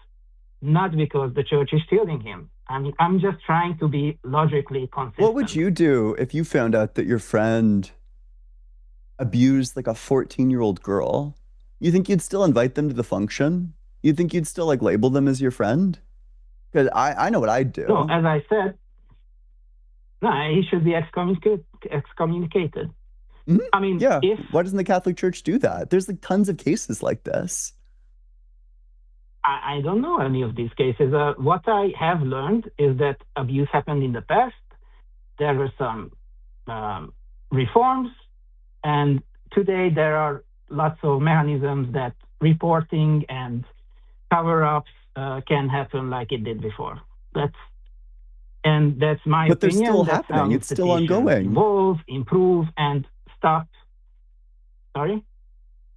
not because the church is shielding him. I'm just trying to be logically consistent. What would you do if you found out that your friend abused like a 14-year-old girl? You think you'd still invite them to the function? You think you'd still like label them as your friend? Because I know what I'd do. No, as I said, no, he should be excommunicated. Mhm. I mean, Yeah. if Why doesn't the Catholic Church do that? There's like tons of cases like this. I don't know any of these cases. What I have learned is that abuse happened in the past. There were some reforms, and today there are lots of mechanisms that reporting and cover-ups can happen like it did before. That's my But they're opinion. still That's how happening. It's still institutions ongoing. evolve, improve, and stop. Sorry?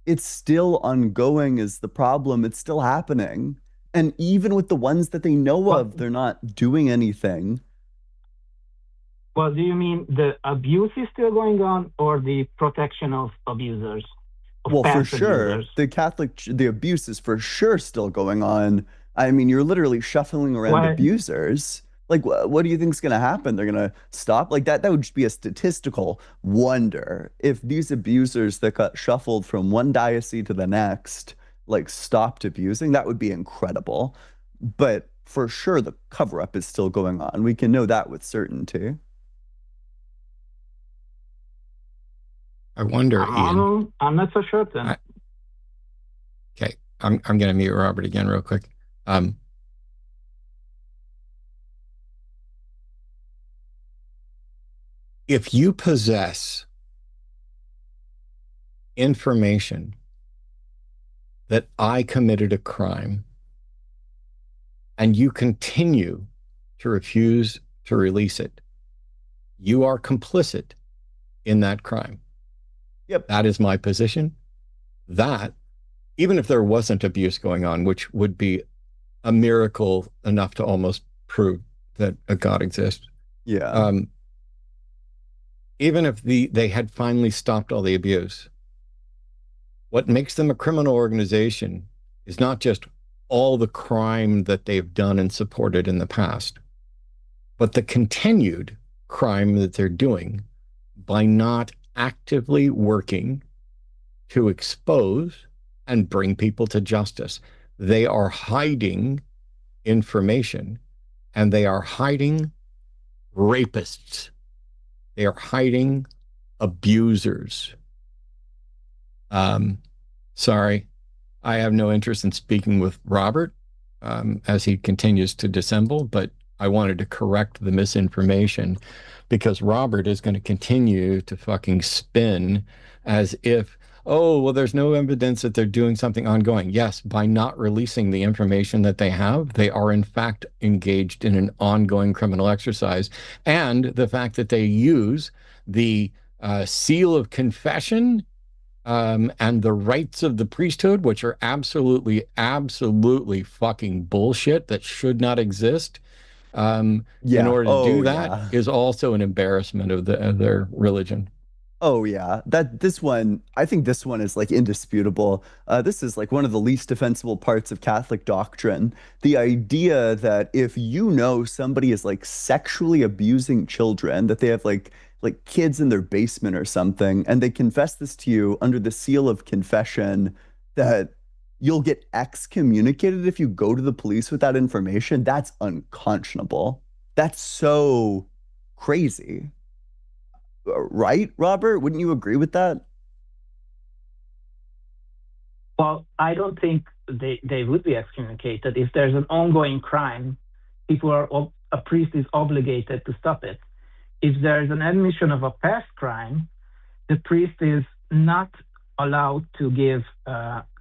It's still ongoing is the problem. It's still happening. And even with the ones that they know of, they're not doing anything. Well, do you mean the abuse is still going on or the protection of abusers? Well, for sure, the abuse is for sure still going on. I mean, you're literally shuffling around abusers. Like, what do you think's going to happen? They're going to stop? Like that would just be a statistical wonder. If these abusers that got shuffled from one diocese to the next, like stopped abusing, that would be incredible. But for sure, the cover-up is still going on. We can know that with certainty. I wonder, Ian. I'm not so certain. Okay, I'm going to mute Robert again real quick. If you possess information that I committed a crime and you continue to refuse to release it, you are complicit in that crime. Yep. That is my position. That, even if there wasn't abuse going on, which would be a miracle enough to almost prove that a God exists. Yeah. Even if they had finally stopped all the abuse, what makes them a criminal organization is not just all the crime that they've done and supported in the past, but the continued crime that they're doing by not actively working to expose and bring people to justice. They are hiding information and they are hiding rapists. They are hiding abusers. Sorry, I have no interest in speaking with Robert as he continues to dissemble, but I wanted to correct the misinformation because Robert is going to continue to fucking spin as if, oh, well, there's no evidence that they're doing something ongoing. Yes, by not releasing the information that they have, they are in fact engaged in an ongoing criminal exercise. And the fact that they use the seal of confession and the rights of the priesthood, which are absolutely, absolutely fucking bullshit that should not exist. In Yeah. order to do Oh, that yeah. is also an embarrassment of their religion. Oh yeah, this one, I think this one is like indisputable. This is like one of the least defensible parts of Catholic doctrine. The idea that if you know somebody is like sexually abusing children, that they have like kids in their basement or something, and they confess this to you under the seal of confession, that you'll get excommunicated if you go to the police with that information, that's unconscionable. That's so crazy. Right, Robert? Wouldn't you agree with that? Well, I don't think they would be excommunicated. If there's an ongoing crime, a priest is obligated to stop it. If there's an admission of a past crime, the priest is not allowed to give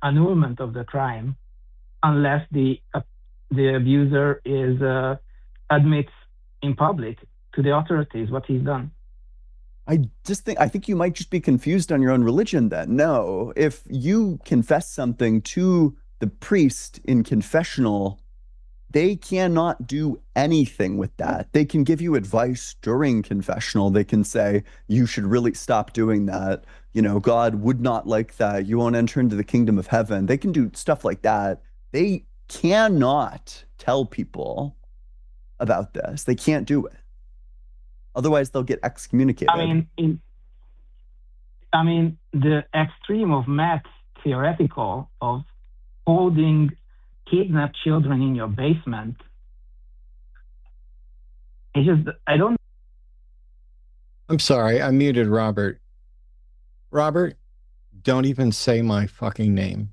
annulment of the crime unless the abuser admits in public to the authorities what he's done. I think you might just be confused on your own religion then. No, if you confess something to the priest in confessional, they cannot do anything with that. They can give you advice during confessional. They can say, you should really stop doing that. You know, God would not like that. You won't enter into the kingdom of heaven. They can do stuff like that. They cannot tell people about this. They can't do it. Otherwise, they'll get excommunicated. I mean, the extreme of math theoretical of holding kidnapped children in your basement. I don't. I'm sorry, I muted Robert. Robert, don't even say my fucking name.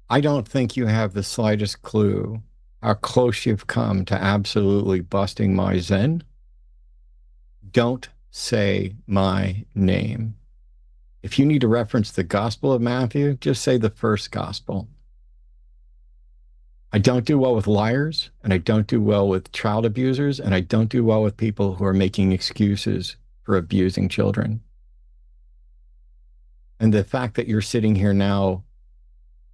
I don't think you have the slightest clue how close you've come to absolutely busting my zen. Don't say my name. If you need to reference the Gospel of Matthew, just say the first gospel. I don't do well with liars, and I don't do well with child abusers, and I don't do well with people who are making excuses for abusing children. And the fact that you're sitting here now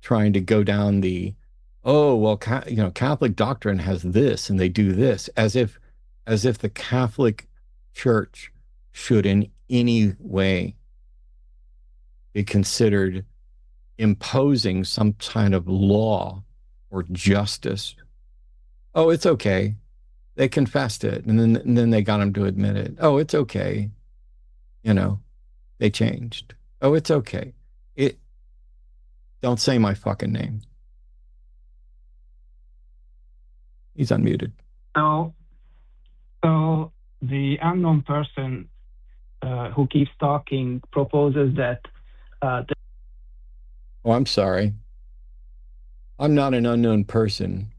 trying to go down the, oh, well, Catholic doctrine has this and they do this, as if the Catholic Church should in any way be considered imposing some kind of law or justice. Oh, it's okay. They confessed it, and then they got him to admit it. Oh, it's okay. You know, they changed. Oh, it's okay. Don't say my fucking name. He's unmuted. So the unknown person who keeps talking proposes that. Oh, I'm sorry. I'm not an unknown person.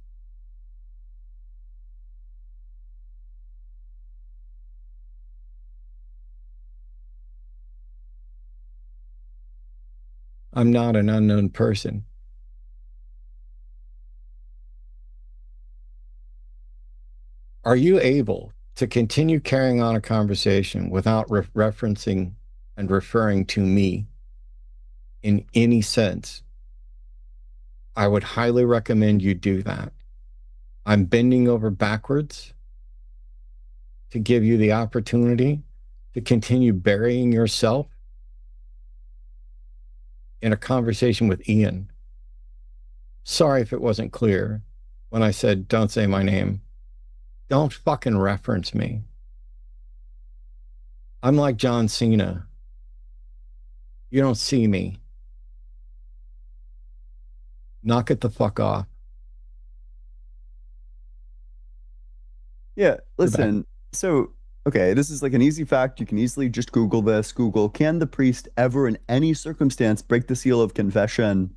I'm not an unknown person. Are you able to continue carrying on a conversation without referencing and referring to me in any sense? I would highly recommend you do that. I'm bending over backwards to give you the opportunity to continue burying yourself in a conversation with Ian. Sorry if it wasn't clear when I said, don't say my name. Don't fucking reference me. I'm like John Cena. You don't see me. Knock it the fuck off. Yeah, The back. listen. So, okay, this is like an easy fact. You can easily just Google this. Google, can the priest ever in any circumstance break the seal of confession?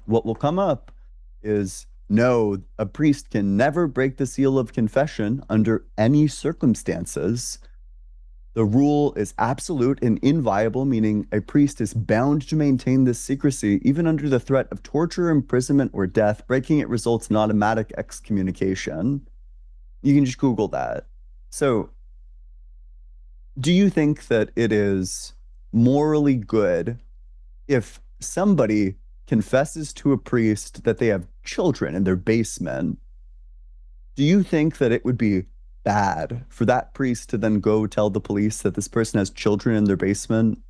What will come up is no, a priest can never break the seal of confession under any circumstances. The rule is absolute and inviolable, meaning a priest is bound to maintain this secrecy even under the threat of torture, imprisonment, or death. Breaking it results in automatic excommunication. You can just Google that. So, do you think that it is morally good if somebody confesses to a priest that they have children in their basement? Do you think that it would be bad for that priest to then go tell the police that this person has children in their basement?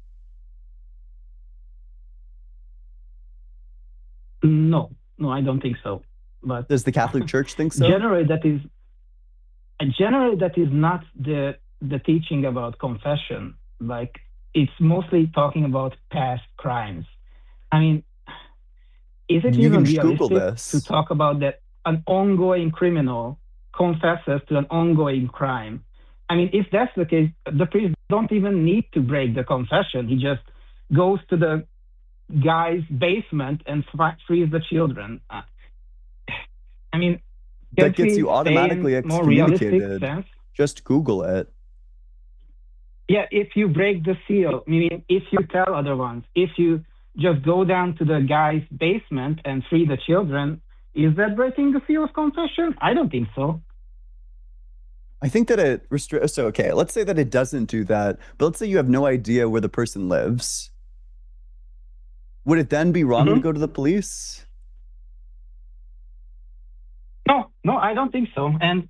No, no, I don't think so. But Does the Catholic Church think so? generally, that is not the teaching about confession. Like, it's mostly talking about past crimes. I mean, is it You even can just Google realistic to this. talk about that an ongoing criminal confesses to an ongoing crime? I mean, if that's the case, the priest don't even need to break the confession. He just goes to the guy's basement and frees the children. I mean, That can't gets we you say in automatically more realistic excommunicated. sense? Just Google it. Yeah, if you break the seal, meaning if you tell other ones, if you just go down to the guy's basement and free the children, is that breaking the seal of confession? I don't think so. I think that it restricts. So, okay, let's say that it doesn't do that, but let's say you have no idea where the person lives. Would it then be wrong to go to the police? No, I don't think so. And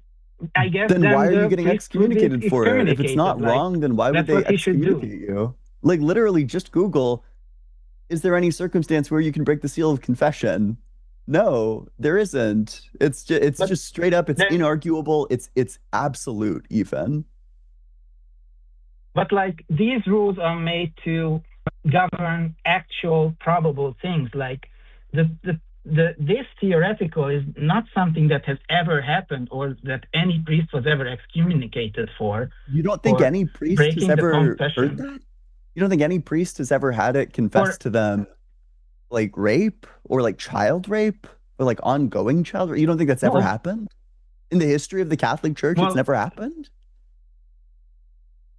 I guess Then why are you the getting priest would be excommunicated for it? If it's not excommunicated. Like, wrong, then why would that's they what he should do. excommunicate you? Like literally just Google, is there any circumstance where you can break the seal of confession? No, there isn't. It's But just straight up, it's then, inarguable, it's absolute even. but like, these rules are made to govern actual probable things. Like, this theoretical is not something that has ever happened or that any priest was ever excommunicated for You don't think any priest has breaking the ever heard confession. that? You don't think any priest has ever had it Or confessed to them like rape or like child rape or like ongoing child rape? You don't think that's ever no, happened? In the history of the Catholic Church, it's well, never happened?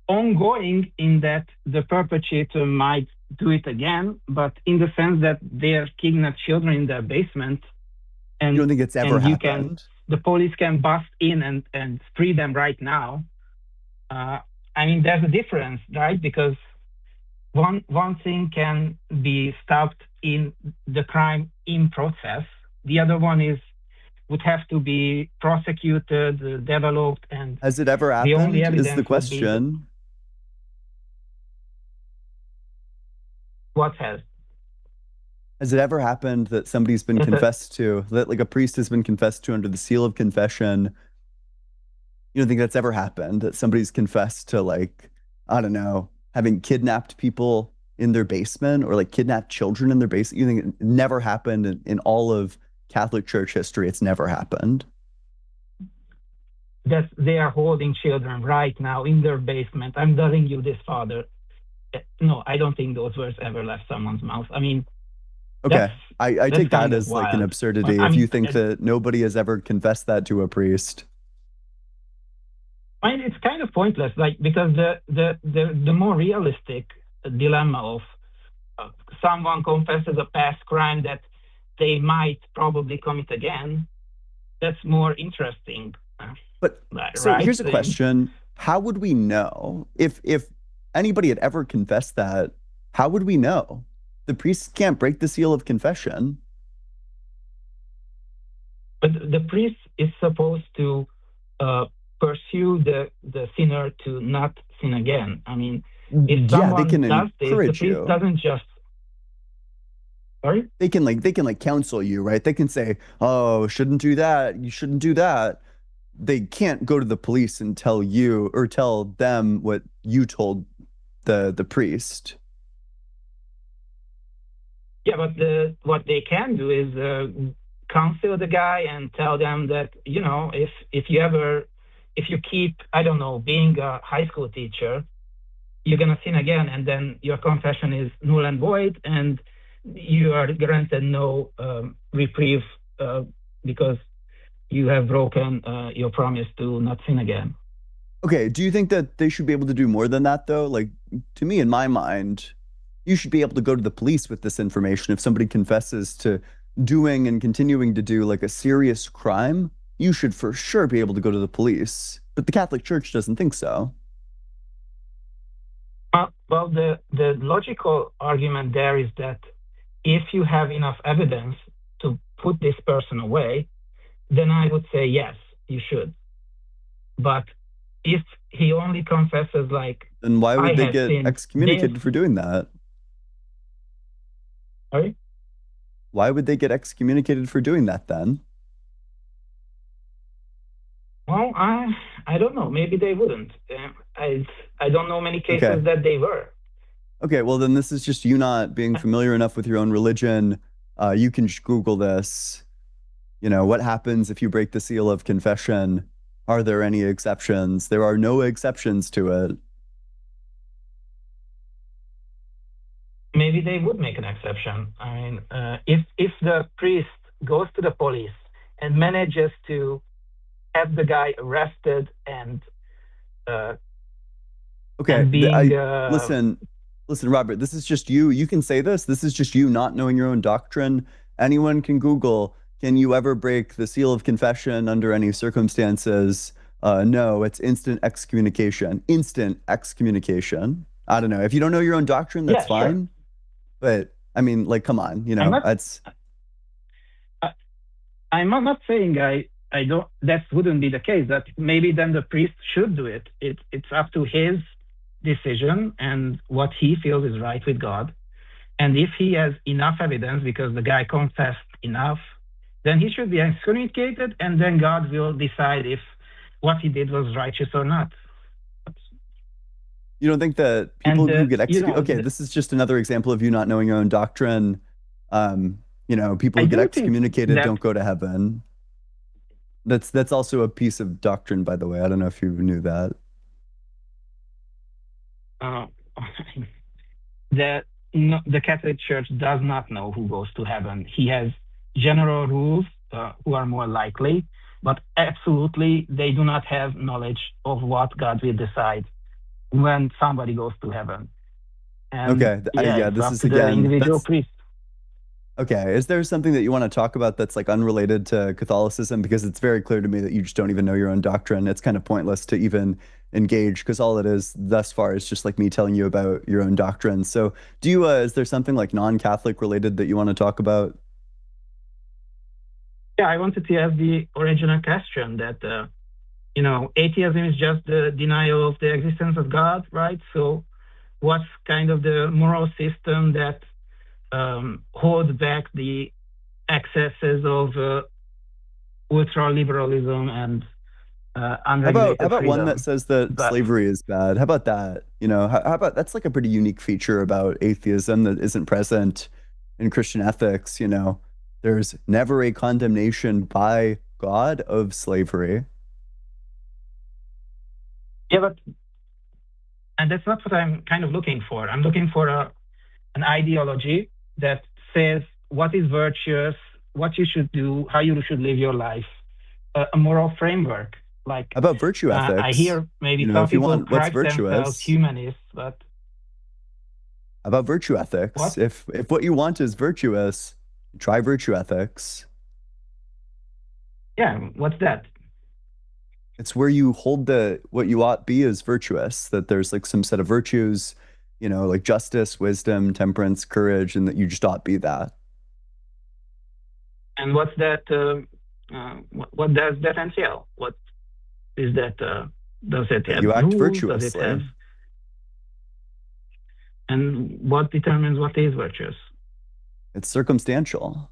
ongoing in that the perpetrator might do it again, but in the sense that they're kidnapped children in their basement, You don't and think it's ever happened? the police can bust in and free them right now. I mean, there's a difference, right? Because one thing can be stopped in the crime in process. The other one would have to be prosecuted, developed, and Has it ever the only happened? Is the evidence would be question. what has. Has it ever happened that somebody's been confessed to, that like a priest has been confessed to under the seal of confession? You don't think that's ever happened? That somebody's confessed to like, I don't know, having kidnapped people in their basement or like kidnapped children in their basement? You think it never happened in all of Catholic Church history? It's never happened. That they are holding children right now in their basement. I'm telling you this, Father. No, I don't think those words ever left someone's mouth. I mean, Okay. I that's take that kind of as like an wild. absurdity I if you mean, think that nobody has ever confessed that to a priest. it's kind of pointless, like, because the more realistic dilemma of someone confesses a past crime that they might probably commit again, that's more interesting. But so Right? here's a question. How would we know if anybody had ever confessed that? How would we know? The priest can't break the seal of confession. But the priest is supposed to pursue the sinner to not sin again. I mean, if Yeah, they someone can does this, the encourage priest you. doesn't just. Sorry? They can like counsel you, right? They can say, "Oh, shouldn't do that. You shouldn't do that." They can't go to the police and tell you or tell them what you told the priest. Yeah, but what they can do is counsel the guy and tell them that, if you ever if you keep, I don't know, being a high school teacher, you're going to sin again, and then your confession is null and void, and you are granted no reprieve because you have broken your promise to not sin again. Okay, do you think that they should be able to do more than that, though? Like, to me, in my mind, you should be able to go to the police with this information. If somebody confesses to doing and continuing to do like a serious crime, you should for sure be able to go to the police. But the Catholic Church doesn't think so. Well, the logical argument there is that if you have enough evidence to put this person away, then I would say yes, you should. But if he only confesses like, then why would I they have get sinned excommunicated this. for doing that? Sorry? Why would they get excommunicated for doing that then? Well, I don't know. Maybe they wouldn't. I don't know many cases Okay. that they were. Okay, well then this is just you not being familiar enough with your own religion. You can just Google this. You know, what happens if you break the seal of confession? Are there any exceptions? There are no exceptions to it. Maybe they would make an exception. I mean, if the priest goes to the police and manages to have the guy arrested and Okay, and being listen, Robert, this is just you. You can say this. This is just you not knowing your own doctrine. Anyone can Google, can you ever break the seal of confession under any circumstances? No, it's instant excommunication. Instant excommunication. I don't know. If you don't know your own doctrine, that's yeah, sure. fine. But I mean, like, come on, you know, that's. I'm not saying I don't. That wouldn't be the case. That maybe then the priest should do it. It's up to his decision and what he feels is right with God. And if he has enough evidence because the guy confessed enough, then he should be excommunicated, and then God will decide if what he did was righteous or not. You don't think that people who get excommunicated? Okay, this is just another example of you not knowing your own doctrine. You know, people who get excommunicated don't go to heaven. That's also a piece of doctrine, by the way. I don't know if you knew that. The Catholic Church does not know who goes to heaven. He has general rules who are more likely, but absolutely they do not have knowledge of what God will decide when somebody goes to heaven. And okay, yeah, this is the again. Individual priest. Okay, is there something that you want to talk about that's like unrelated to Catholicism? Because it's very clear to me that you just don't even know your own doctrine. It's kind of pointless to even engage because all it is thus far is just like me telling you about your own doctrine. So do you, is there something like non-Catholic related that you want to talk about? Yeah, I wanted to ask the original question that, you know, atheism is just the denial of the existence of God, right? So what's kind of the moral system that hold back the excesses of ultra-liberalism and unregulated How about freedom? one that says that slavery is bad? How about that? You know, how about that's like a pretty unique feature about atheism that isn't present in Christian ethics. You know, there's never a condemnation by God of slavery. Yeah, and that's not what I'm kind of looking for. I'm looking for an ideology that says what is virtuous, what you should do, how you should live your life, a moral framework. Like about virtue ethics. I hear maybe you know, some if you people want what's themselves virtuous, humanists, but about virtue ethics. What? If what you want is virtuous, try virtue ethics. Yeah, what's that? It's where you hold the what you ought be as virtuous, that there's like some set of virtues, you know, like justice, wisdom, temperance, courage, and that you just ought be that. And what's that? What does that entail? What is that? Does it have you act rules? virtuously. Does it have? And what determines what is virtuous? It's circumstantial.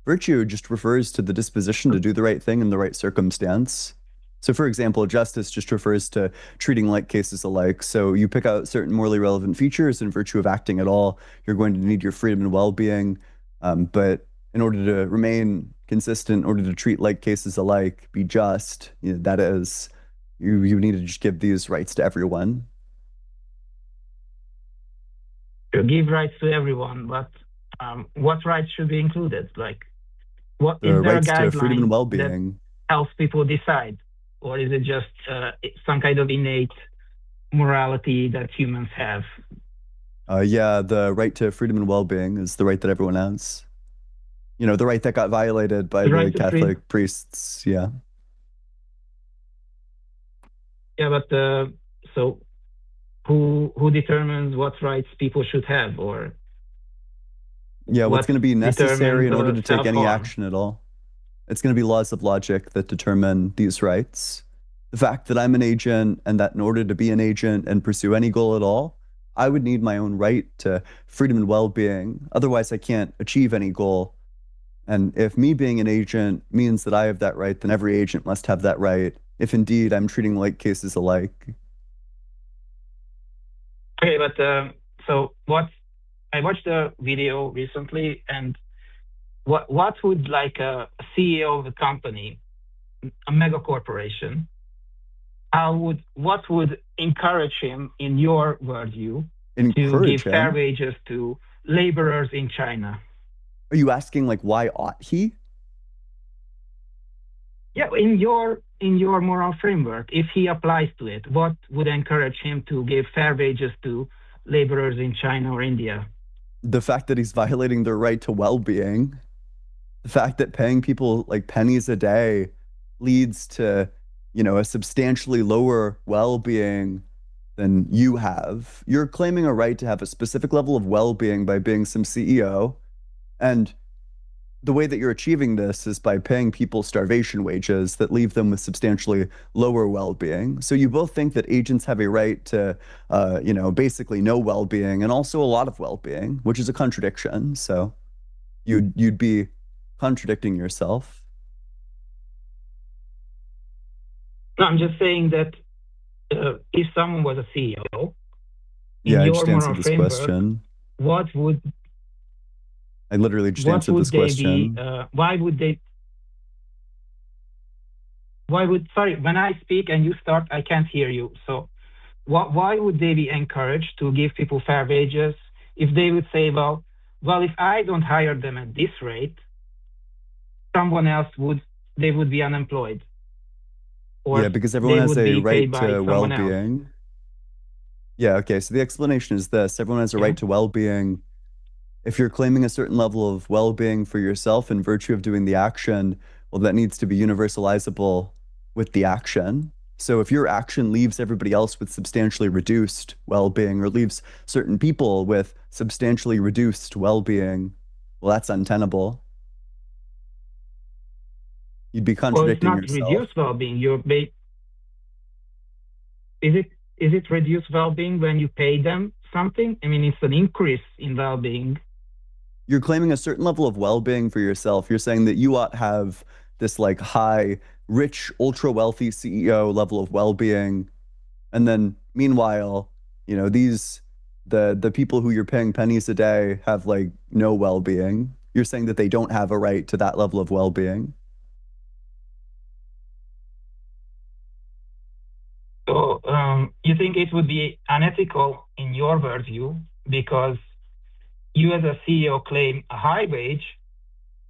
Virtue just refers to the disposition to do the right thing in the right circumstance. So, for example, justice just refers to treating like cases alike. So you pick out certain morally relevant features in virtue of acting at all. You're going to need your freedom and well-being. But in order to remain consistent, in order to treat like cases alike, be just, you know, that is You need to just give these rights to everyone. To give rights to everyone, but what rights should be included? Like, what The is there a rights to freedom and guideline that well-being. helps people decide, or is it just some kind of innate morality that humans have? Yeah, the right to freedom and well-being is the right that everyone has. You know, the right that got violated by The the right to freedom. Catholic priests. Yeah. Yeah, but so who determines what rights people should have, or Yeah, what's what going to be necessary determines in order to take any self-harm? action at all? It's going to be laws of logic that determine these rights. The fact that I'm an agent and that in order to be an agent and pursue any goal at all, I would need my own right to freedom and well-being. Otherwise, I can't achieve any goal. And if me being an agent means that I have that right, then every agent must have that right, if indeed I'm treating like cases alike. Okay, but so what? I watched a video recently, and what would like a CEO of a company, a mega corporation, what would encourage him, in your worldview, to give Encourage fair him. wages to laborers in China? Are you asking like why ought he? Yeah, in your moral framework, if he applies to it, what would encourage him to give fair wages to laborers in China or India? The fact that he's violating their right to well-being, the fact that paying people like pennies a day leads to, you know, a substantially lower well-being than you have. You're claiming a right to have a specific level of well-being by being some CEO, and the way that you're achieving this is by paying people starvation wages that leave them with substantially lower well-being. So you both think that agents have a right to, you know, basically no well-being and also a lot of well-being, which is a contradiction. So you'd be contradicting yourself. No, I'm just saying that if someone was a CEO, in Yeah, I your just moral answered this framework, question. what would I literally just what answered would this they be? question. Why would they? Why would Sorry, when I speak and you start, I can't hear you. So why would they be encouraged to give people fair wages if they would say, well, if I don't hire them at this rate, someone else they would be unemployed, or Yeah, because everyone they has would a be paid right by to someone else. well-being. Yeah, okay. So the explanation is this. Everyone has a Yeah. right to well-being. If you're claiming a certain level of well-being for yourself in virtue of doing the action, well, that needs to be universalizable with the action. So if your action leaves everybody else with substantially reduced well-being or leaves certain people with substantially reduced well-being, well, that's untenable. You'd be Well, it's contradicting not yourself. reduced well-being. Is it reduced well-being when you pay them something? I mean, it's an increase in well-being. You're claiming a certain level of well-being for yourself. You're saying that you ought to have this like high, rich, ultra wealthy CEO level of well-being. And then meanwhile, you know, the people who you're paying pennies a day have like no well-being. You're saying that they don't have a right to that level of well-being. So you think it would be unethical in your worldview because you as a CEO claim a high wage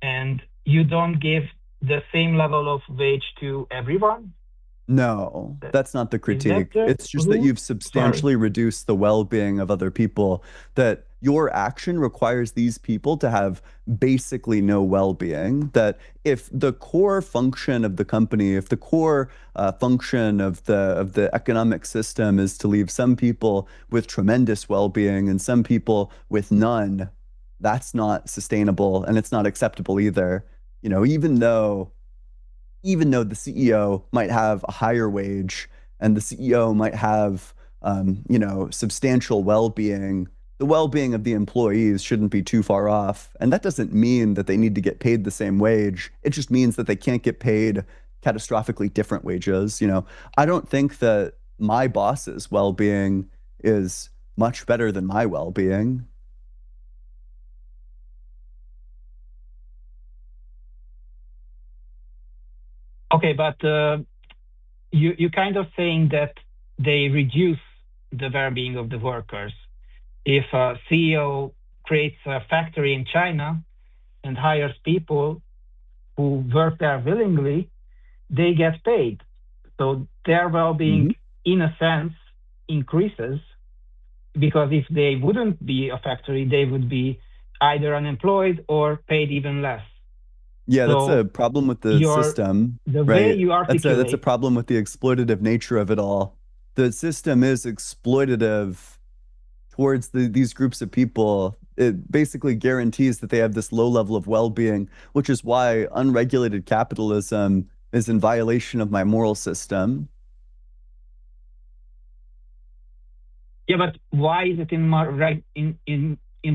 and you don't give the same level of wage to everyone? No, that's not the Is that critique. the It's just that rule? you've Sorry. substantially reduced the well-being of other people, that your action requires these people to have basically no well-being. That if the core function of the company, if the core function of the economic system is to leave some people with tremendous well-being and some people with none, that's not sustainable and it's not acceptable either. You know, even though the CEO might have a higher wage and the CEO might have, you know, substantial well-being, the well-being of the employees shouldn't be too far off. And that doesn't mean that they need to get paid the same wage. It just means that they can't get paid catastrophically different wages. You know, I don't think that my boss's well-being is much better than my well-being. Okay, but you kind of saying that they reduce the well-being of the workers. If a CEO creates a factory in China and hires people who work there willingly, they get paid. So their well-being, in a sense, increases, because if they wouldn't be a factory, they would be either unemployed or paid even less. Yeah, that's So a problem with the system, the way right? you That's a articulate, problem with the exploitative nature of it all. The system is exploitative towards these groups of people. It basically guarantees that they have this low level of well-being, which is why unregulated capitalism is in violation of my moral system. yeah, but why is it in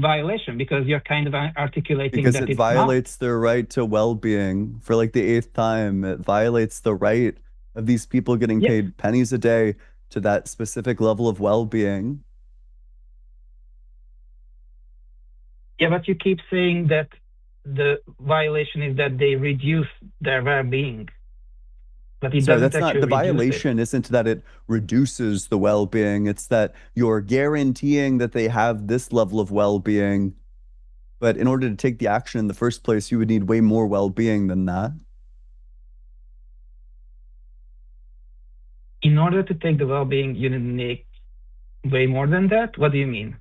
violation? Because you're kind of articulating Because that it it's violates their right to well-being for like the 8th time. It violates the right of these people getting not. paid pennies a day to that specific level of well-being. Yeah, but you keep saying that the violation is that they reduce their well-being, but it So doesn't that's not, actually the reduce it. violation isn't that it reduces the well-being. It's that you're guaranteeing that they have this level of well-being. But in order to take the action in the first place, you would need way more well-being than that. In order to take the well-being, you need way more than that? What do you mean?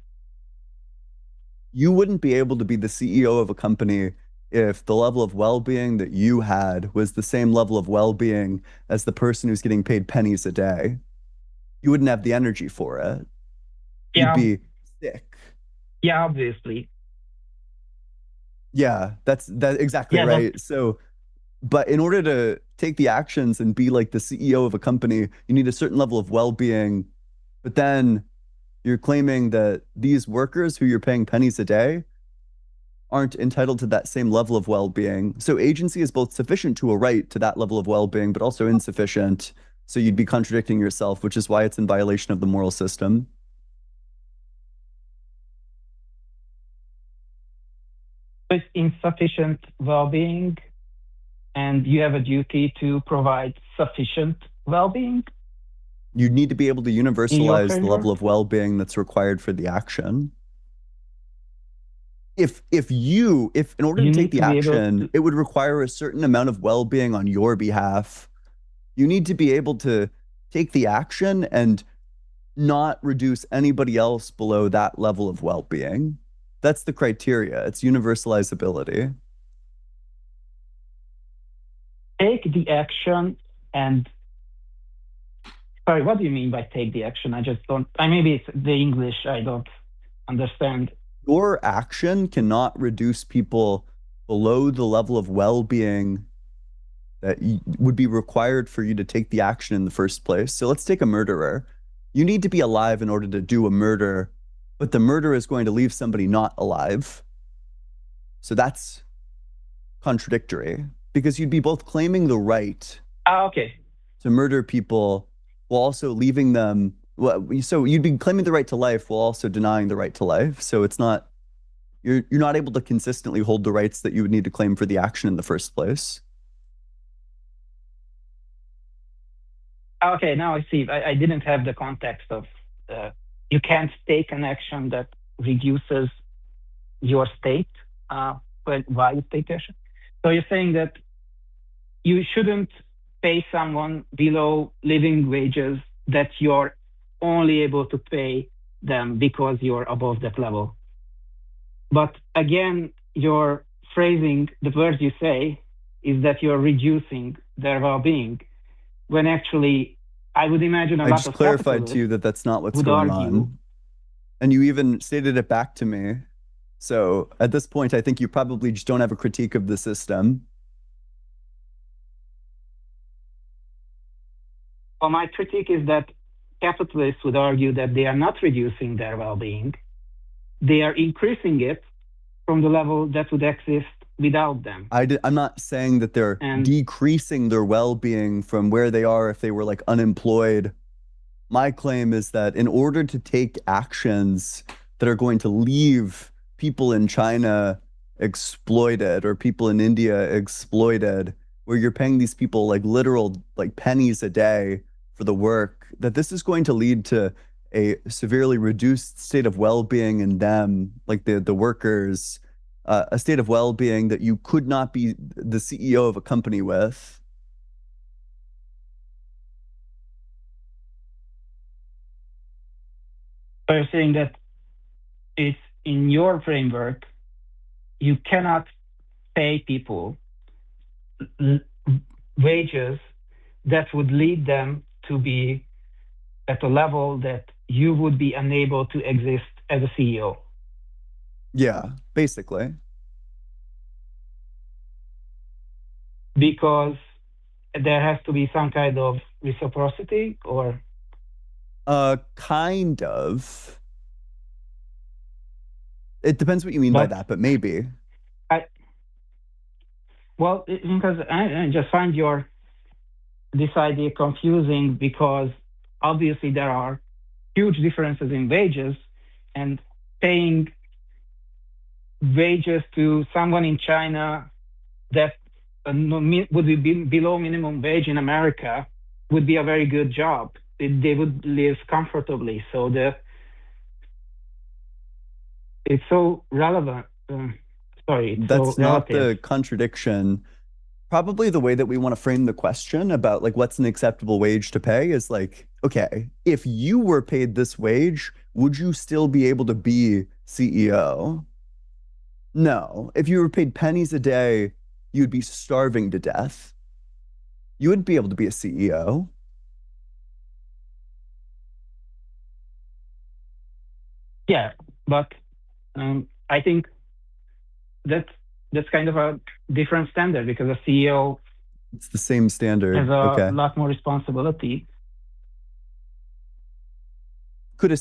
You wouldn't be able to be the CEO of a company if the level of well-being that you had was the same level of well-being as the person who's getting paid pennies a day. You wouldn't have the energy for it. You'd be sick. Yeah, obviously. Yeah, that's exactly right. So, but in order to take the actions and be like the CEO of a company, you need a certain level of well-being. But then you're claiming that these workers who you're paying pennies a day aren't entitled to that same level of well-being. So agency is both sufficient to a right to that level of well-being, but also insufficient. So you'd be contradicting yourself, which is why it's in violation of the moral system. It's insufficient well-being, and you have a duty to provide sufficient well-being. You need to be able to universalize the level of well-being that's required for the action. If in order to take the action, it would require a certain amount of well-being on your behalf. You need to be able to take the action and not reduce anybody else below that level of well-being. That's the criteria. It's universalizability. Take the action and... Sorry, what do you mean by take the action? I just don't... maybe it's the English I don't understand. Your action cannot reduce people below the level of well-being that would be required for you to take the action in the first place. So let's take a murderer. You need to be alive in order to do a murder, but the murder is going to leave somebody not alive. So that's contradictory, because you'd be both claiming the right to murder people while also leaving them. So you'd be claiming the right to life while also denying the right to life. So it's not, you're not able to consistently hold the rights that you would need to claim for the action in the first place. Okay, now I see. I didn't have the context of you can't take an action that reduces your state. Why you take action? So you're saying that you shouldn't pay someone below living wages that you're only able to pay them because you're above that level. But again, your phrasing, the words you say, is that you're reducing their well-being, when actually I would imagine a lot of I just clarified to you that that's not what's going on. And you even stated it back to me. So at this point, I think you probably just don't have a critique of the system. Well, my critique is that capitalists would argue that they are not reducing their well-being. They are increasing it from the level that would exist without them. I'm not saying that they're decreasing their well-being from where they are if they were like unemployed. My claim is that in order to take actions that are going to leave people in China exploited or people in India exploited, where you're paying these people like literal like pennies a day for the work, that this is going to lead to a severely reduced state of well-being in them, like the workers, a state of well-being that you could not be the CEO of a company with. So you're saying that it's in your framework, you cannot pay people wages that would lead them to be at a level that you would be unable to exist as a CEO. Yeah, basically. Because there has to be some kind of reciprocity, or Kind of. It depends what you mean by that, but maybe. Because I just find this idea confusing, because obviously there are huge differences in wages, and paying wages to someone in China that would be below minimum wage in America would be a very good job. They would live comfortably. So it's so relevant. That's So not relative. the contradiction. Probably the way that we want to frame the question about like what's an acceptable wage to pay is like, okay, if you were paid this wage, would you still be able to be CEO? No. If you were paid pennies a day, you'd be starving to death. You wouldn't be able to be a CEO. Yeah, but I think that's kind of a different standard, because a CEO It's the same standard. has a Okay. lot more responsibility. Could you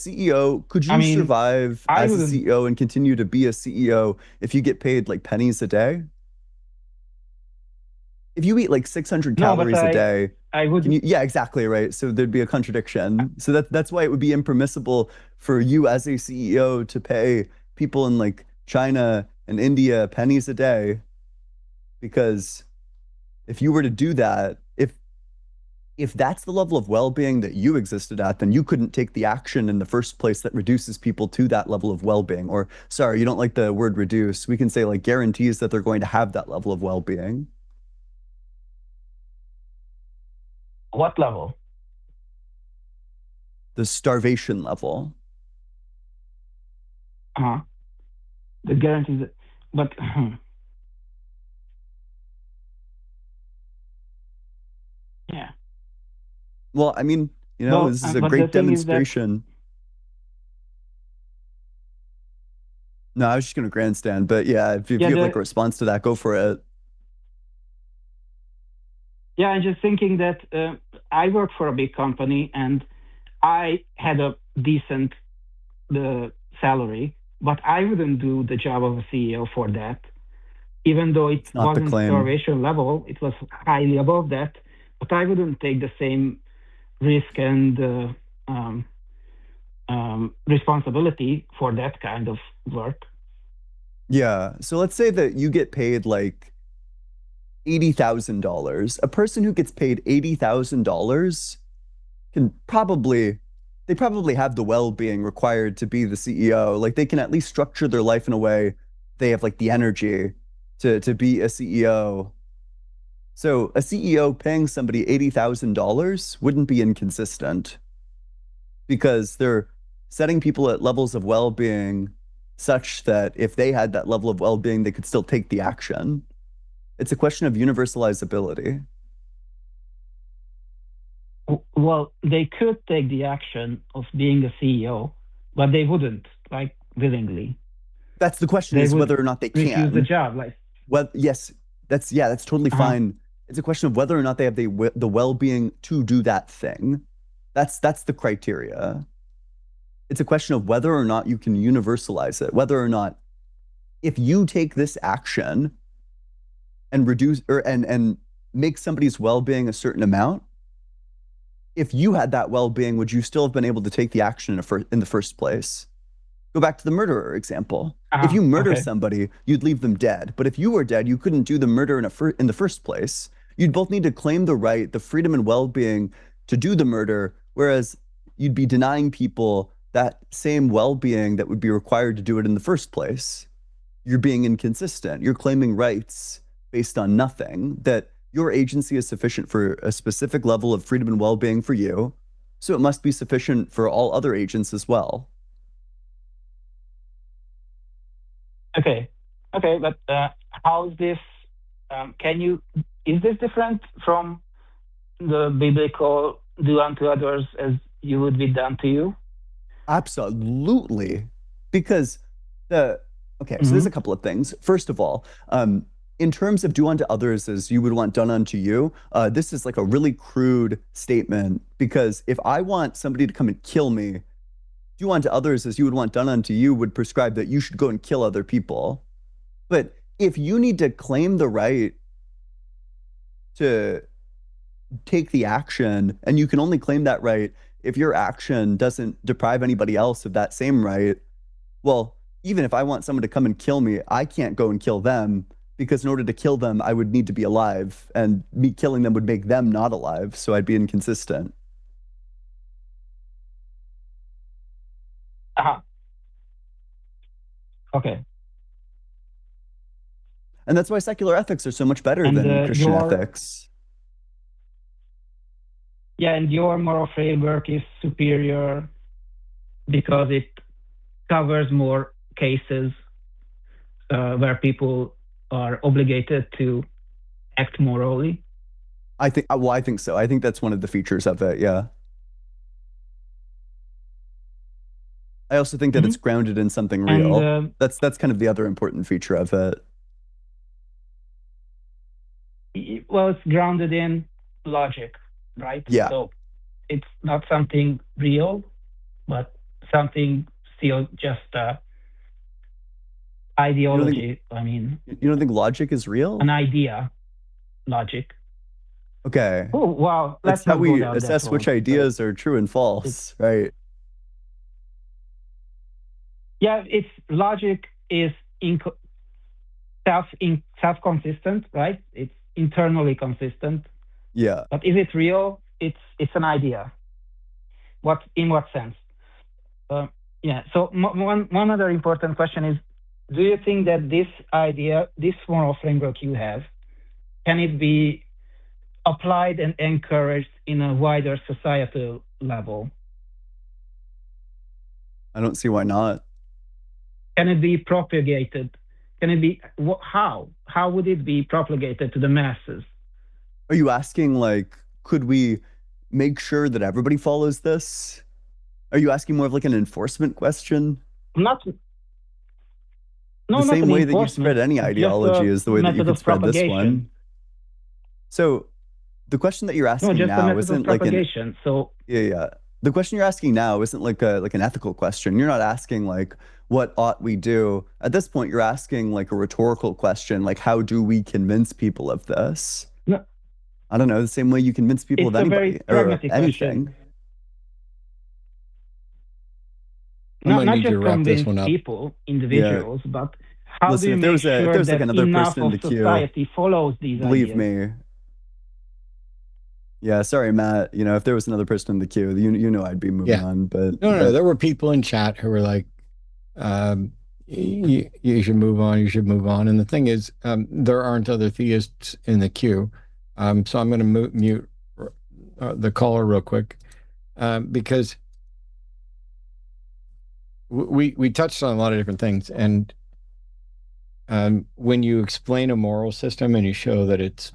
survive I as a wouldn't. CEO and continue to be a CEO if you get paid like pennies a day? If you eat like 600 No, but calories a day, I would. yeah, exactly, right. So there'd be a contradiction. So that's why it would be impermissible for you as a CEO to pay people in like China and India pennies a day, because if you were to do that, if that's the level of well-being that you existed at, then you couldn't take the action in the first place that reduces people to that level of well-being. Or sorry, you don't like the word reduce. We can say like guarantees that they're going to have that level of well-being. What level? The starvation level. The guarantees, but yeah. Well, I mean, this is a but the great thing is that, demonstration. No, I was just going to grandstand, but yeah, if you have like a response to that, go for it. Yeah, I'm just thinking that I work for a big company and I had a decent salary, but I wouldn't do the job of a CEO for that, even though it not the wasn't claim. starvation level. It was highly above that, but I wouldn't take the same risk and responsibility for that kind of work. Yeah. So let's say that you get paid like $80,000. A person who gets paid $80,000 can they probably have the well-being required to be the CEO. Like they can at least structure their life in a way they have like the energy to be a CEO. So a CEO paying somebody $80,000 wouldn't be inconsistent, because they're setting people at levels of well-being such that if they had that level of well-being, they could still take the action. It's a question of universalizability. Well, they could take the action of being a CEO, but they wouldn't, like, willingly. That's the question, is whether or not they can. Refuse the job, like. Well, yes, that's totally fine. It's a question of whether or not they have the well-being to do that thing. That's the criteria. It's a question of whether or not you can universalize it, whether or not if you take this action and reduce and make somebody's well-being a certain amount, if you had that well-being, would you still have been able to take the action in the first place? Go back to the murderer example. If you murder somebody, you'd leave them dead. But if you were dead, you couldn't do the murder in the first place. you'd both need to claim the right, the freedom and well-being to do the murder, whereas you'd be denying people that same well-being that would be required to do it in the first place. You're being inconsistent. You're claiming rights based on nothing, that your agency is sufficient for a specific level of freedom and well-being for you, so it must be sufficient for all other agents as well. Okay, but how's this? Is this different from the biblical "do unto others as you would be done to you"? Absolutely, because so there's a couple of things. First of all, in terms of do unto others as you would want done unto you, this is like a really crude statement, because if I want somebody to come and kill me, do unto others as you would want done unto you would prescribe that you should go and kill other people. But if you need to claim the right to take the action, and you can only claim that right if your action doesn't deprive anybody else of that same right, well, even if I want someone to come and kill me, I can't go and kill them, because in order to kill them, I would need to be alive, and me killing them would make them not alive, so I'd be inconsistent. Okay. And that's why secular ethics are so much better than Christian ethics. Yeah, and your moral framework is superior because it covers more cases where people are obligated to act morally. I think so. I think that's one of the features of it. Yeah. I also think that it's grounded in something real. And, that's kind of the other important feature of it. Well, it's grounded in logic, right? Yeah. So it's not something real, but something still just ideology. You don't think logic is real? An idea, logic. Okay. Oh wow! That's how we assess which ideas are true and false, right? Yeah, it's logic is self-consistent, right? It's internally consistent. Yeah. But is it real? It's an idea. In what sense? Yeah. So one other important question is: do you think that this idea, this moral framework you have, can it be applied and encouraged in a wider societal level? I don't see why not. Can it be propagated? Can it be how? How would it be propagated to the masses? Are you asking, like, could we make sure that everybody follows this? Are you asking more of like an enforcement question? The same way that you spread any ideology is the way that you could spread this one. So the question that you're asking now isn't like an yeah. The question you're asking now isn't like an ethical question. You're not asking like what ought we do. At this point, you're asking like a rhetorical question, like how do we convince people of this? No. I don't know, the same way you convince people of anybody or anything. Not just convince people, individuals, but how do you make sure that enough of society follows these ideas? Believe me. Yeah, sorry, Matt. You know, if there was another person in the queue, you know I'd be moving on. But no, there were people in chat who were like, you should move on, you should move on. And the thing is, there aren't other theists in the queue. So I'm going to mute the caller real quick because we touched on a lot of different things. And when you explain a moral system and you show that it's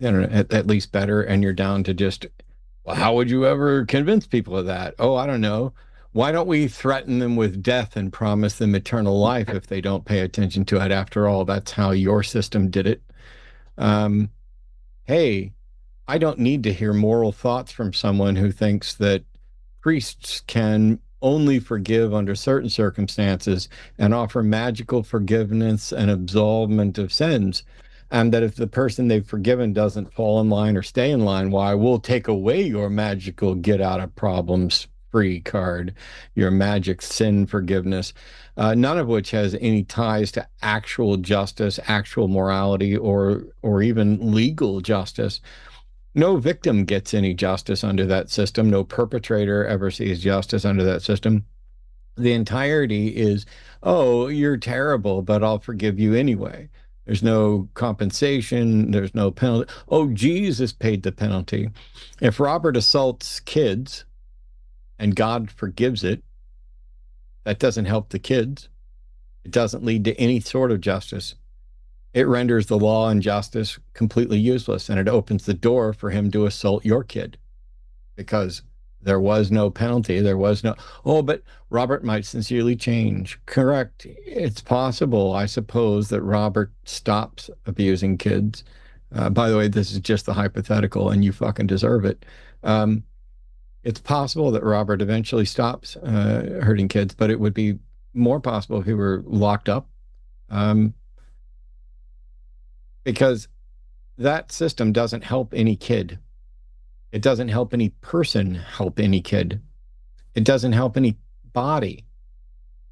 at least better, and you're down to just, well, how would you ever convince people of that? Oh, I don't know. Why don't we threaten them with death and promise them eternal life if they don't pay attention to it? After all, that's how your system did it. Hey, I don't need to hear moral thoughts from someone who thinks that priests can only forgive under certain circumstances and offer magical forgiveness and absolvement of sins. And that if the person they've forgiven doesn't fall in line or stay in line, why, we'll take away your magical get out of problems free card, your magic sin forgiveness, none of which has any ties to actual justice, actual morality, or even legal justice. No victim gets any justice under that system. No perpetrator ever sees justice under that system. The entirety is, oh, you're terrible, but I'll forgive you anyway. There's no compensation. There's no penalty. Oh, Jesus paid the penalty. If Robert assaults kids and God forgives it, that doesn't help the kids. It doesn't lead to any sort of justice. It renders the law and justice completely useless, and it opens the door for him to assault your kid because there was no penalty. There was no, oh, but Robert might sincerely change. Correct. It's possible, I suppose, that Robert stops abusing kids. By the way, this is just the hypothetical, and you fucking deserve it. It's possible that Robert eventually stops hurting kids, but it would be more possible if he were locked up. Because that system doesn't help any kid. It doesn't help any person help any kid. It doesn't help any body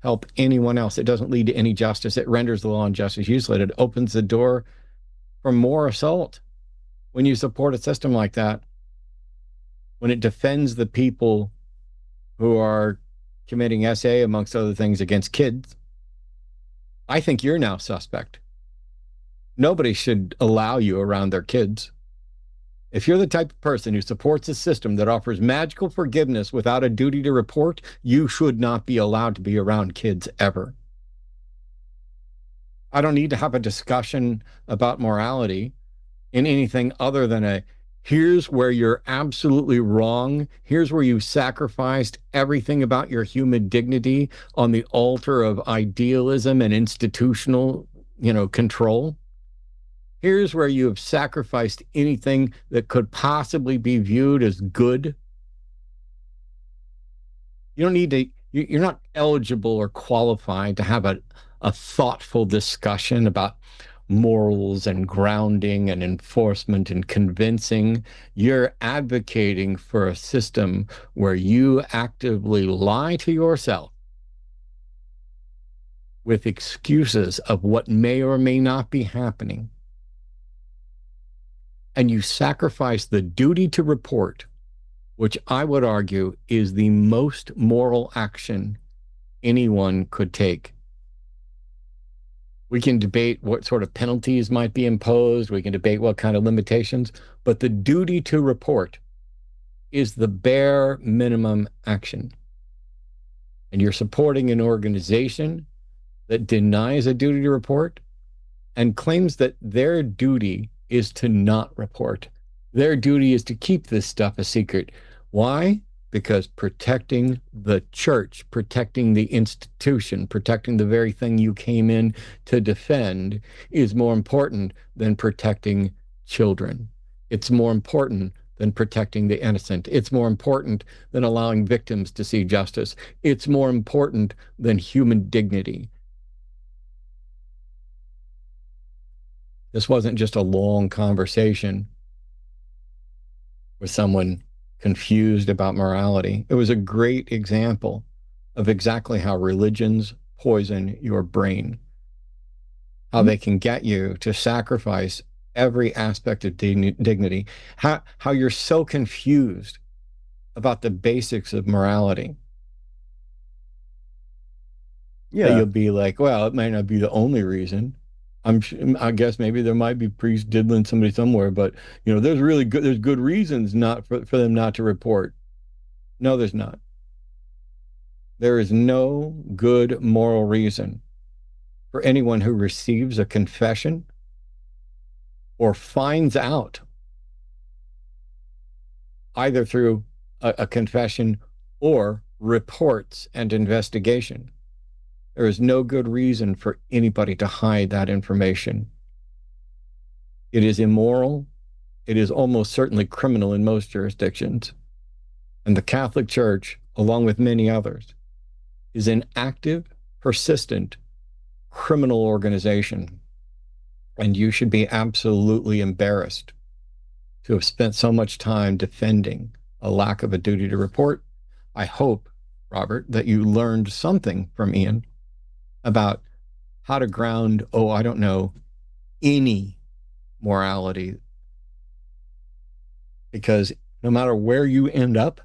help anyone else. It doesn't lead to any justice. It renders the law and justice useless. It opens the door for more assault. When you support a system like that, when it defends the people who are committing SA, amongst other things, against kids, I think you're now suspect. Nobody should allow you around their kids. If you're the type of person who supports a system that offers magical forgiveness without a duty to report, you should not be allowed to be around kids ever. I don't need to have a discussion about morality in anything other than a, here's where you're absolutely wrong. Here's where you sacrificed everything about your human dignity on the altar of idealism and institutional, control. Here's where you have sacrificed anything that could possibly be viewed as good. You don't need to, you're not eligible or qualified to have a thoughtful discussion about morals and grounding and enforcement and convincing. You're advocating for a system where you actively lie to yourself with excuses of what may or may not be happening. And you sacrifice the duty to report, which I would argue is the most moral action anyone could take. We can debate what sort of penalties might be imposed. We can debate what kind of limitations, but the duty to report is the bare minimum action. And you're supporting an organization that denies a duty to report and claims that their duty is to not report. Their duty is to keep this stuff a secret. Why? Because protecting the church, protecting the institution, protecting the very thing you came in to defend is more important than protecting children. It's more important than protecting the innocent. It's more important than allowing victims to see justice. It's more important than human dignity. This wasn't just a long conversation with someone confused about morality. It was a great example of exactly how religions poison your brain, how they can get you to sacrifice every aspect of dignity, how you're so confused about the basics of morality. Yeah. That you'll be like, well, it might not be the only reason. I guess maybe there might be priests diddling somebody somewhere, but there's good reasons not for them not to report. No, there's not. There is no good moral reason for anyone who receives a confession or finds out either through a confession or reports and investigation. There is no good reason for anybody to hide that information. It is immoral. It is almost certainly criminal in most jurisdictions. And the Catholic Church, along with many others, is an active, persistent criminal organization. And you should be absolutely embarrassed to have spent so much time defending a lack of a duty to report. I hope, Robert, that you learned something from Ian about how to ground, I don't know, any morality. Because no matter where you end up,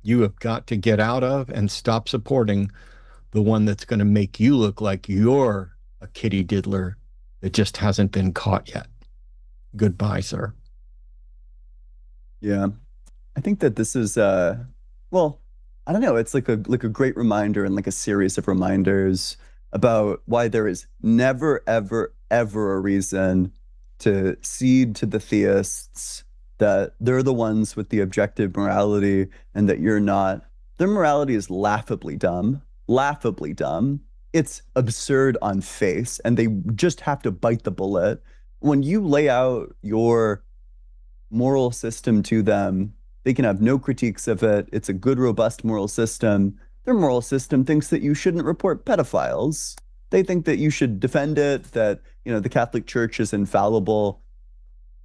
you have got to get out of and stop supporting the one that's going to make you look like you're a kitty diddler that just hasn't been caught yet. Goodbye, sir. Yeah. I think that this is well, I don't know, it's like a great reminder and like a series of reminders about why there is never, ever, ever a reason to cede to the theists, that they're the ones with the objective morality and that you're not. Their morality is laughably dumb, laughably dumb. It's absurd on face, and they just have to bite the bullet. When you lay out your moral system to them, they can have no critiques of it. It's a good, robust moral system. Their moral system thinks that you shouldn't report pedophiles. They think that you should defend it, that, the Catholic Church is infallible.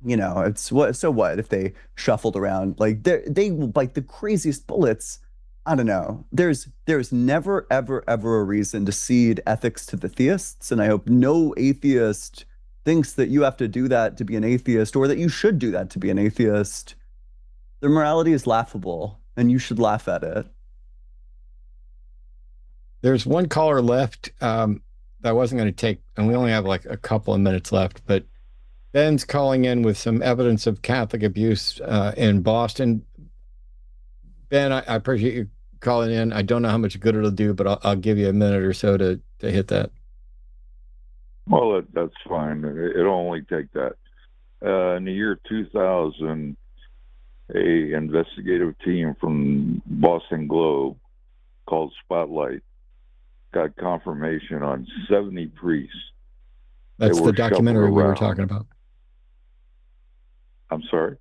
It's what, so what if they shuffled around? Like they will bite the craziest bullets. I don't know. There's never, ever, ever a reason to cede ethics to the theists, and I hope no atheist thinks that you have to do that to be an atheist or that you should do that to be an atheist. Their morality is laughable, and you should laugh at it. There's one caller left that I wasn't going to take, and we only have like a couple of minutes left, but Ben's calling in with some evidence of Catholic abuse in Boston. Ben, I appreciate you calling in. I don't know how much good it'll do, but I'll give you a minute or so to hit that. Well, that's fine. It'll only take that. In the year 2000, a investigative team from Boston Globe called Spotlight got confirmation on 70 priests. That's the documentary we were talking about. I'm sorry?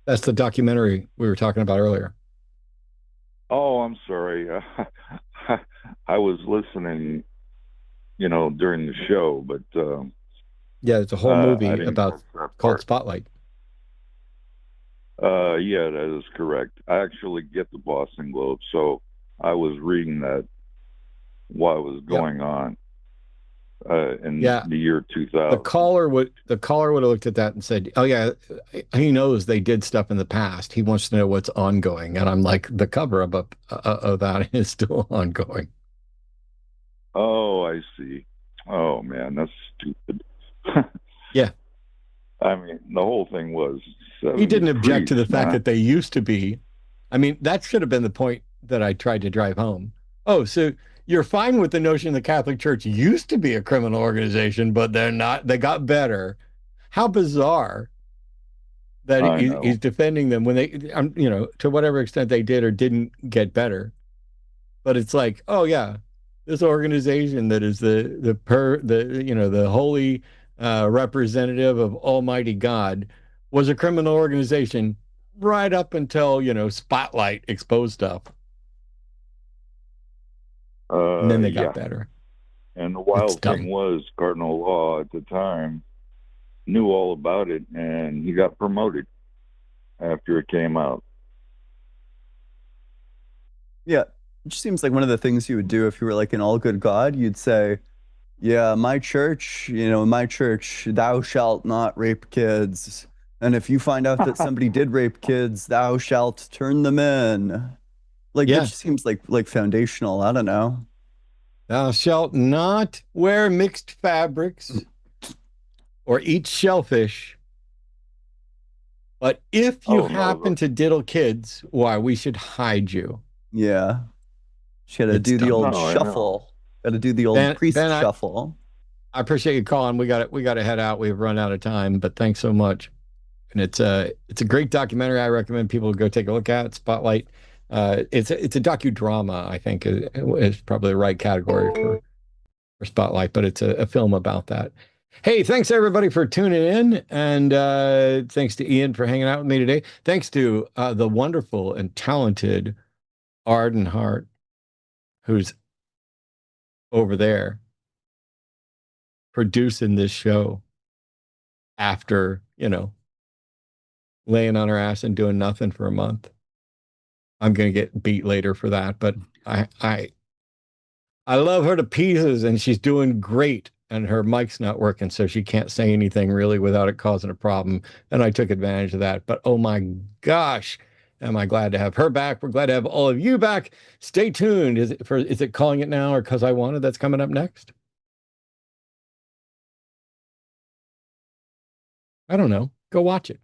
That's the documentary we were talking about earlier. Oh, I'm sorry. I was listening, during the show, but yeah, it's a whole movie called Spotlight. Yeah, that is correct. I actually get the Boston Globe, so I was reading that while it was going on in the year 2000. The caller would have looked at that and said, "Oh yeah, he knows they did stuff in the past. He wants to know what's ongoing." And I'm like, the cover of that is still ongoing. Oh, I see. Oh man, that's stupid. Yeah. I mean, the whole thing was. He didn't object to the fact that they used to be. I mean, that should have been the point that I tried to drive home. Oh, so you're fine with the notion the Catholic Church used to be a criminal organization, but they're not. They got better. How bizarre that he's defending them when they, to whatever extent they did or didn't get better. But it's like, oh yeah, this organization that is the holy representative of Almighty God was a criminal organization right up until, Spotlight exposed stuff. And then they got better. And the wild thing was Cardinal Law at the time knew all about it, and he got promoted after it came out. Yeah, it just seems like one of the things you would do if you were like an all good God. You'd say, yeah, my church, in my church, thou shalt not rape kids. And if you find out that somebody did rape kids, thou shalt turn them in. Like, it just seems like foundational. I don't know. Thou shalt not wear mixed fabrics or eat shellfish. But if you happen to diddle kids, why, we should hide you. Yeah. She had to do the old shuffle. Got to do the old priest shuffle. I appreciate you calling. We got to head out. We've run out of time, but thanks so much. And it's a great documentary. I recommend people go take a look at it. Spotlight. It's a docudrama, I think, is probably the right category for Spotlight, but it's a film about that. Hey, thanks everybody for tuning in, and thanks to Ian for hanging out with me today. Thanks to the wonderful and talented Arden Hart, who's over there producing this show after, laying on her ass and doing nothing for a month. I'm going to get beat later for that, but I love her to pieces, and she's doing great. And her mic's not working, so she can't say anything really without it causing a problem. And I took advantage of that. But oh my gosh, am I glad to have her back. We're glad to have all of you back. Stay tuned. Is it Calling It Now or Cuz I Wanna that's coming up next? I don't know. Go watch it.